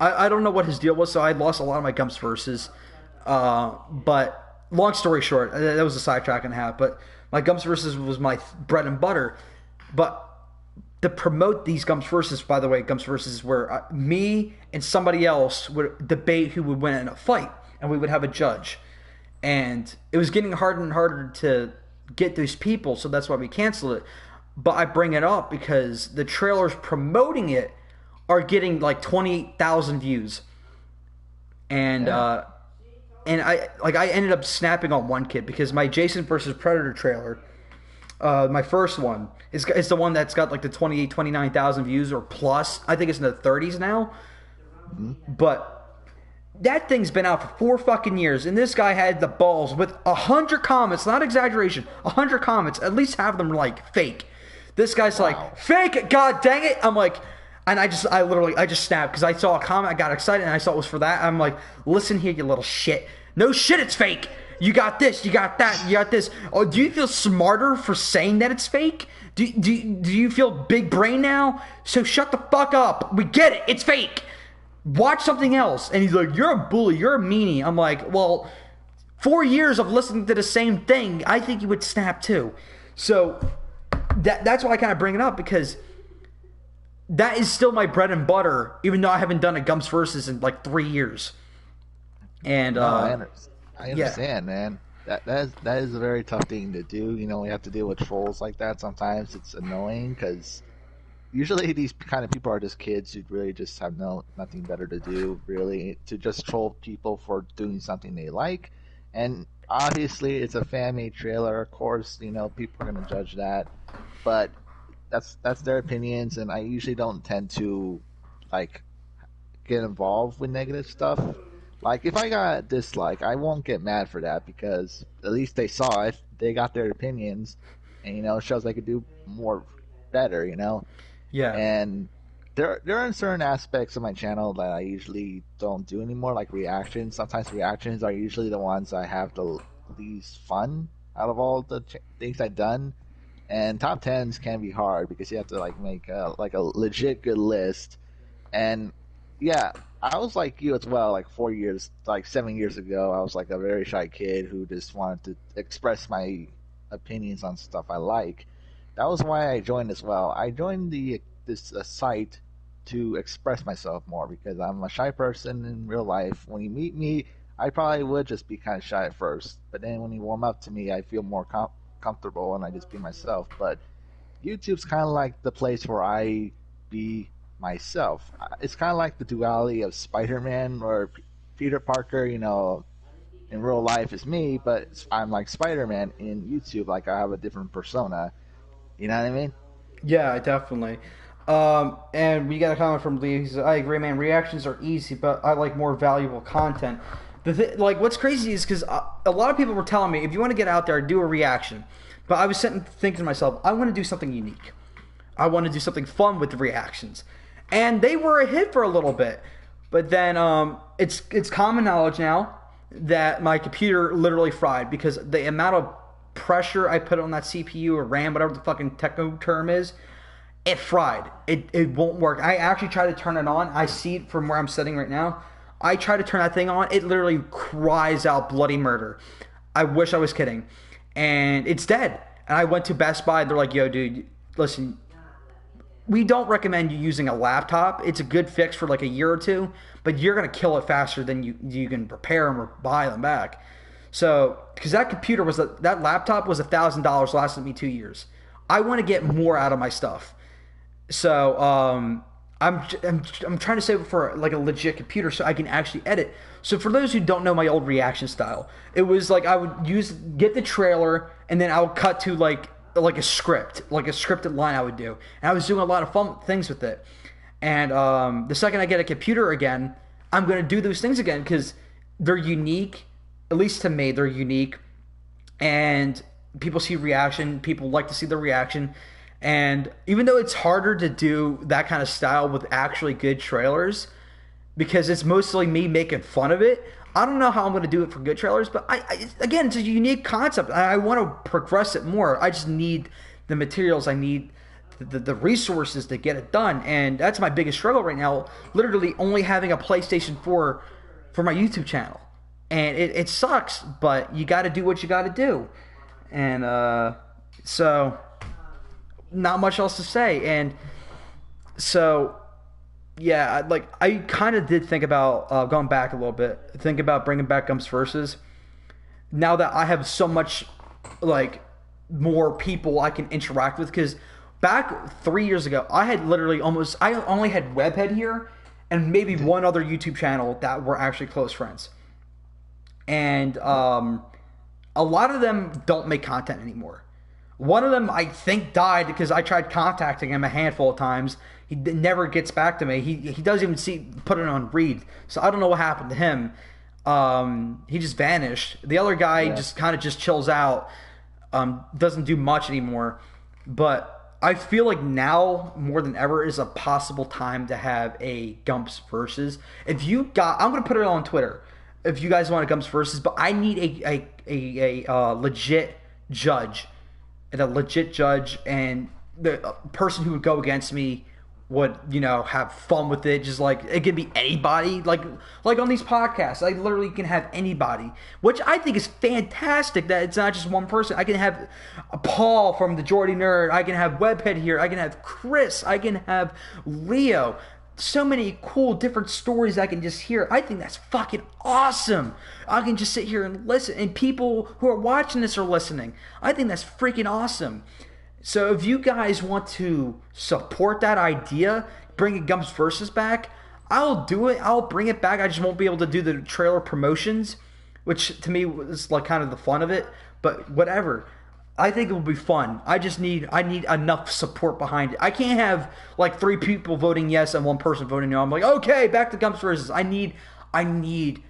I don't know what his deal was, so I lost a lot of my Gumps verses. But long story short, that was a sidetrack and a half, but my Gumps verses was my bread and butter. But to promote these Gumps verses, by the way, Gumps verses is where me and somebody else would debate who would win in a fight, and we would have a judge. And it was getting harder and harder to get those people, so that's why we canceled it. But I bring it up because the trailers promoting it are getting like 28,000 views. And I ended up snapping on one kid because my Jason versus Predator trailer, my first one, is the one that's got like the 29,000 views or plus. I think it's in the 30s now. Mm-hmm. But that thing's been out for 4 fucking years, and this guy had the balls with 100 comments, not exaggeration, 100 comments, at least half of them were like fake. This guy's like, fake, god dang it. I'm like, and I just snapped because I saw a comment, I got excited, and I saw it was for that. I'm like, listen here, you little shit. No shit, it's fake. You got this, you got that, you got this. Oh, do you feel smarter for saying that it's fake? Do you feel big brain now? So shut the fuck up. We get it, it's fake. Watch something else. And he's like, you're a bully, you're a meanie. I'm like, well, 4 years of listening to the same thing, I think you would snap too. So that's why I kind of bring it up, because that is still my bread and butter, even though I haven't done a Gumps versus in like 3 years. And I understand, man. That is a very tough thing to do. You know, we have to deal with trolls like that. Sometimes it's annoying because usually these kind of people are just kids who really just have nothing better to do, really, to just troll people for doing something they like. And obviously, it's a fan-made trailer. Of course, you know, people are going to judge that, but that's their opinions, and I usually don't tend to like get involved with negative stuff. Like, if I got a dislike, I won't get mad for that, because at least they saw it, they got their opinions, and, you know, it shows they could do more better, you know? Yeah. And there are certain aspects of my channel that I usually don't do anymore, like reactions. Sometimes reactions are usually the ones I have the least fun out of all the things I've done. And top 10s can be hard because you have to like make a legit good list. And yeah, I was like you as well. Like 7 years ago, I was like a very shy kid who just wanted to express my opinions on stuff I like. That was why I joined as well. I joined this site to express myself more, because I'm a shy person in real life. When you meet me, I probably would just be kind of shy at first, but then when you warm up to me, I feel more comfortable and I just be myself. But YouTube's kind of like the place where I be myself. It's kind of like the duality of Spider-Man or Peter Parker, you know, in real life is me, but I'm like Spider-Man in YouTube. Like, I have a different persona. You know what I mean? Yeah, definitely. And we got a comment from Lee. He says, I agree, man. Reactions are easy, but I like more valuable content. Like, what's crazy is because a lot of people were telling me, if you want to get out there, do a reaction. But I was sitting thinking to myself, I want to do something unique. I want to do something fun with the reactions. And they were a hit for a little bit. But then it's common knowledge now that my computer literally fried, because the amount of pressure I put on that CPU or RAM, whatever the fucking techno term is, it fried. It won't work. I actually tried to turn it on. I see it from where I'm sitting right now. I try to turn that thing on. It literally cries out bloody murder. I wish I was kidding. And it's dead. And I went to Best Buy. They're like, yo, dude, listen, we don't recommend you using a laptop. It's a good fix for like a year or two, but you're going to kill it faster than you can repair them or buy them back. So, because that laptop was $1,000, lasted me 2 years. I want to get more out of my stuff. So, I'm trying to save it for like a legit computer so I can actually edit. So for those who don't know my old reaction style, it was like I would get the trailer and then I would cut to like like a scripted line I would do. And I was doing a lot of fun things with it. And the second I get a computer again, I'm going to do those things again because they're unique. At least to me, they're unique. And people see reaction. People like to see the reaction. And even though it's harder to do that kind of style with actually good trailers, because it's mostly me making fun of it, I don't know how I'm going to do it for good trailers. But again, it's a unique concept. I want to progress it more. I just need the materials. I need the resources to get it done. And that's my biggest struggle right now. Literally only having a PlayStation 4 for my YouTube channel. And it sucks, but you got to do what you got to do. And so... not much else to say. And so yeah, I kind of did think about going back a little bit, think about bringing back Gumps Versus now that I have so much more people I can interact with, because back 3 years ago I had literally I only had Webhead here and maybe one other YouTube channel that were actually close friends, and a lot of them don't make content anymore. One of them, I think, died because I tried contacting him a handful of times. He never gets back to me. He doesn't even put it on read. So I don't know what happened to him. He just vanished. The other guy just kind of just chills out. Doesn't do much anymore. But I feel like now more than ever is a possible time to have a Gumps Versus. I'm going to put it on Twitter if you guys want a Gumps Versus. But I need a legit judge. And a legit judge, and the person who would go against me would, have fun with it. Just it could be anybody. Like on these podcasts, I literally can have anybody, which I think is fantastic. That it's not just one person. I can have Paul from the Jordy Nerd. I can have Webhead here. I can have Chris. I can have Leo. So many cool different stories I can just hear. I think that's fucking awesome. I can just sit here and listen, and people who are watching this are listening. I think that's freaking awesome. So if you guys want to support that idea, bringing Gumps Versus back, I'll do it. I'll bring it back. I just won't be able to do the trailer promotions, which to me is kind of the fun of it. But whatever. I think it will be fun. I need enough support behind it. I can't have 3 people voting yes and 1 person voting no. I'm like, okay, back to Gumps Versus. I need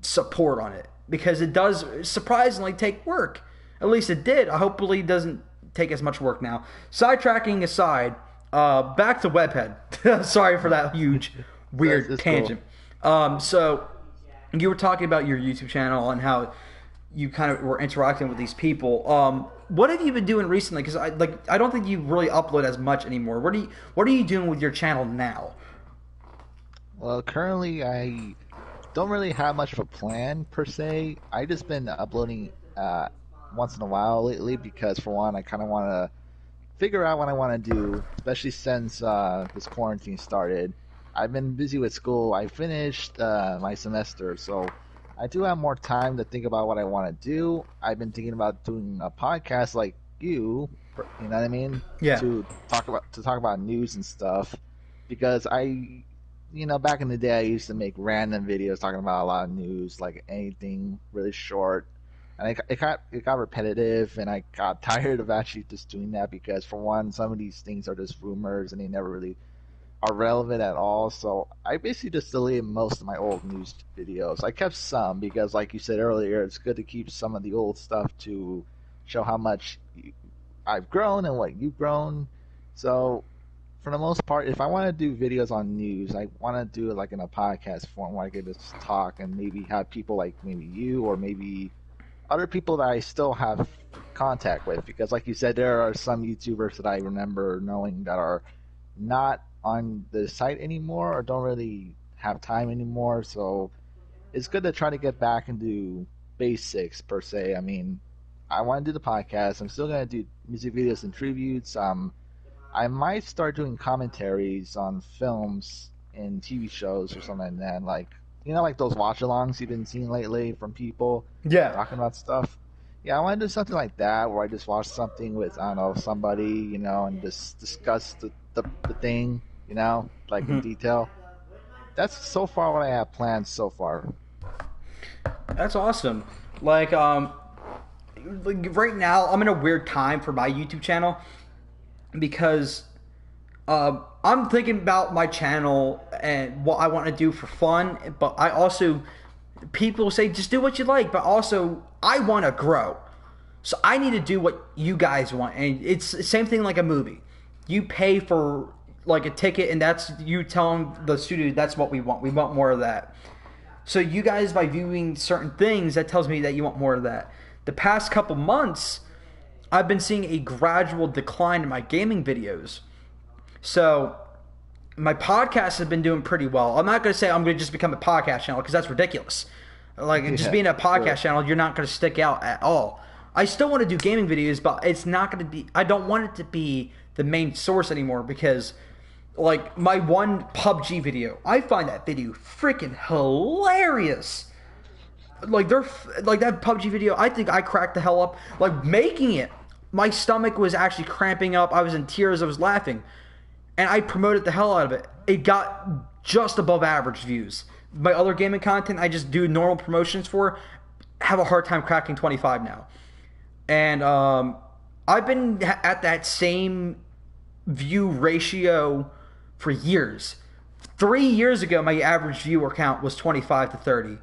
support on it because it does surprisingly take work. At least it did. Hopefully it doesn't take as much work now. Sidetracking aside, back to Webhead. Sorry for that huge weird tangent. Cool. So you were talking about your YouTube channel and how you kind of were interacting with these people. What have you been doing recently? Because I don't think you really upload as much anymore. What are you doing with your channel now? Well, currently I don't really have much of a plan per se. I just been uploading once in a while lately because, for one, I kind of want to figure out what I want to do, especially since this quarantine started. I've been busy with school. I finished my semester, so I do have more time to think about what I want to do. I've been thinking about doing a podcast like you know what I mean? Yeah. To talk about news and stuff, because back in the day I used to make random videos talking about a lot of news, like anything really short, and it got repetitive, and I got tired of actually just doing that because, for one, some of these things are just rumors and they never really are relevant at all. So I basically just deleted most of my old news videos. I kept some because, like you said earlier, it's good to keep some of the old stuff to show how much I've grown and what you've grown. So for the most part, if I want to do videos on news, I want to do it in a podcast form where I can just talk and maybe have people like maybe you or maybe other people that I still have contact with, because like you said, there are some YouTubers that I remember knowing that are not on the site anymore or don't really have time anymore. So it's good to try to get back and do basics per se. I mean, I want to do the podcast. I'm still going to do music videos and tributes. I might start doing commentaries on films and TV shows or something like that. Like those watch-alongs you've been seeing lately from people talking about stuff. Yeah, I want to do something like that where I just watch something with, I don't know, somebody, and just discuss the thing, in detail. That's so far what I have planned so far. That's awesome. right now I'm in a weird time for my YouTube channel because I'm thinking about my channel and what I want to do for fun, but I also, people say just do what you like, but also I want to grow. So I need to do what you guys want. And it's the same thing like a movie. You pay for like a ticket and that's you telling the studio that's what we want. We want more of that. So you guys, by viewing certain things, that tells me that you want more of that. The past couple months, I've been seeing a gradual decline in my gaming videos. So my podcast has been doing pretty well. I'm not going to say I'm going to just become a podcast channel because that's ridiculous. Like just being a podcast channel, you're not going to stick out at all. I still want to do gaming videos, but it's not going to be, I don't want it to be the main source anymore because like my one PUBG video, I find that video freaking hilarious. Like like that PUBG video, I think I cracked the hell up. Like making it, my stomach was actually cramping up. I was in tears. I was laughing. And I promoted the hell out of it. It got just above average views. My other gaming content, I just do normal promotions for, have a hard time cracking 25 now. And I've been at that same view ratio for years. 3 years ago, my average viewer count was 25 to 30.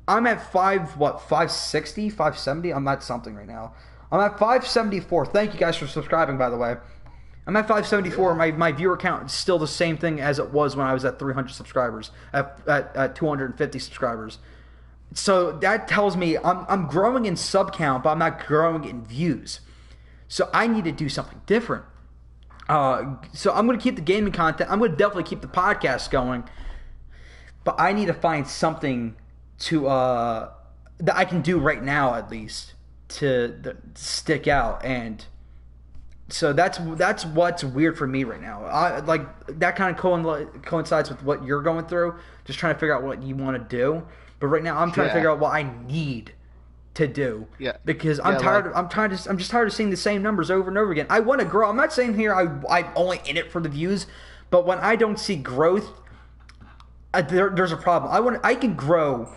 I'm at 560, 570? I'm at something right now. I'm at 574. Thank you guys for subscribing, by the way. I'm at 574. My viewer count is still the same thing as it was when I was at 300 subscribers, at 250 subscribers. So that tells me I'm growing in sub count, but I'm not growing in views. So I need to do something different. So I'm going to keep the gaming content. I'm going to definitely keep the podcast going. But I need to find something to that I can do right now at least to stick out. And so that's what's weird for me right now. Like that kind of coincides with what you're going through. Just trying to figure out what you want to do. But right now I'm trying to figure out what I need to do. Yeah. Because I'm tired. I'm just tired of seeing the same numbers over and over again. I want to grow. I'm not saying here I'm only in it for the views, but when I don't see growth, there's a problem. I can grow.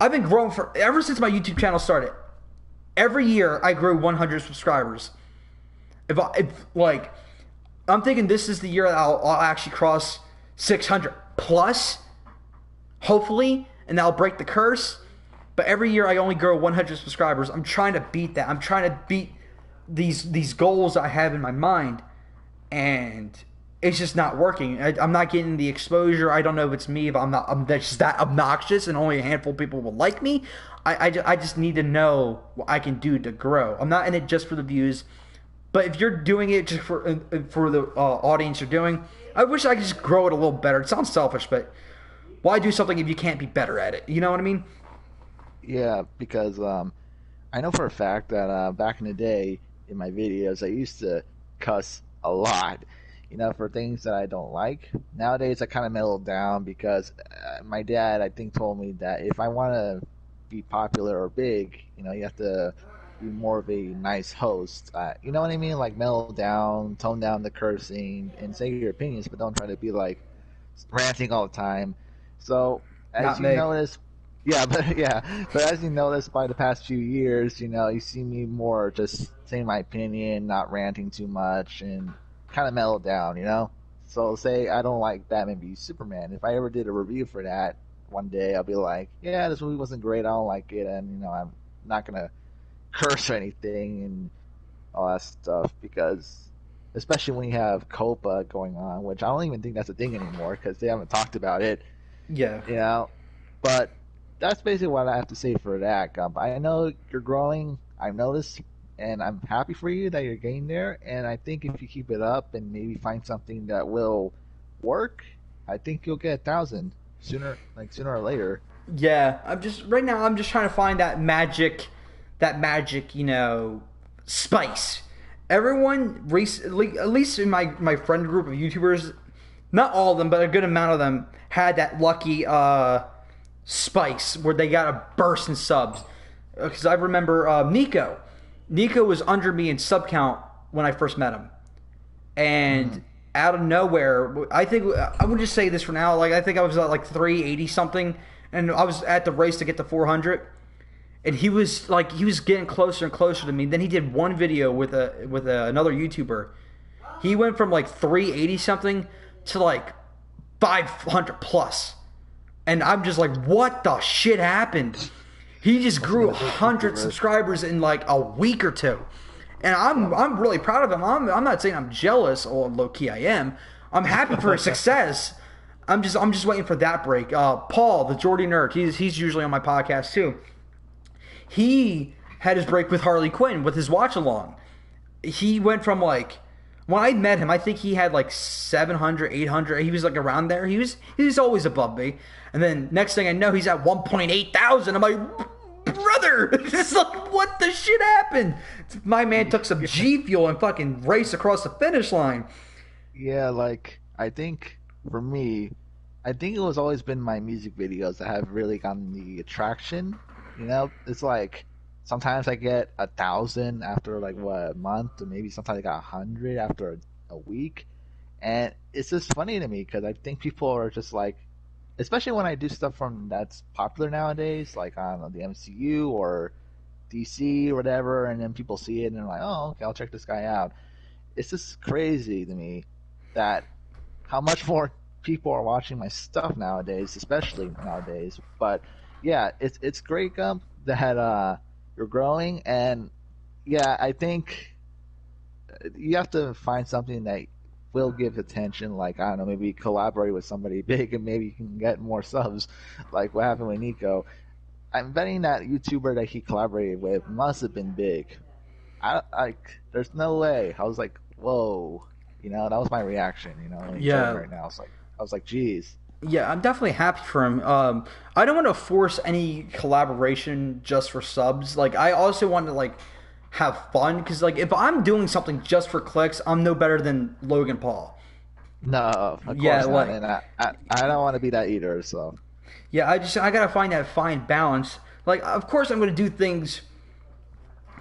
I've been growing ever since my YouTube channel started. Every year I grew 100 subscribers. If I'm thinking this is the year that I'll actually cross 600 plus, hopefully, and I'll break the curse. But every year I only grow 100 subscribers. I'm trying to beat that. I'm trying to beat these goals I have in my mind, and it's just not working. I'm not getting the exposure. I don't know if it's me, but I'm just that obnoxious, and only a handful of people will like me. I just need to know what I can do to grow. I'm not in it just for the views. But if you're doing it just for the audience you're doing, I wish I could just grow it a little better. It sounds selfish, but why do something if you can't be better at it? You know what I mean? Yeah, because I know for a fact that back in the day in my videos, I used to cuss a lot, for things that I don't like. Nowadays, I kind of mellowed down because my dad, I think, told me that if I want to be popular or big, you have to be more of a nice host. You know what I mean? Like mellow down, tone down the cursing, and say your opinions, but don't try to be like ranting all the time. So as you notice, but as you notice by the past few years, you see me more just saying my opinion, not ranting too much, and kind of mellow down. So say I don't like Batman v Superman. If I ever did a review for that one day, I'll be like, yeah, this movie wasn't great. I don't like it, and I'm not gonna curse or anything and all that stuff, because especially when you have COPA going on, which I don't even think that's a thing anymore because they haven't talked about it. Yeah. But that's basically what I have to say for that, Gump. I know you're growing. I've noticed, and I'm happy for you that you're getting there. And I think if you keep it up and maybe find something that will work, I think you'll get 1,000 sooner or later. Yeah, I'm just trying to find that magic, spice. Everyone recently, at least in my friend group of YouTubers, not all of them, but a good amount of them had that lucky spice where they got a burst in subs. Because I remember Nico. Nico was under me in sub count when I first met him, and out of nowhere, I think I would just say this for now. Like I think I was at like 380 something, and I was at the race to get to 400. and he was getting closer and closer to me. Then he did one video with another YouTuber. He went from like 380 something to like 500 plus, and I'm just like, what the shit happened? He just grew 100 subscribers in like a week or two, and I'm really proud of him. I'm not saying I'm jealous, or low key I am. I'm happy for his success. I'm just waiting for that break. Paul, the Jordy Nerd, he's usually on my podcast too. He had his break with Harley Quinn with his watch along. He went from like, when I met him, I think he had like 700, 800. He was like around there. He was always above me. And then next thing I know, he's at 1.8 thousand. I'm like, brother, it's like, what the shit happened? My man took some G Fuel and fucking raced across the finish line. Yeah, like, I think for me, I think it was always been my music videos that have really gotten the attraction. You know, it's like sometimes I get 1,000 after like a month, or maybe sometimes I got 100 after a week, and it's just funny to me because I think people are just like, especially when I do stuff that's popular nowadays, like on the MCU or DC or whatever, and then people see it and they're like, oh, okay, I'll check this guy out. It's just crazy to me that how much more people are watching my stuff nowadays, especially nowadays. But yeah, it's great, Gump, that you're growing, and yeah, I think you have to find something that will give attention. Like, I don't know, maybe collaborate with somebody big, and maybe you can get more subs, like what happened with Nico. I'm betting that YouTuber that he collaborated with must have been big. There's no way. I was like, whoa, that was my reaction. Yeah. Right now, I was like, geez. Yeah, I'm definitely happy for him. I don't want to force any collaboration just for subs. Like, I also want to like have fun, because like if I'm doing something just for clicks, I'm no better than Logan Paul. No, of course not. Like, and I don't want to be that either. So yeah, I gotta find that fine balance. Like, of course, I'm gonna do things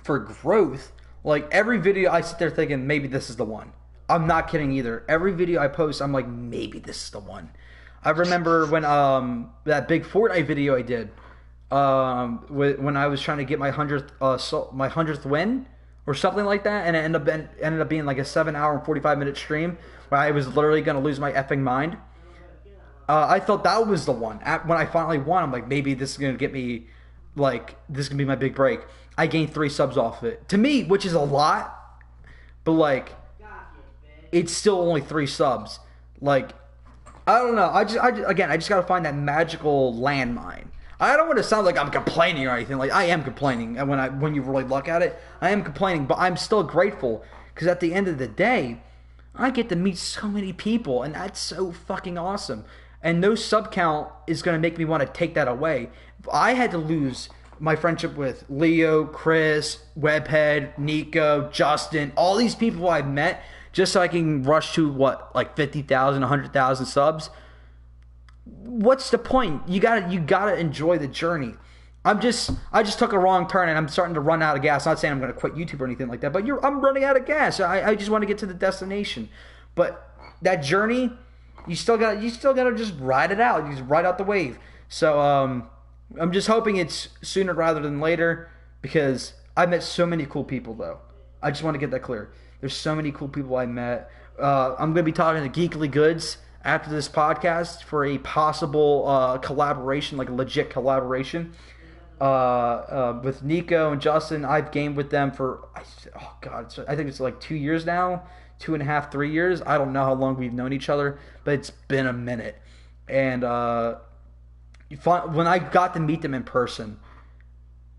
for growth. Like, every video I sit there thinking, maybe this is the one. I'm not kidding either. Every video I post, I'm like, maybe this is the one. I remember when that big Fortnite video I did, when I was trying to get my 100th win or something like that, and it ended up being like a 7-hour and 45-minute stream where I was literally gonna lose my effing mind. I thought that was the one. When I finally won, I'm like, maybe this is gonna get me, like, this is gonna be my big break. I gained 3 subs off of it. To me, which is a lot, but like, it's still only 3 subs. Like, I don't know. I just gotta find that magical landmine. I don't want to sound like I'm complaining or anything. Like, I am complaining, and when you really look at it, I am complaining. But I'm still grateful, because at the end of the day, I get to meet so many people, and that's so fucking awesome. And no sub count is gonna make me want to take that away. If I had to lose my friendship with Leo, Chris, Webhead, Nico, Justin, all these people I've met, just so I can rush to like 50,000, 100,000 subs. What's the point? You gotta enjoy the journey. I just took a wrong turn, and I'm starting to run out of gas. Not saying I'm gonna quit YouTube or anything like that, but I'm running out of gas. I just want to get to the destination. But that journey, you still gotta just ride it out. You just ride out the wave. So I'm just hoping it's sooner rather than later, because I met so many cool people though. I just want to get that clear. There's so many cool people I met. I'm going to be talking to Geekly Goods after this podcast for a possible collaboration, like a legit collaboration. With Nico and Justin, I've gamed with them for, I think it's like 2 years now, 2.5, 3 years. I don't know how long we've known each other, but it's been a minute. And when I got to meet them in person,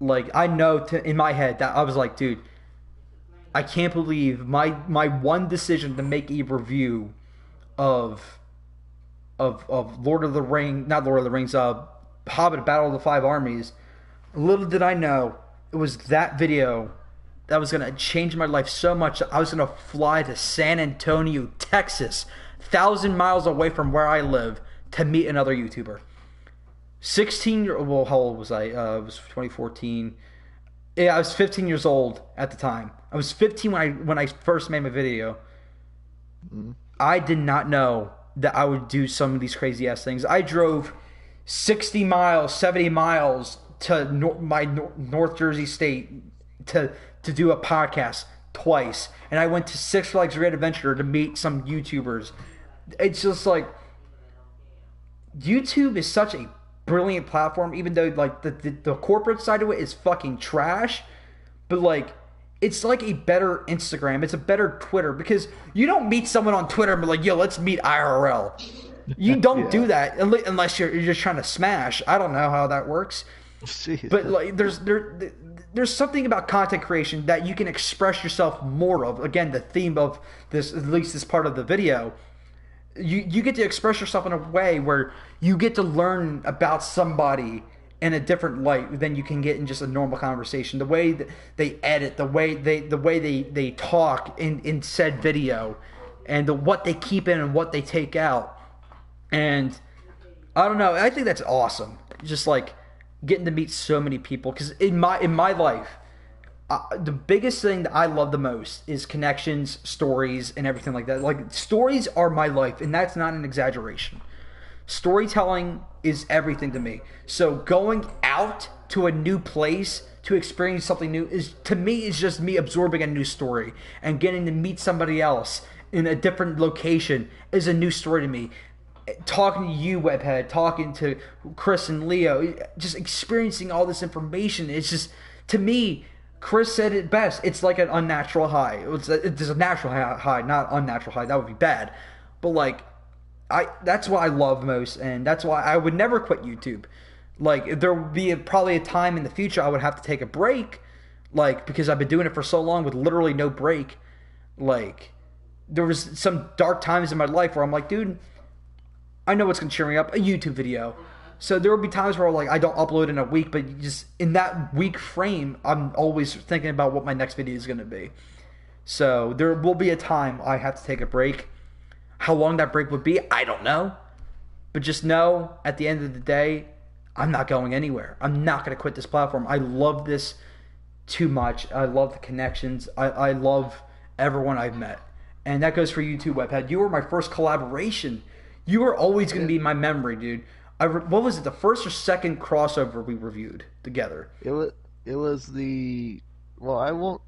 like, I know in my head that I was like, dude, I can't believe my one decision to make a review of Lord of the Rings, not Lord of the Rings, Hobbit: Battle of the Five Armies. Little did I know it was that video that was gonna change my life so much that I was gonna fly to San Antonio, Texas, 1,000 miles away from where I live, to meet another YouTuber. 16 well, how old was I? It was 2014. Yeah, I was 15 years old at the time. I was 15 when I first made my video. Mm-hmm. I did not know that I would do some of these crazy ass things. I drove 60 miles, 70 miles to North Jersey State to do a podcast twice, and I went to Six Flags Great Adventure to meet some YouTubers. It's just like YouTube is such a brilliant platform, even though like the corporate side of it is fucking trash, but like it's like a better Instagram, it's a better Twitter, because you don't meet someone on Twitter and be like, yo, let's meet IRL. You don't do that unless you're just trying to smash. I don't know how that works. Jeez. But like there's something about content creation that you can express yourself more of. Again, the theme of this, at least this part of the video, you get to express yourself in a way where you get to learn about somebody in a different light than you can get in just a normal conversation. The way that they edit, the way they talk in said video, and what they keep in and what they take out. And I don't know, I think that's awesome. Just like getting to meet so many people, because in my life, the biggest thing that I love the most is connections, stories, and everything like that. Like, stories are my life, and that's not an exaggeration. Storytelling is everything to me. So going out to a new place to experience something new is, to me, is just me absorbing a new story, and getting to meet somebody else in a different location is a new story to me. Talking to you, Webhead, talking to Chris and Leo, just experiencing all this information. It's just, to me, Chris said it best. It's like an unnatural high. It's a natural high, not unnatural high. That would be bad. But like, that's what I love most, and that's why I would never quit YouTube. Like, there would be probably a time in the future I would have to take a break, like, because I've been doing it for so long with literally no break. Like, there was some dark times in my life where I'm like, dude, I know what's going to cheer me up, a YouTube video. So there will be times where like I don't upload in a week, but just in that week frame, I'm always thinking about what my next video is going to be. So there will be a time I have to take a break. How long that break would be, I don't know. But just know, at the end of the day, I'm not going anywhere. I'm not going to quit this platform. I love this too much. I love the connections. I love everyone I've met. And that goes for you too, Webhead. You were my first collaboration. You were always going to be in my memory, dude. What was it, the first or second crossover we reviewed together? It was the, well, I won't,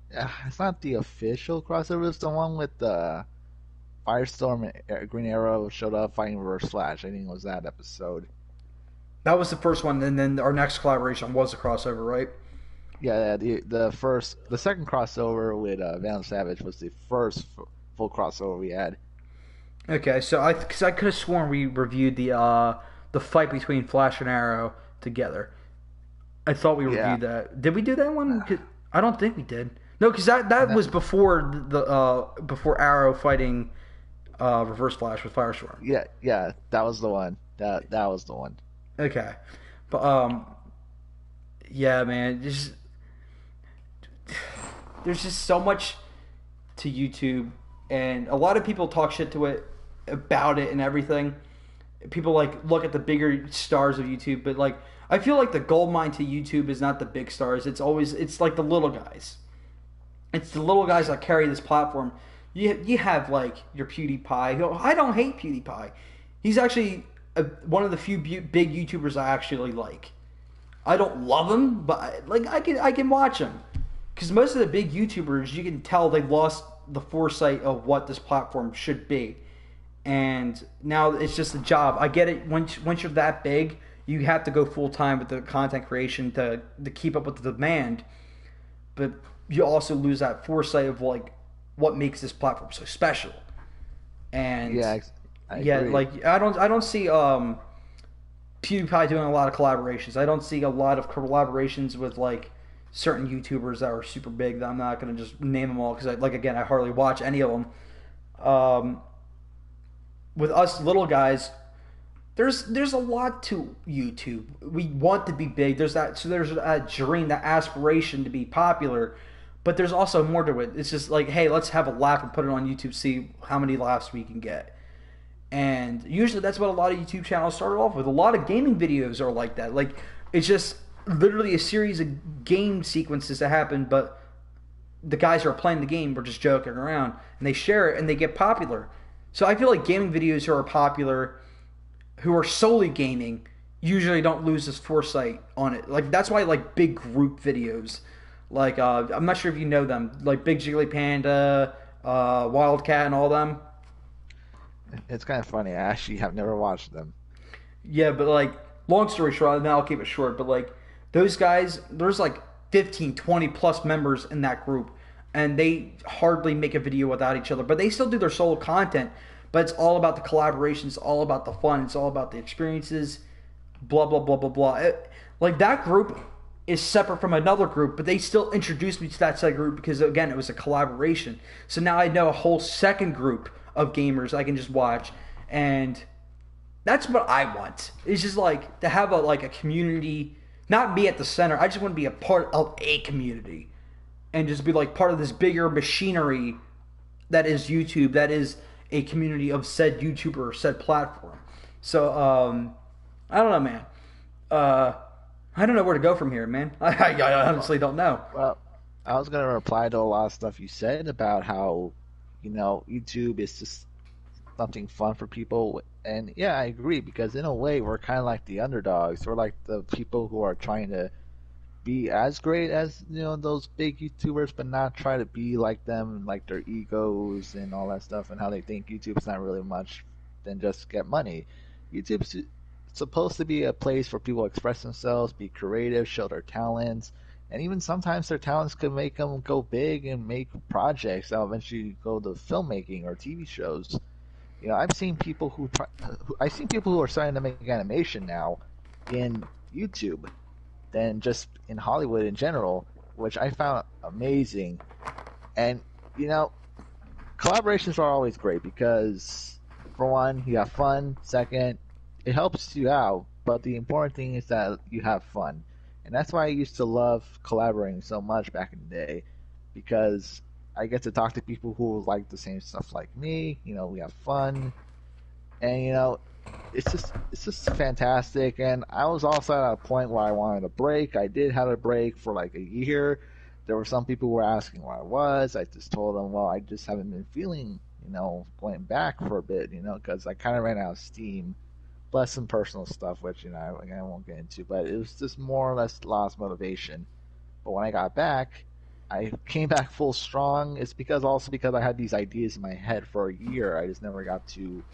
it's not the official crossover. It's the one with the Firestorm and Green Arrow showed up fighting Reverse Flash. I think it was that episode. That was the first one, and then our next collaboration was a crossover, right? Yeah, the second crossover with Van Savage was the first full crossover we had. Okay, so I could have sworn we reviewed the fight between Flash and Arrow together. I thought we reviewed that. Did we do that one? I don't think we did. No, because that was before before Arrow fighting Reverse Flash with Firestorm. Yeah, that was the one. That was the one. Okay, but yeah, man, there's just so much to YouTube, and a lot of people talk shit to it about it and everything. People like look at the bigger stars of YouTube, but like I feel like the gold mine to YouTube is not the big stars. It's like the little guys. It's the little guys that carry this platform. You have like your PewDiePie. I don't hate PewDiePie. He's actually one of the few big YouTubers I actually like. I don't love him, but like I can watch him, because most of the big YouTubers, you can tell they lost the foresight of what this platform should be. And now it's just a job. I get it. Once you're that big, you have to go full time with the content creation to keep up with the demand. But you also lose that foresight of like what makes this platform so special. And I agree. like I don't see PewDiePie doing a lot of collaborations. I don't see a lot of collaborations with like certain YouTubers that are super big. That I'm not gonna just name them all, because I hardly watch any of them. With us little guys, there's a lot to YouTube. We want to be big. There's a dream, that aspiration to be popular, but there's also more to it. It's just like, hey, let's have a laugh and put it on YouTube, see how many laughs we can get. And usually that's what a lot of YouTube channels start off with. A lot of gaming videos are like that. Like, it's just literally a series of game sequences that happen, but the guys who are playing the game were just joking around, and they share it and they get popular. So I feel like gaming videos who are popular, who are solely gaming, usually don't lose his foresight on it. Like that's why like big group videos, like I'm not sure if you know them, like Big Jiggly Panda, Wildcat, and all them. It's kind of funny. I actually have never watched them. Yeah, but like long story short, and I'll keep it short. But like those guys, there's like 15, 20 plus members in that group, and they hardly make a video without each other. But they still do their solo content. But it's all about the collaboration. It's all about the fun. It's all about the experiences. Blah blah blah blah blah. Like that group is separate from another group, but they still introduced me to that second group because again, it was a collaboration. So now I know a whole second group of gamers I can just watch, and that's what I want. It's just like to have a community, not be at the center. I just want to be a part of a community, and just be like part of this bigger machinery that is YouTube. That is a community of said YouTuber or said platform. So I don't know, man. I don't know where to go from here, man. I honestly don't know. Well, I was going to reply to a lot of stuff you said about how, YouTube is just something fun for people. And yeah, I agree, because in a way, we're kind of like the underdogs. We're like the people who are trying to be as great as, those big YouTubers, but not try to be like them, like their egos and all that stuff, and how they think YouTube's not really much than just get money. YouTube's supposed to be a place for people to express themselves, be creative, show their talents, and even sometimes their talents could make them go big and make projects that eventually go to filmmaking or TV shows. I've seen people who are starting to make animation now in YouTube than just in Hollywood in general, which I found amazing. And collaborations are always great because, for one, you have fun. Second, it helps you out, but the important thing is that you have fun. And that's why I used to love collaborating so much back in the day, because I get to talk to people who like the same stuff like me. We have fun, and it's just fantastic. And I was also at a point where I wanted a break. I did have a break for like a year. There were some people who were asking where I was. I just told them, well, I just haven't been feeling, going back for a bit, because I kind of ran out of steam. Plus some personal stuff, which I won't get into, but it was just more or less lost motivation. But when I got back, I came back full strong. It's because I had these ideas in my head for a year. I just never got to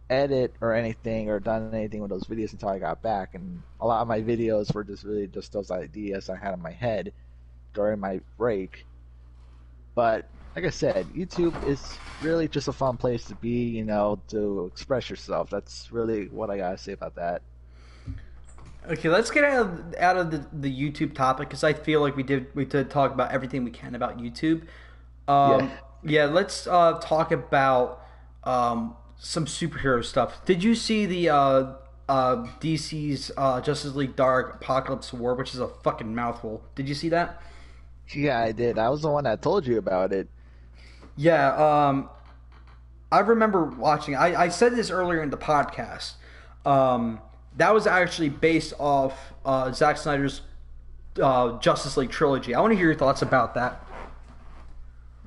edit or anything or done anything with those videos until I got back. And a lot of my videos were just really just those ideas I had in my head during my break. But like I said, YouTube is really just a fun place to be, to express yourself. That's really what I gotta say about that. Okay, let's get out of the YouTube topic, because I feel like we did talk about everything we can about YouTube. Yeah, let's talk about some superhero stuff. Did you see the DC's Justice League Dark Apocalypse War, which is a fucking mouthful? Did you see that? Yeah, I did. I was the one that told you about it. Yeah, I remember watching. I said this earlier in the podcast. That was actually based off Zack Snyder's Justice League trilogy. I want to hear your thoughts about that.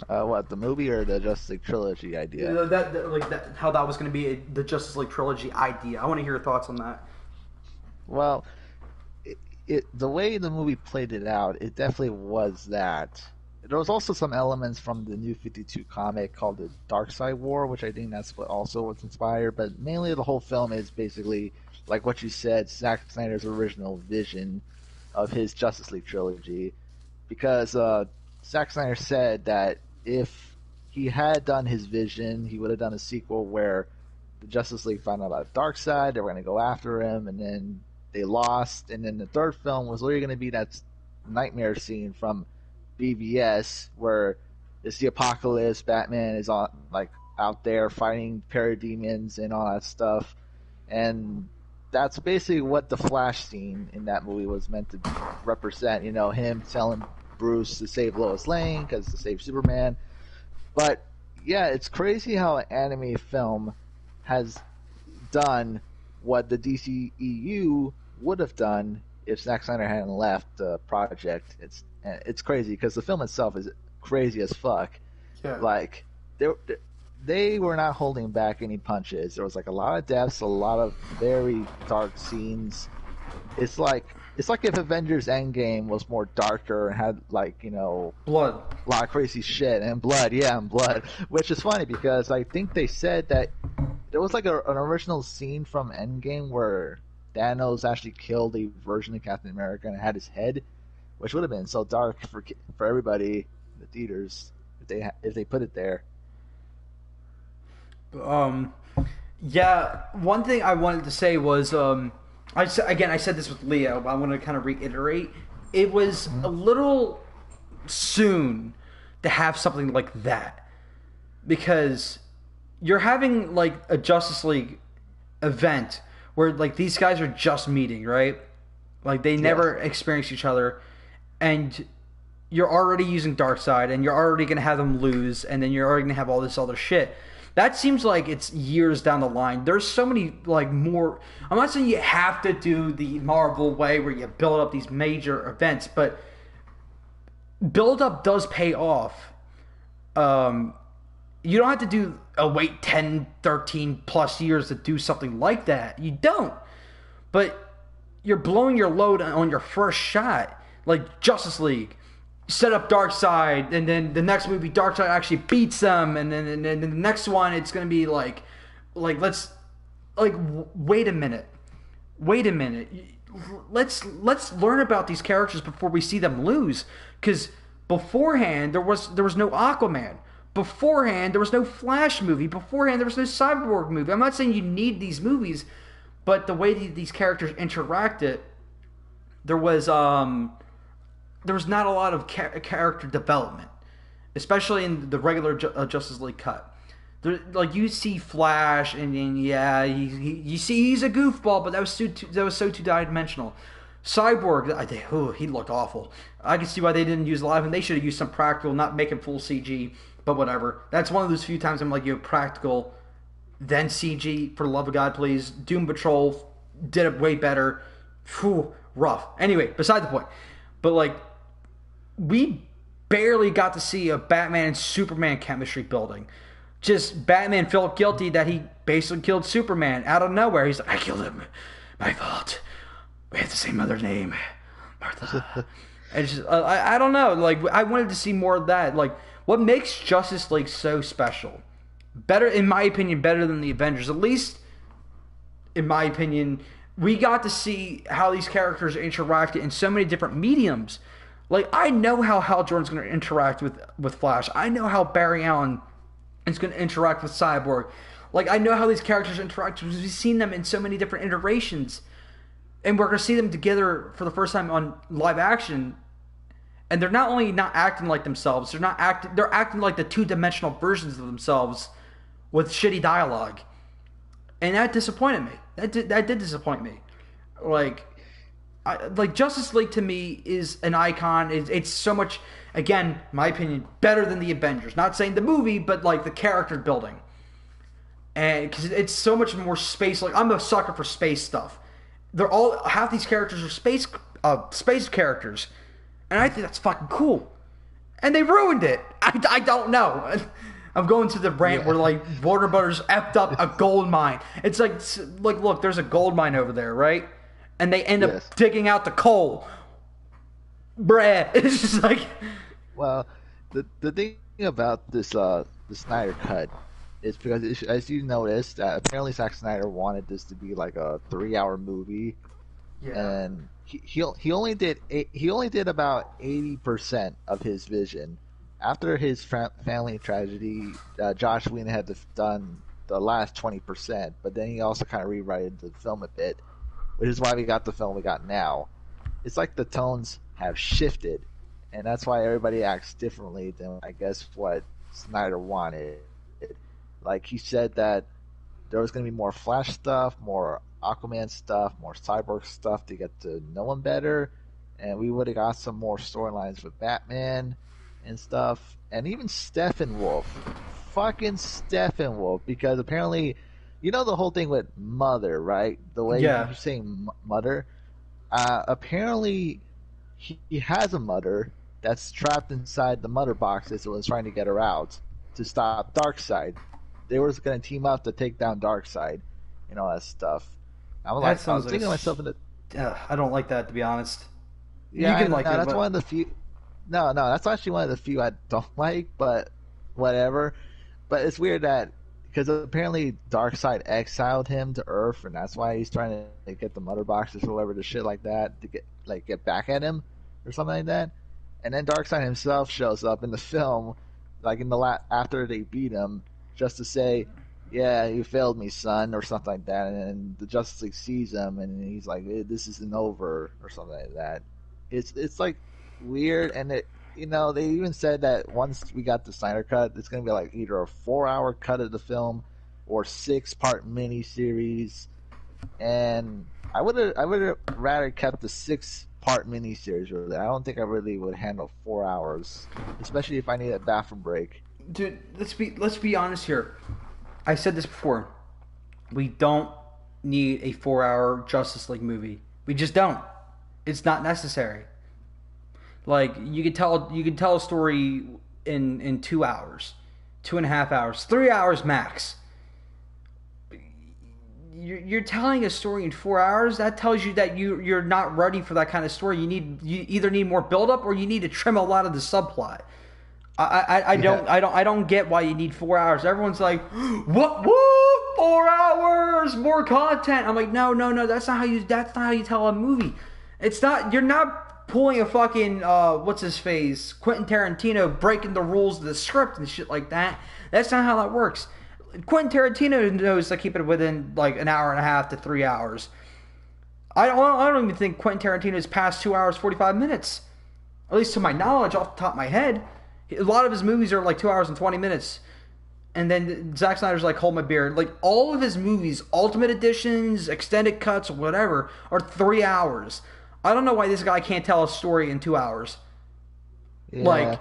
What, the movie or the Justice League trilogy idea? How that was going to be the Justice League trilogy idea. I want to hear your thoughts on that. Well, the way the movie played it out, it definitely was that. There was also some elements from the New 52 comic called the Dark Side War, which I think that's what also was inspired. But mainly the whole film is basically, like what you said, Zack Snyder's original vision of his Justice League trilogy. Because Zack Snyder said that if he had done his vision, he would have done a sequel where the Justice League found out about Darkseid, they were going to go after him, and then they lost. And then the third film was literally going to be that nightmare scene from BVS where it's the apocalypse, Batman is out there fighting parademons and all that stuff, and that's basically what the Flash scene in that movie was meant to represent. Him telling Bruce to save Lois Lane because to save Superman. But yeah, it's crazy how an anime film has done what the DCEU would have done if Zack Snyder hadn't left the project. It's crazy because the film itself is crazy as fuck. Yeah. Like there they were not holding back any punches. There was like a lot of deaths, a lot of very dark scenes. It's like if Avengers Endgame was more darker and had like, Blood. a lot of crazy shit and blood, and blood. Which is funny because I think they said that there was like an original scene from Endgame where Thanos actually killed a version of Captain America and had his head, which would have been so dark for everybody in the theaters if they put it there. Yeah. One thing I wanted to say was, I said this with Leo, but I want to kind of reiterate. It was a little soon to have something like that, because you're having like a Justice League event where like these guys are just meeting, right? Like they never experienced each other, and you're already using Darkseid, and you're already going to have them lose, and then you're already going to have all this other shit. That seems like it's years down the line. There's so many, like, more... I'm not saying you have to do the Marvel way where you build up these major events, but build-up does pay off. You don't have to wait 10, 13 plus years to do something like that. You don't. But you're blowing your load on your first shot. Like Justice League. Set up Darkseid, and then the next movie Darkseid actually beats them, and then the next one it's gonna be like let's wait a minute, let's learn about these characters before we see them lose, because beforehand there was no Aquaman, beforehand there was no Flash movie, beforehand there was no Cyborg movie. I'm not saying you need these movies, but the way these characters interacted, there was not a lot of character development, especially in the regular Justice League cut. Like you see Flash, and you see he's a goofball, but that was so two-dimensional. Cyborg, he looked awful. I can see why they didn't use a lot of him. They should have used some practical, not make him full CG, but whatever. That's one of those few times I'm like, practical, then CG, for the love of God, please. Doom Patrol did it way better. Whew, rough. Anyway, beside the point. But like, we barely got to see a Batman and Superman chemistry building. Just Batman felt guilty that he basically killed Superman out of nowhere. He's like, I killed him. My fault. We have the same mother name. Martha. And just, I don't know. Like, I wanted to see more of that. Like, what makes Justice League so special? Better, in my opinion, better than the Avengers. At least, in my opinion, we got to see how these characters interacted in so many different mediums. Like, I know how Hal Jordan's going to interact with Flash. I know how Barry Allen is going to interact with Cyborg. Like, I know how these characters interact because we've seen them in so many different iterations. And we're going to see them together for the first time on live action. And they're not only not acting like themselves, they're acting like the two-dimensional versions of themselves with shitty dialogue. And that disappointed me. That did disappoint me. Like Justice League to me is an icon. It's so much, again, my opinion, better than the Avengers. Not saying the movie, but like the character building. And because it's so much more space. Like, I'm a sucker for space stuff. Half these characters are space characters, and I think that's fucking cool. And they ruined it. I don't know. I'm going to the rant where like Warner Brothers effed up a gold mine. It's like look, there's a gold mine over there, right? And they end up digging out the coal. Bruh. It's just like... Well, the thing about this the Snyder Cut is because, as you noticed, apparently Zack Snyder wanted this to be like a 3-hour movie. Yeah. And he only did about 80% of his vision. After his family tragedy, Josh Whedon had done the last 20%, but then he also kind of rewrote the film a bit, which is why we got the film we got now. It's like the tones have shifted, and that's why everybody acts differently than, I guess, what Snyder wanted. Like, he said that there was going to be more Flash stuff, more Aquaman stuff, more Cyborg stuff to get to know him better, and we would have got some more storylines with Batman and stuff, and even Steppenwolf. Fucking Steppenwolf, because apparently, you know the whole thing with Mother, right? The way you're saying Mother. Apparently, he has a mother that's trapped inside the mother boxes and was trying to get her out to stop Darkseid. they were going to team up to take down Darkseid and all that stuff. I was That sounds thinking to myself in the I don't like that, to be honest. yeah, You can like it, that's but one of the few. No, that's actually one of the few I don't like, but whatever. But it's weird that because apparently Darkseid exiled him to Earth, and that's why he's trying to get the mother boxes or whatever, the shit like that, to get back at him or something like that. And then Darkseid himself shows up in the film, like in the after they beat him, just to say, "Yeah, you failed me, son," or something like that. And the Justice League sees him, and he's like, "This isn't over," or something like that. It's like weird, and they even said that once we got the Snyder cut, it's gonna be like either a 4-hour cut of the film or 6-part miniseries. And I would have rather kept the 6-part miniseries. Really, I don't think I really would handle 4 hours, especially if I need a bathroom break. dude, let's be honest here. I said this before. We don't need a 4-hour Justice League movie. We just don't. It's not necessary. Like you could tell a story in 2 hours, 2.5 hours, 3 hours max. You're telling a story in 4 hours. That tells you that you're not ready for that kind of story. You either need more build up or you need to trim a lot of the subplot. I don't get why you need 4 hours. Everyone's like, what? 4 hours, more content. I'm like, no. That's not how you tell a movie. It's not. You're not pulling a fucking what's his face, Quentin Tarantino, breaking the rules of the script and shit like that. That's not how that works. Quentin Tarantino knows to keep it within like an hour and a half to 3 hours. I don't even think Quentin Tarantino's past 2 hours 45 minutes, at least to my knowledge, off the top of my head. A lot of his movies are like 2 hours and 20 minutes. And then Zack Snyder's like, hold my beer. Like, all of his movies, Ultimate Editions, extended cuts, whatever, are 3 hours. I don't know why this guy can't tell a story in 2 hours. Yeah, like,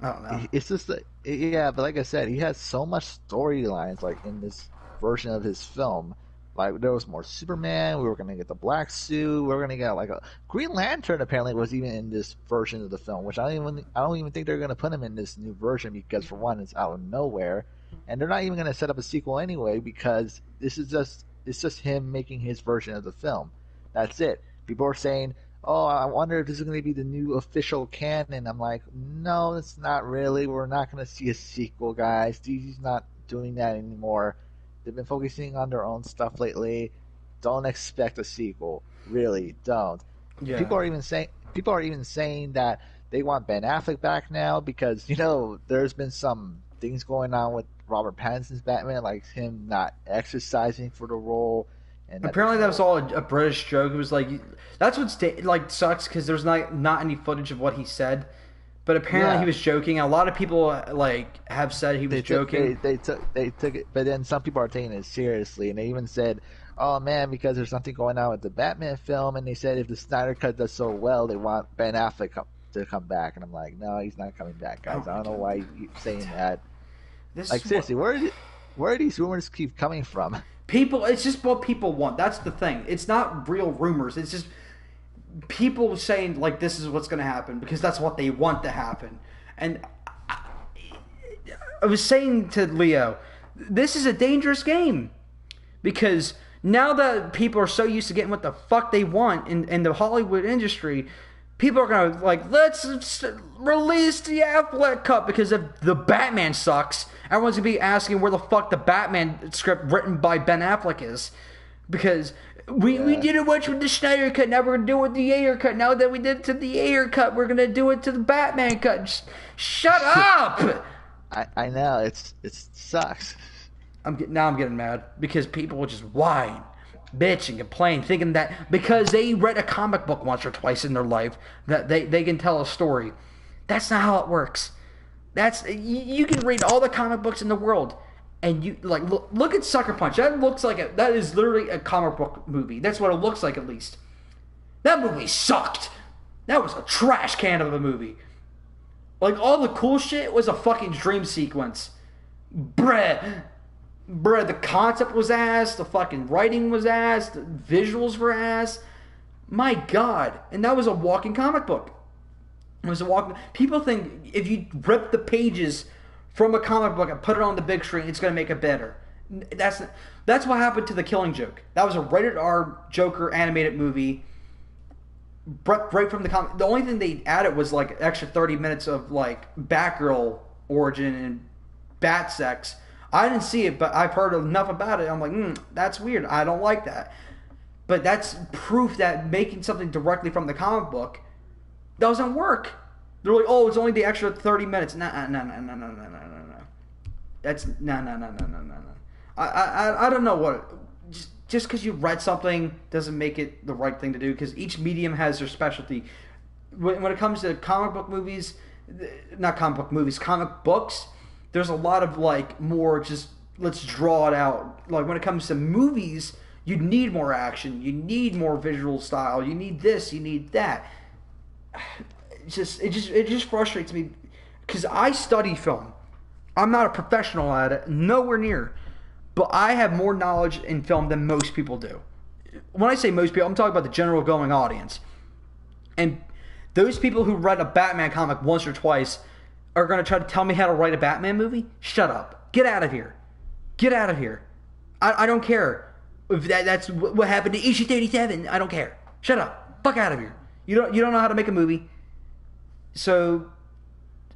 I don't know. it's just but like I said, he has so much storylines like in this version of his film. Like there was more Superman. We were gonna get the black suit. We were gonna get like a Green Lantern. Apparently, was even in this version of the film, which I don't even think they're gonna put him in this new version because for one, it's out of nowhere, and they're not even gonna set up a sequel anyway because it's just him making his version of the film. That's it. People are saying, "Oh, I wonder if this is gonna be the new official canon." I'm like, no, it's not really. We're not gonna see a sequel, guys. DC's not doing that anymore. They've been focusing on their own stuff lately. Don't expect a sequel. Really, don't. Yeah. People are even saying that they want Ben Affleck back now because there's been some things going on with Robert Pattinson's Batman, like him not exercising for the role. And apparently that was all a British joke. It was like that's what sucks because there's not any footage of what he said. But apparently he was joking. A lot of people have said he was joking. They took it, but then some people are taking it seriously, and they even said, "Oh man, because there's something going on with the Batman film," and they said if the Snyder Cut does so well, they want Ben Affleck to come back. And I'm like, no, he's not coming back, guys. I don't know why you keep saying that. Seriously, where do these rumors keep coming from? People, it's just what people want. That's the thing. It's not real rumors. It's just people saying like this is what's going to happen because that's what they want to happen. And I was saying to Leo, this is a dangerous game because now that people are so used to getting what the fuck they want in the Hollywood industry, people are going to let's release the Affleck cut because if the Batman sucks, everyone's going to be asking where the fuck the Batman script written by Ben Affleck is because we did it once with the Snyder cut, now we're going to do it with the Ayer cut. Now that we did it to the Ayer cut, we're going to do it to the Batman cut. Just shut up! I know, it sucks. Now I'm getting mad because people will just whine, bitch, and complain, thinking that because they read a comic book once or twice in their life that they can tell a story. That's not how it works. You can read all the comic books in the world, and you look at Sucker Punch. That is literally a comic book movie. That's what it looks like, at least. That movie sucked. That was a trash can of a movie. All the cool shit was a fucking dream sequence. Bruh, the concept was ass, the fucking writing was ass, the visuals were ass. My God. And that was a walking comic book. It was a walking... People think if you rip the pages from a comic book and put it on the big screen, it's going to make it better. That's what happened to The Killing Joke. That was a rated R Joker animated movie. Right from the comic. The only thing they added was like extra 30 minutes of like Batgirl origin and bat sex. I didn't see it, but I've heard enough about it. I'm like, that's weird. I don't like that. But that's proof that making something directly from the comic book doesn't work. They're like, oh, it's only the extra 30 minutes. No. That's no. I don't know what. Just because you read something doesn't make it the right thing to do, because each medium has their specialty. When it comes to comic books, there's a lot of like more just let's draw it out. Like when it comes to movies, you need more action, you need more visual style, you need this, you need that. It just frustrates me because I study film. I'm not a professional at it, nowhere near. But I have more knowledge in film than most people do. When I say most people, I'm talking about the general going audience. And those people who read a Batman comic once or twice are going to try to tell me how to write a Batman movie? Shut up. Get out of here. Get out of here. I don't care if that's what happened to issue 37. I don't care. Shut up. Fuck out of here. You don't know how to make a movie. So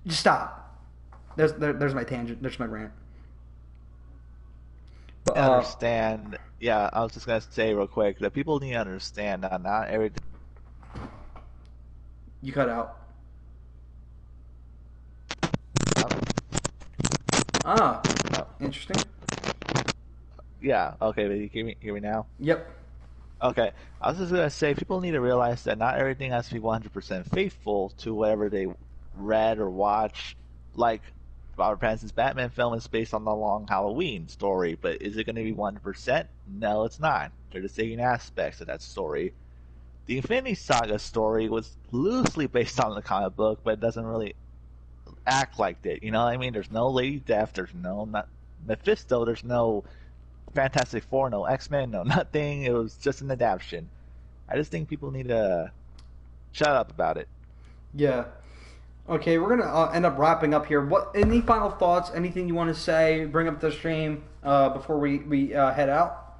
just stop. There's my tangent. There's my rant. I understand. Yeah, I was just gonna say real quick that people need to understand that not everything. You cut out. Interesting. Yeah. Okay. But you hear me now? Yep. Okay. I was just gonna say people need to realize that not everything has to be 100% faithful to whatever they read or watch. Like Robert Pattinson's Batman film is based on the Long Halloween story, but is it going to be 100%? No, it's not. They're just taking aspects of that story. The Infinity Saga story was loosely based on the comic book, but it doesn't really act like it. You know what I mean? There's no Lady Death, there's no Mephisto, there's no Fantastic Four, no X-Men, no nothing. It was just an adaptation. I just think people need to shut up about it. Yeah. Okay, we're gonna end up wrapping up here. Any final thoughts? Anything you want to say? Bring up the stream before we head out.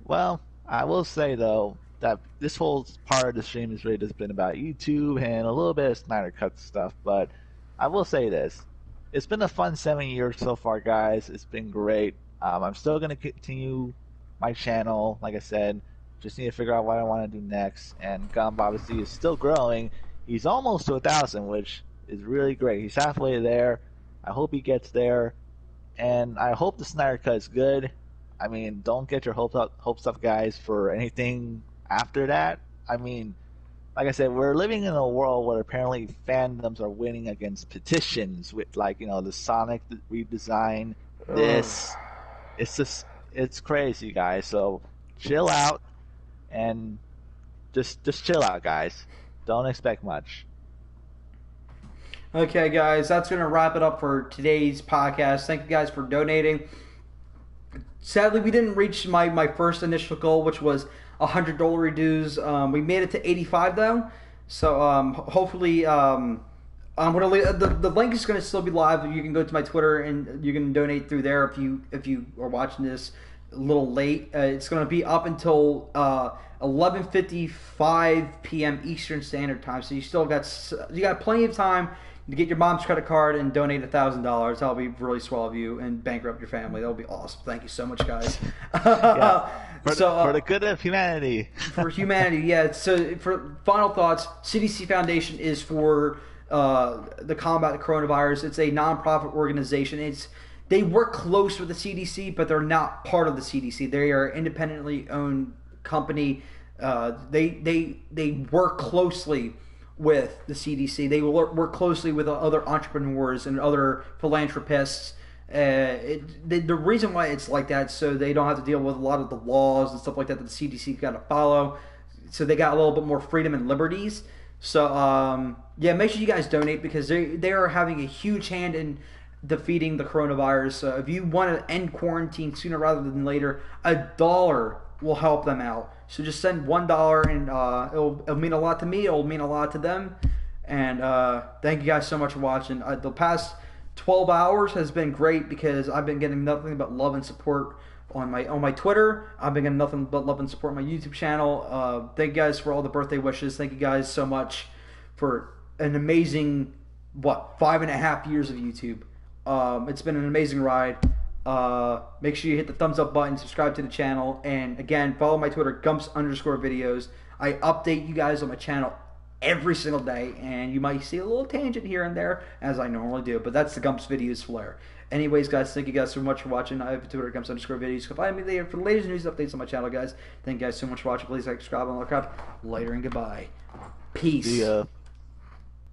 Well, I will say though that this whole part of the stream has really just been about YouTube and a little bit of Snyder Cut stuff. But I will say this: it's been a fun 7 years so far, guys. It's been great. I'm still gonna continue my channel, like I said. Just need to figure out what I want to do next. And Gump obviously is still growing. He's almost to 1,000, which is really great. He's halfway there. I hope he gets there. And I hope the Snyder Cut is good. I mean, don't get your hopes up, guys, for anything after that. I mean, like I said, we're living in a world where apparently fandoms are winning against petitions with, like, you know, the Sonic redesign, this. It's crazy, guys. So chill out and just chill out, guys. Don't expect much. Okay, guys, that's going to wrap it up for today's podcast. Thank you guys for donating. Sadly, we didn't reach my first initial goal, which was $100 dues. We made it to 85 though. So hopefully, I'm gonna the link is going to still be live. You can go to my Twitter and you can donate through there if you are watching this a little late. It's going to be up until 11:55 p.m. Eastern Standard Time. So you got plenty of time to get your mom's credit card and donate $1,000. That'll be really swell of you, and bankrupt your family. That'll be awesome. Thank you so much, guys. Yeah. For the good of humanity. For humanity, yeah. So for final thoughts, CDC Foundation is for the combat of coronavirus. It's a nonprofit organization. They work close with the CDC, but they're not part of the CDC. They are an independently owned company. They work closely with the CDC. They work closely with other entrepreneurs and other philanthropists. The reason why it's like that is so they don't have to deal with a lot of the laws and stuff like that the CDC got to follow. So they got a little bit more freedom and liberties. So make sure you guys donate because they are having a huge hand in defeating the coronavirus. So if you want to end quarantine sooner rather than later, $1 will help them out. So just send $1 and it'll mean a lot to me. It'll mean a lot to them. And thank you guys so much for watching. The past 12 hours has been great because I've been getting nothing but love and support on my Twitter. I've been getting nothing but love and support on my YouTube channel. Thank you guys for all the birthday wishes. Thank you guys so much for an amazing 5.5 years of YouTube. It's been an amazing ride. Make sure you hit the thumbs up button, subscribe to the channel, and again, follow my Twitter, Gumps_videos. I update you guys on my channel every single day, and you might see a little tangent here and there, as I normally do, but that's the Gumps videos flair. Anyways, guys, thank you guys so much for watching. I have a Twitter, Gumps_videos. You can find me there for the latest news updates on my channel, guys. Thank you guys so much for watching. Please like, subscribe, and all that crap. Later, and goodbye. Peace. See ya.